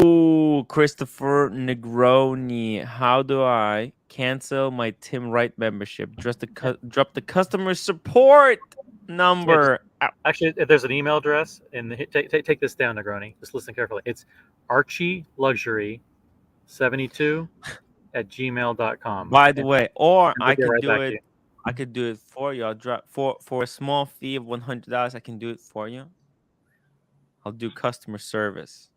Speaker 1: Ooh, Christopher Negroni. How do I cancel my timwrite membership? Drop the customer support number.
Speaker 4: Actually, there's an email address, and take this down, Negroni. Just listen carefully. It's archieluxury72@gmail.com.
Speaker 1: By the way, or I could
Speaker 4: right
Speaker 1: do
Speaker 4: back to
Speaker 1: it.
Speaker 4: you.
Speaker 1: I could do it for you. I'll drop for a small fee of $100. I can do it for you. I'll do customer service.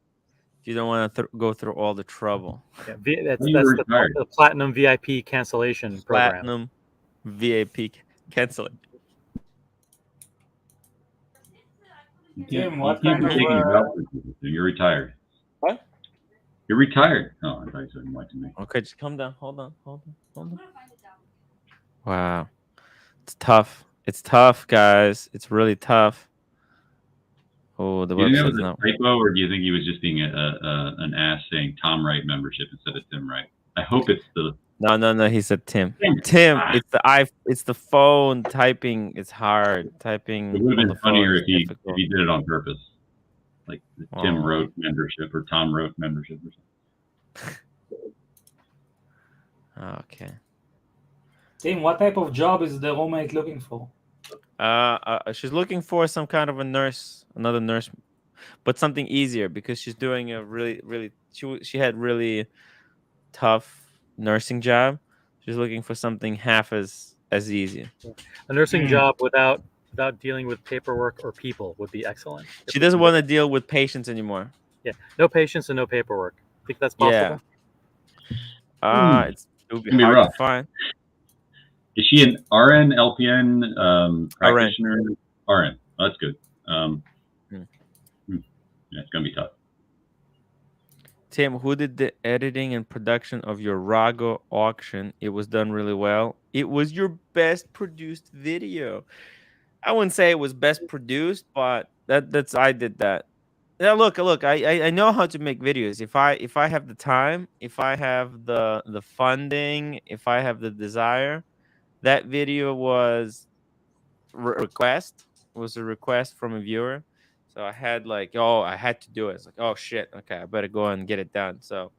Speaker 1: If you don't want to go through all the trouble.
Speaker 4: Yeah, that's the Platinum VIP cancellation program.
Speaker 1: Platinum VIP cancellation.
Speaker 3: Tim, what kind of
Speaker 5: You're retired.
Speaker 1: What?
Speaker 5: You're retired. Oh, I thought you said like to me.
Speaker 1: Okay, just calm down. Hold on. Wow. It's tough. It's tough, guys. It's really tough. Oh, the
Speaker 5: Do you think that
Speaker 1: website's
Speaker 5: was a
Speaker 1: not.
Speaker 5: typo, or do you think he was just being an ass saying Tom Wright membership instead of Tim Wright? I hope it's the.
Speaker 1: No. He said Tim. Tim. It's the phone typing. It's hard typing.
Speaker 5: It would have been funnier if he
Speaker 1: difficult.
Speaker 5: did it on purpose, like the Tim wrote membership or Tom wrote membership or something.
Speaker 1: Okay.
Speaker 3: Tim, what type of job is the roommate looking for?
Speaker 1: She's looking for some kind of another nurse, but something easier because she's doing a really she had really tough nursing job. She's looking for something half as easy.
Speaker 4: A nursing job without dealing with paperwork or people would be excellent.
Speaker 1: She doesn't want to deal with patients anymore.
Speaker 4: Yeah, no patients and no paperwork. Think that's possible?
Speaker 1: Yeah. It would be hard
Speaker 5: rough.
Speaker 1: to find.
Speaker 5: Is she an RN, LPN, practitioner? RN. Oh, that's good. Yeah, it's gonna be tough.
Speaker 1: Tim, who did the editing and production of your Rago auction? It was done really well. It was your best produced video. I wouldn't say it was best produced, but that's I did that. Yeah, look. I know how to make videos. If I have the time, if I have the funding, if I have the desire. That video was a request from a viewer. So I had I had to do it. It's like, oh shit, okay, I better go and get it done. So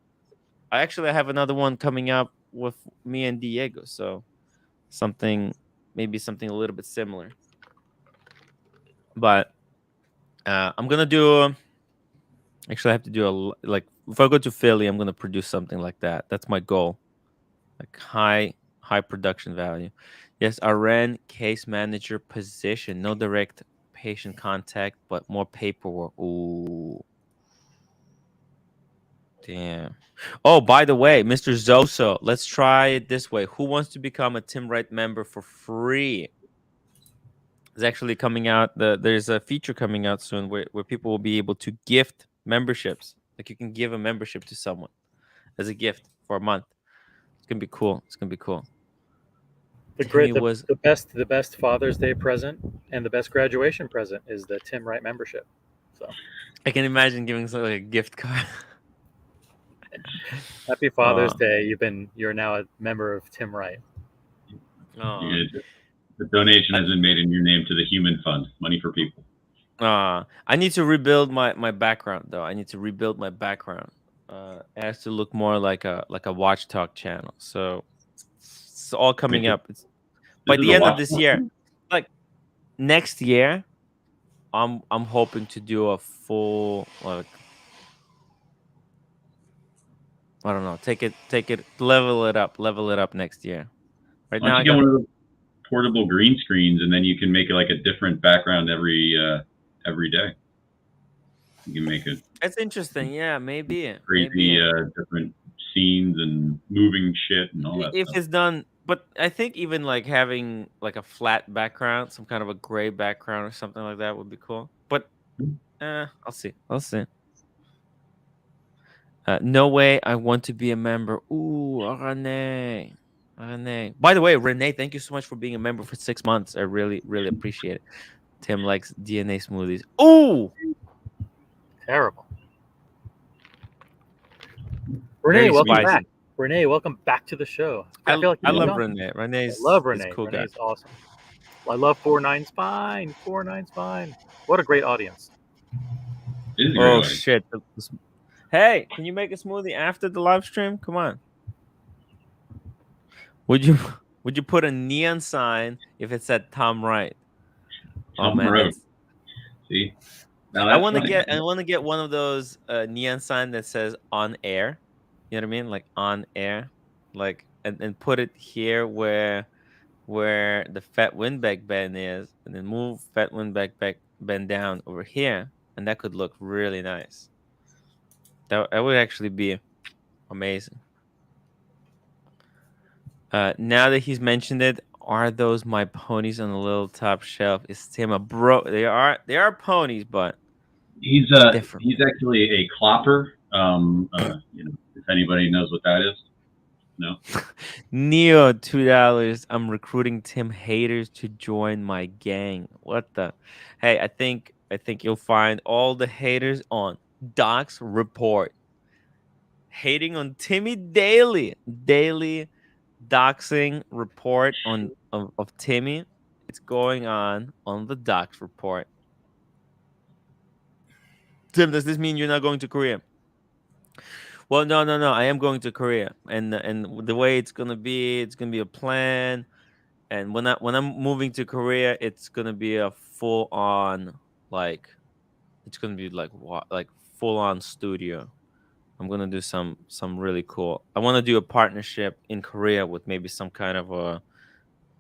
Speaker 1: I have another one coming up with me and Diego. So maybe something a little bit similar. But I'm gonna do. Actually, I have to do if I go to Philly, I'm gonna produce something like that. That's my goal, like high production value. Yes, RN case manager position, no direct patient contact, but more paperwork. Ooh, damn. Oh, by the way, Mr. Zoso, let's try it this way. Who wants to become a timwrite member for free? It's actually coming out. There's a feature coming out soon where people will be able to gift memberships. Like you can give a membership to someone as a gift for a month. It's gonna be cool.
Speaker 4: The best Father's Day present and the best graduation present is the Tim Wright membership. So
Speaker 1: I can imagine giving something like a gift card.
Speaker 4: Happy Father's Day! You're now a member of Tim Wright.
Speaker 5: The donation has been made in your name to the Human Fund, Money for People.
Speaker 1: I need to rebuild my background though. I need to rebuild my background. It has to look more like a Watch Talk channel. So it's all coming up. It's by the end of this year, like next year. I'm hoping to do a full I don't know. Take it, level it up next year. Right
Speaker 5: Why
Speaker 1: now,
Speaker 5: don't
Speaker 1: I
Speaker 5: you get
Speaker 1: got
Speaker 5: one of the portable green screens, and then you can make it like a different background every day. You can make it
Speaker 1: It's interesting. Yeah, maybe.
Speaker 5: crazy different scenes and moving shit and all that
Speaker 1: If
Speaker 5: stuff.
Speaker 1: it's done, but I think even like having like a flat background, some kind of a gray background or something like that would be cool. But I'll see. I'll see. No way. I want to be a member. Ooh, Renee. Renee. By the way, Renee, thank you so much for being a member for 6 months. I really, really appreciate it. Tim likes DNA smoothies. Ooh,
Speaker 4: Terrible. Renee,
Speaker 1: very
Speaker 4: welcome
Speaker 1: spicy.
Speaker 4: back. Renee, welcome back to the show. I feel like
Speaker 1: I
Speaker 4: you've
Speaker 1: love
Speaker 4: been gone.
Speaker 1: Renee. Renee's
Speaker 4: I love
Speaker 1: is
Speaker 4: Renee.
Speaker 1: cool guy.
Speaker 4: Renee's awesome. I love 49 Spine. 49 Spine. What a great audience.
Speaker 5: It is a great
Speaker 1: Oh
Speaker 5: audience.
Speaker 1: shit! Hey, can you make a smoothie after the live stream? Come on. Would you put a neon sign if it said Tom Wright? Oh
Speaker 5: Tom
Speaker 1: man,
Speaker 5: Rowe.
Speaker 1: that's,
Speaker 5: See, now
Speaker 1: I
Speaker 5: that's
Speaker 1: want to
Speaker 5: funny.
Speaker 1: get one of those neon sign that says on air. You know what I mean? Like on air, like and put it here where the Fat Windback bend is, and then move Fat Windback bend down over here, and that could look really nice. That would actually be amazing. Now that he's mentioned it, are those my ponies on the little top shelf? Is Tim a bro? They are ponies, but
Speaker 5: He's
Speaker 1: different.
Speaker 5: he's actually a clopper. If anybody knows what that is. No.
Speaker 1: Neo $2. I'm recruiting Tim haters to join my gang. What the? Hey, I think you'll find all the haters on Doc's report. Hating on Timmy daily doxing report of Timmy. It's going on the Doc's report. Tim, does this mean you're not going to Korea? Well, no. I am going to Korea, and the way it's gonna be a plan. And when I'm moving to Korea, it's gonna be a full on it's gonna be like full on studio. I'm gonna do some really cool. I want to do a partnership in Korea with maybe some kind of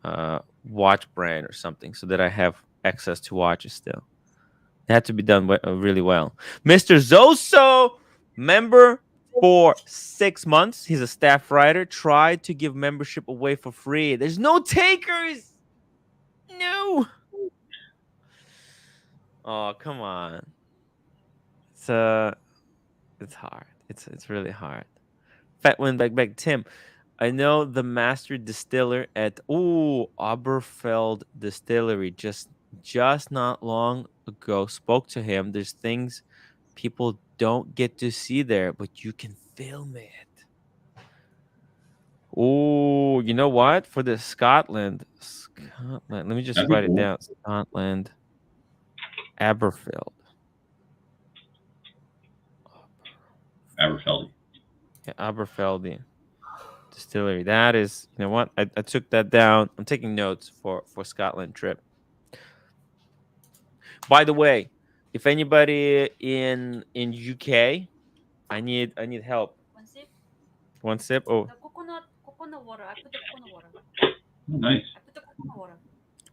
Speaker 1: a watch brand or something, so that I have access to watches still. It had to be done really well. Mr. Zoso, member for 6 months. He's a staff writer. Tried to give membership away for free. There's no takers. No. Oh, come on. It's hard. It's really hard. Fat win back Tim. I know the master distiller at Oberfeld Distillery just not long ago. Spoke to him. There's things people don't get to see there, but you can film it. Oh, you know what? For the Scotland. Let me just
Speaker 5: That'd be
Speaker 1: write it
Speaker 5: cool.
Speaker 1: down. Scotland. Aberfeld.
Speaker 5: Aberfeldy.
Speaker 1: Yeah, Aberfeldy Distillery. That is, you know what? I took that down. I'm taking notes for Scotland trip. By the way, if anybody in UK, I need help.
Speaker 9: One sip.
Speaker 1: One sip. Oh,
Speaker 9: The coconut water. I put the coconut water.
Speaker 5: Oh, nice.
Speaker 9: I put the coconut water.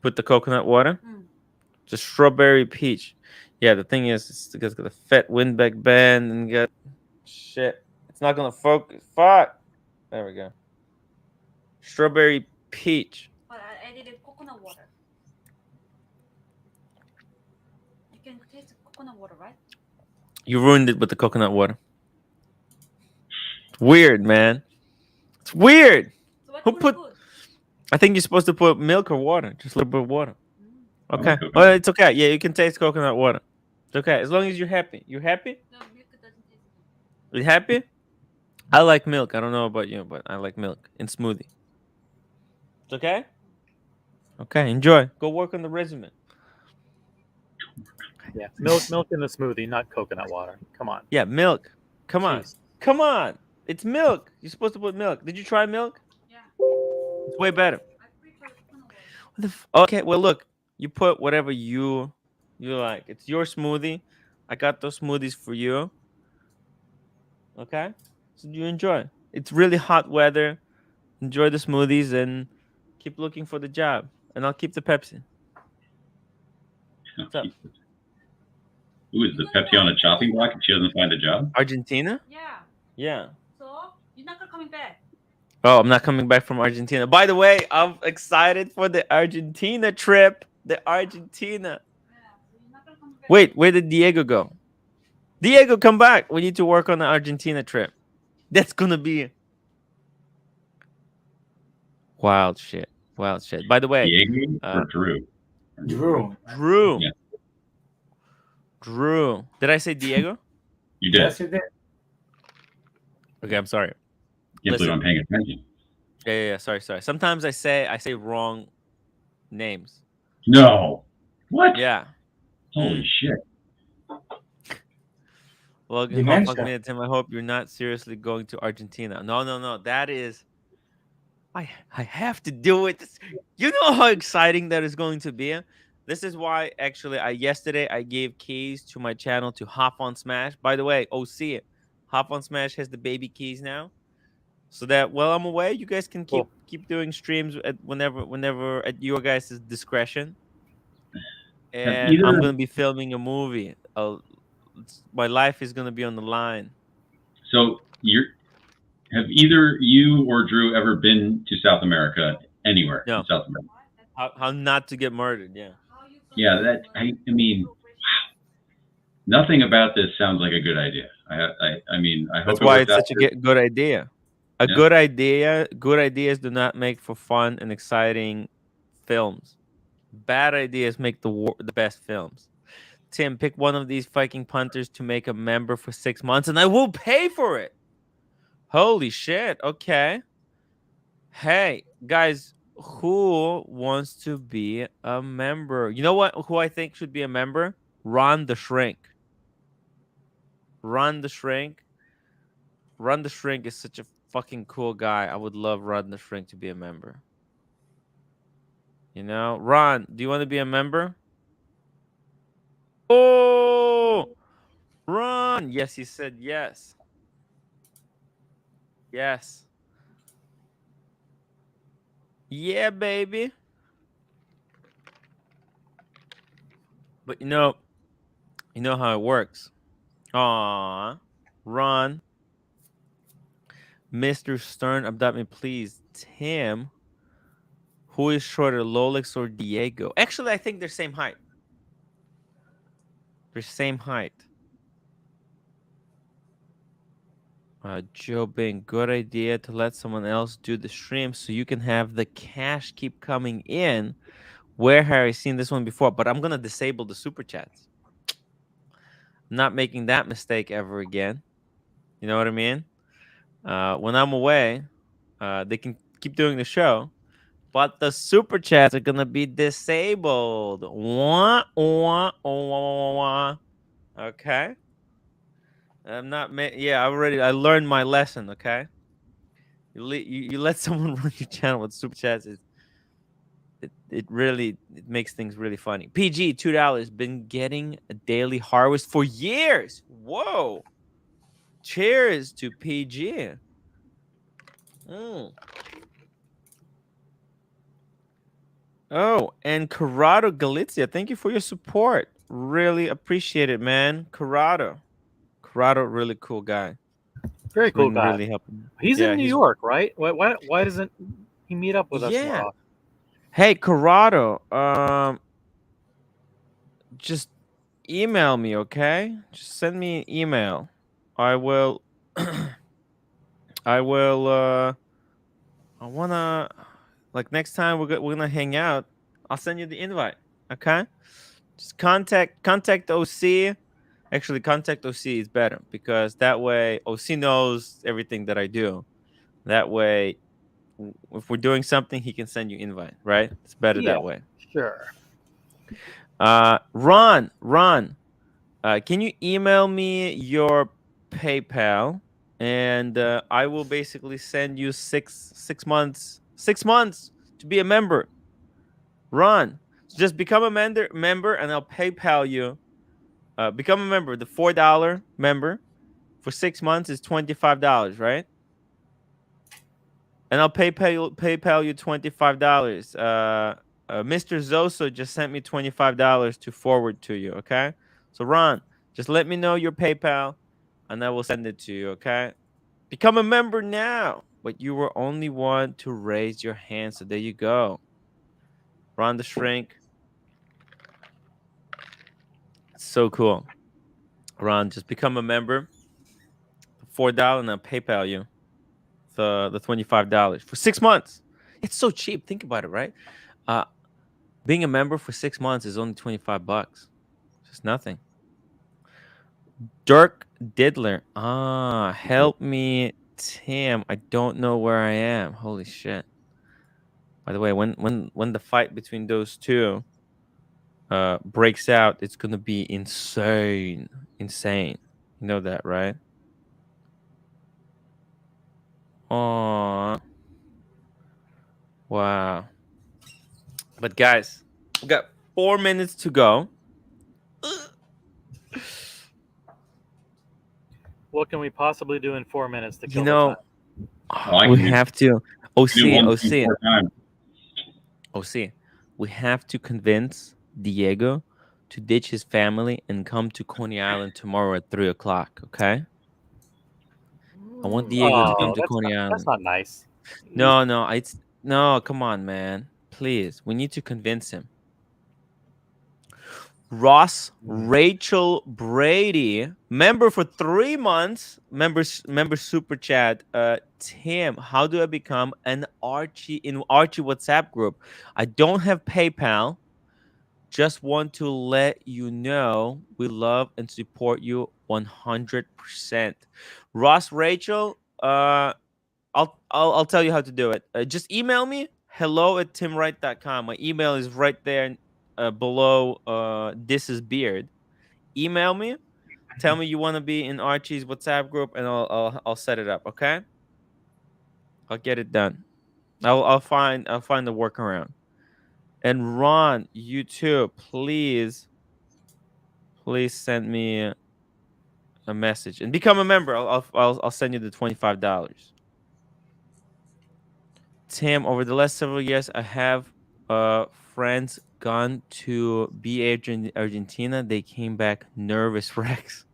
Speaker 1: put the coconut water.
Speaker 9: Mm.
Speaker 1: Just strawberry peach. Yeah, the thing is, it's got the fat windback band and got shit. It's not gonna focus. Fuck. There we go. Strawberry peach.
Speaker 9: But I did coconut water. You can taste the coconut water, right?
Speaker 1: You ruined it with the coconut water. It's weird, man. It's weird.
Speaker 9: So what
Speaker 1: Who
Speaker 9: do you
Speaker 1: put-
Speaker 9: put?
Speaker 1: I think you're supposed to put milk or water. Just a little bit of water.
Speaker 9: Mm.
Speaker 1: Okay.
Speaker 5: coconut.
Speaker 1: Well, it's okay. Yeah, you can taste coconut water. It's okay. As long as you're happy. You happy?
Speaker 9: No, milk doesn't taste good.
Speaker 1: You happy? I like milk. I don't know about you, but I like milk in smoothie. It's okay? Okay, enjoy. Go work on the resume.
Speaker 4: Yeah, milk in the smoothie, not coconut water. Come on.
Speaker 1: Yeah, milk. Come on.
Speaker 4: Jeez.
Speaker 1: Come on. It's milk. You're supposed to put milk. Did you try milk?
Speaker 9: Yeah.
Speaker 1: It's way better.
Speaker 9: I prefer coconut water.
Speaker 1: What the okay, well, look. You put whatever you like. It's your smoothie. I got those smoothies for you. Okay? So you enjoy. It's really hot weather. Enjoy the smoothies and keep looking for the job. And I'll keep the Pepsi. What's up?
Speaker 5: Who is the Pepsi on a chopping block if she doesn't find a job?
Speaker 1: Argentina?
Speaker 9: Yeah.
Speaker 1: Yeah.
Speaker 9: So you're not coming back.
Speaker 1: Oh, I'm not coming back from Argentina. By the way, I'm excited for the Argentina trip. The Argentina.
Speaker 9: Yeah. So you're not coming back.
Speaker 1: Wait, where did Diego go? Diego, come back. We need to work on the Argentina trip. That's gonna be wild shit. Wild shit. By the way,
Speaker 5: Diego or Drew?
Speaker 3: Drew.
Speaker 1: Drew.
Speaker 5: Yeah.
Speaker 1: Drew. Did I say Diego?
Speaker 5: You did.
Speaker 3: Yes, you did.
Speaker 1: Okay, I'm sorry.
Speaker 5: Can't believe
Speaker 1: Listen.
Speaker 5: I'm paying attention.
Speaker 1: Yeah. Sorry. Sometimes I say wrong names.
Speaker 5: No. What?
Speaker 1: Yeah.
Speaker 5: Holy shit.
Speaker 1: Well,
Speaker 3: Dementia.
Speaker 1: fuck me, Tim. I hope you're not seriously going to Argentina. No. That is. I have to do it. You know how exciting that is going to be. This is why actually yesterday I gave keys to my channel to Hop on Smash. By the way, OC, Hop on Smash has the baby keys now, so that while I'm away, you guys can keep doing streams at whenever at your guys' discretion. And I'm gonna be filming a movie. My life is gonna be on the line.
Speaker 5: So have either you or Drew ever been to South America anywhere
Speaker 1: No.
Speaker 5: in South America?
Speaker 1: How not to get murdered? Yeah.
Speaker 5: Yeah, I mean, wow. Nothing about this sounds like a good idea. I mean, I hope
Speaker 1: That's
Speaker 5: it
Speaker 1: why
Speaker 5: works
Speaker 1: it's
Speaker 5: out
Speaker 1: such a good idea. Good ideas do not make for fun and exciting films. Bad ideas make the best films. Tim, pick one of these Viking punters to make a member for 6 months, and I will pay for it. Holy shit! Okay. Hey guys, who wants to be a member? You know what? Who I think should be a member? Ron the Shrink. Ron the Shrink is such a fucking cool guy. I would love Ron the Shrink to be a member. You know, Ron, do you want to be a member? Oh, Ron. Yes, he said yes. Yes. Yeah, baby. But you know how it works. Aw, Ron. Mr. Stern, adopt me, please. Tim, who is shorter, Rolex or Diego? Actually, I think they're same height. They're same height. Joe Bing, good idea to let someone else do the stream so you can have the cash keep coming in. Where have I seen this one before? But I'm gonna disable the super chats. I'm not making that mistake ever again. You know what I mean? When I'm away, they can keep doing the show, but the super chats are gonna be disabled. Wah, wah, wah, wah. Okay. I'm not. Yeah, I learned my lesson. Okay. You let someone run your channel with super chats. It really makes things really funny. PG $2 been getting a daily harvest for years. Whoa! Cheers to PG. Oh, and Corrado Galizia, thank you for your support. Really appreciate it, man. Corrado, really cool guy.
Speaker 4: Very cool guy.
Speaker 1: Really helping.
Speaker 4: He's in New York, right? Why doesn't he meet up with us more often?
Speaker 1: Hey, Corrado, just email me, okay? Just send me an email. I will. I wanna, like, next time we're gonna hang out. I'll send you the invite, okay? Just contact OC. Actually, contact OC is better because that way OC knows everything that I do. That way, if we're doing something, he can send you invite, right? It's better that way.
Speaker 4: Sure.
Speaker 1: Ron, can you email me your PayPal, and I will basically send you six months to be a member. Ron, just become a member, and I'll PayPal you. Become a member, the $4 member, for 6 months is $25, right? And I'll PayPal you $25. Mr. Zoso just sent me $25 to forward to you. Okay, so Ron, just let me know your PayPal, and I will send it to you. Okay, become a member now. But you were only one to raise your hand, so there you go. Ron the Shrink. So cool. Ron, just become a member. $4 and I'll PayPal you the $25 for 6 months. It's so cheap. Think about it, right? Being a member for 6 months is only $25. Just nothing. Dirk Diddler. Help me, Tim. I don't know where I am. Holy shit. By the way, when the fight between those two breaks out, it's gonna be insane. Insane. You know that, right? Oh, wow. But guys, we got 4 minutes to go.
Speaker 4: What can we possibly do in 4 minutes to kill
Speaker 1: You know,
Speaker 5: I
Speaker 1: we
Speaker 5: can do-
Speaker 1: have to.
Speaker 5: Do one
Speaker 1: OC,
Speaker 5: thing 4 times.
Speaker 1: OC. We have to convince Diego to ditch his family and come to Coney Island tomorrow at 3 o'clock. Okay. I want Diego to come to Coney Island.
Speaker 4: That's not nice.
Speaker 1: No. Come on, man. Please, we need to convince him. Ross Rachel Brady, member for 3 months. Member super chat. Tim, how do I become an Archie WhatsApp group? I don't have PayPal. Just want to let you know we love and support you 100%. Ross Rachel, I'll tell you how to do it. Just email me hello@timwrite.com. My email is right there below this is beard. Email me, tell me you want to be in Archie's WhatsApp group, and I'll set it up. Okay, I'll get it done. I'll find the workaround. And Ron, you too, please send me a message and become a member. I'll send you the $25. Tim, over the last several years, I have friends gone to Argentina. They came back nervous wrecks.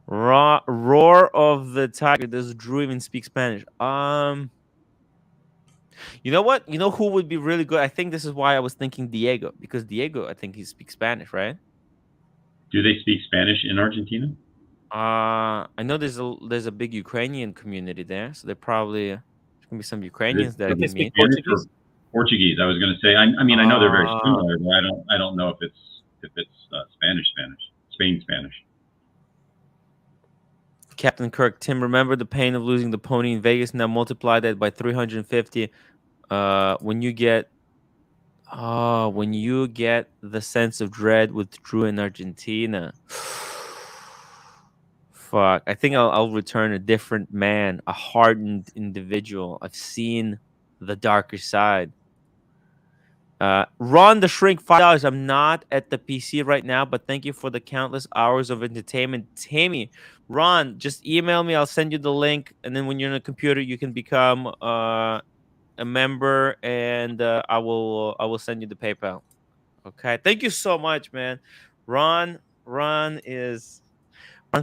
Speaker 1: Roar of the tiger. Does Drew even speak Spanish? You know what? You know who would be really good? I think this is why I was thinking Diego, because Diego, I think he speaks Spanish, right?
Speaker 5: Do they speak Spanish in Argentina?
Speaker 1: I know there's a big Ukrainian community there, so there probably gonna be some Ukrainians that I can meet.
Speaker 5: Portuguese. I was going to say. I mean, I know they're very similar, but I don't know if it's Spanish, Spain Spanish.
Speaker 1: Captain Kirk, Tim, remember the pain of losing the pony in Vegas? Now multiply that by 350. When you get the sense of dread with Drew in Argentina. Fuck. I think I'll return a different man, a hardened individual. I've seen the darker side. Ron the Shrink, $5. I'm not at the PC right now, but thank you for the countless hours of entertainment. Tammy, Ron, just email me. I'll send you the link, and then when you're on a computer, you can become a member, and I will send you the PayPal. Okay. Thank you so much, man. Ron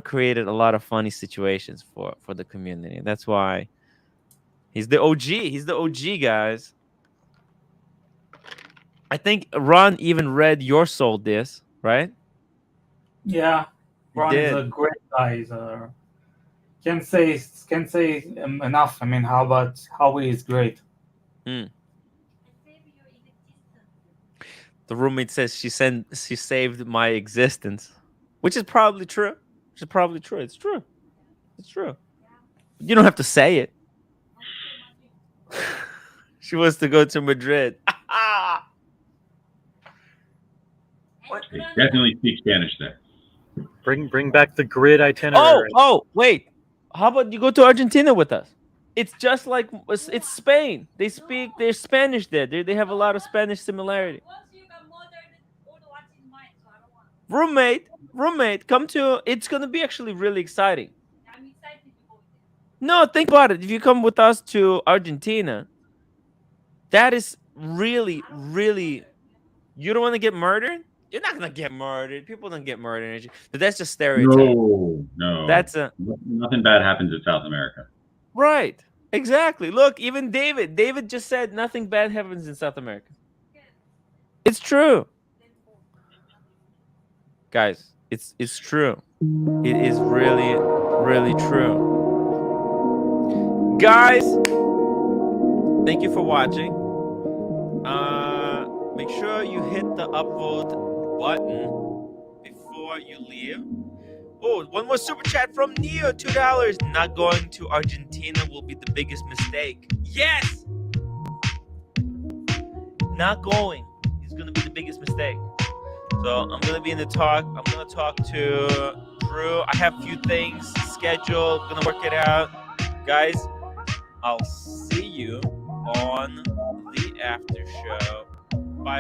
Speaker 1: created a lot of funny situations for the community. That's why he's the OG. He's the OG, guys. I think Ron even read Your Soul This, right?
Speaker 3: Yeah, Ron is a great guy. He's can't say enough. I mean, how about how he is great?
Speaker 1: The roommate says she saved my existence, which is probably true. It's true. It's true. You don't have to say it. She wants to go to Madrid.
Speaker 5: They definitely speak Spanish there.
Speaker 4: Bring back the grid itinerary.
Speaker 1: Oh, wait. How about you go to Argentina with us? It's just like it's Spain. They speak their Spanish there. They have a lot of Spanish similarity. Roommate, come to. It's gonna be actually really exciting.
Speaker 9: I'm excited to go there.
Speaker 1: No, think about it. If you come with us to Argentina, that is really, really. You don't want to get murdered. You're not gonna get murdered. People don't get murdered, but that's just stereotype.
Speaker 5: No.
Speaker 1: That's a
Speaker 5: Nothing bad happens in South America.
Speaker 1: right. Exactly. Look, even David. David just said nothing bad happens in South America. It's true, guys. It's true. It is really, really true. Guys, thank you for watching. Make sure you hit the upvote button before you leave. Oh, one more super chat from Neo, $2. Not going to Argentina will be the biggest mistake. Yes! Not going is going to be the biggest mistake. So I'm going to be in the talk. I'm going to talk to Drew. I have a few things scheduled. I'm going to work it out. Guys, I'll see you on the after show.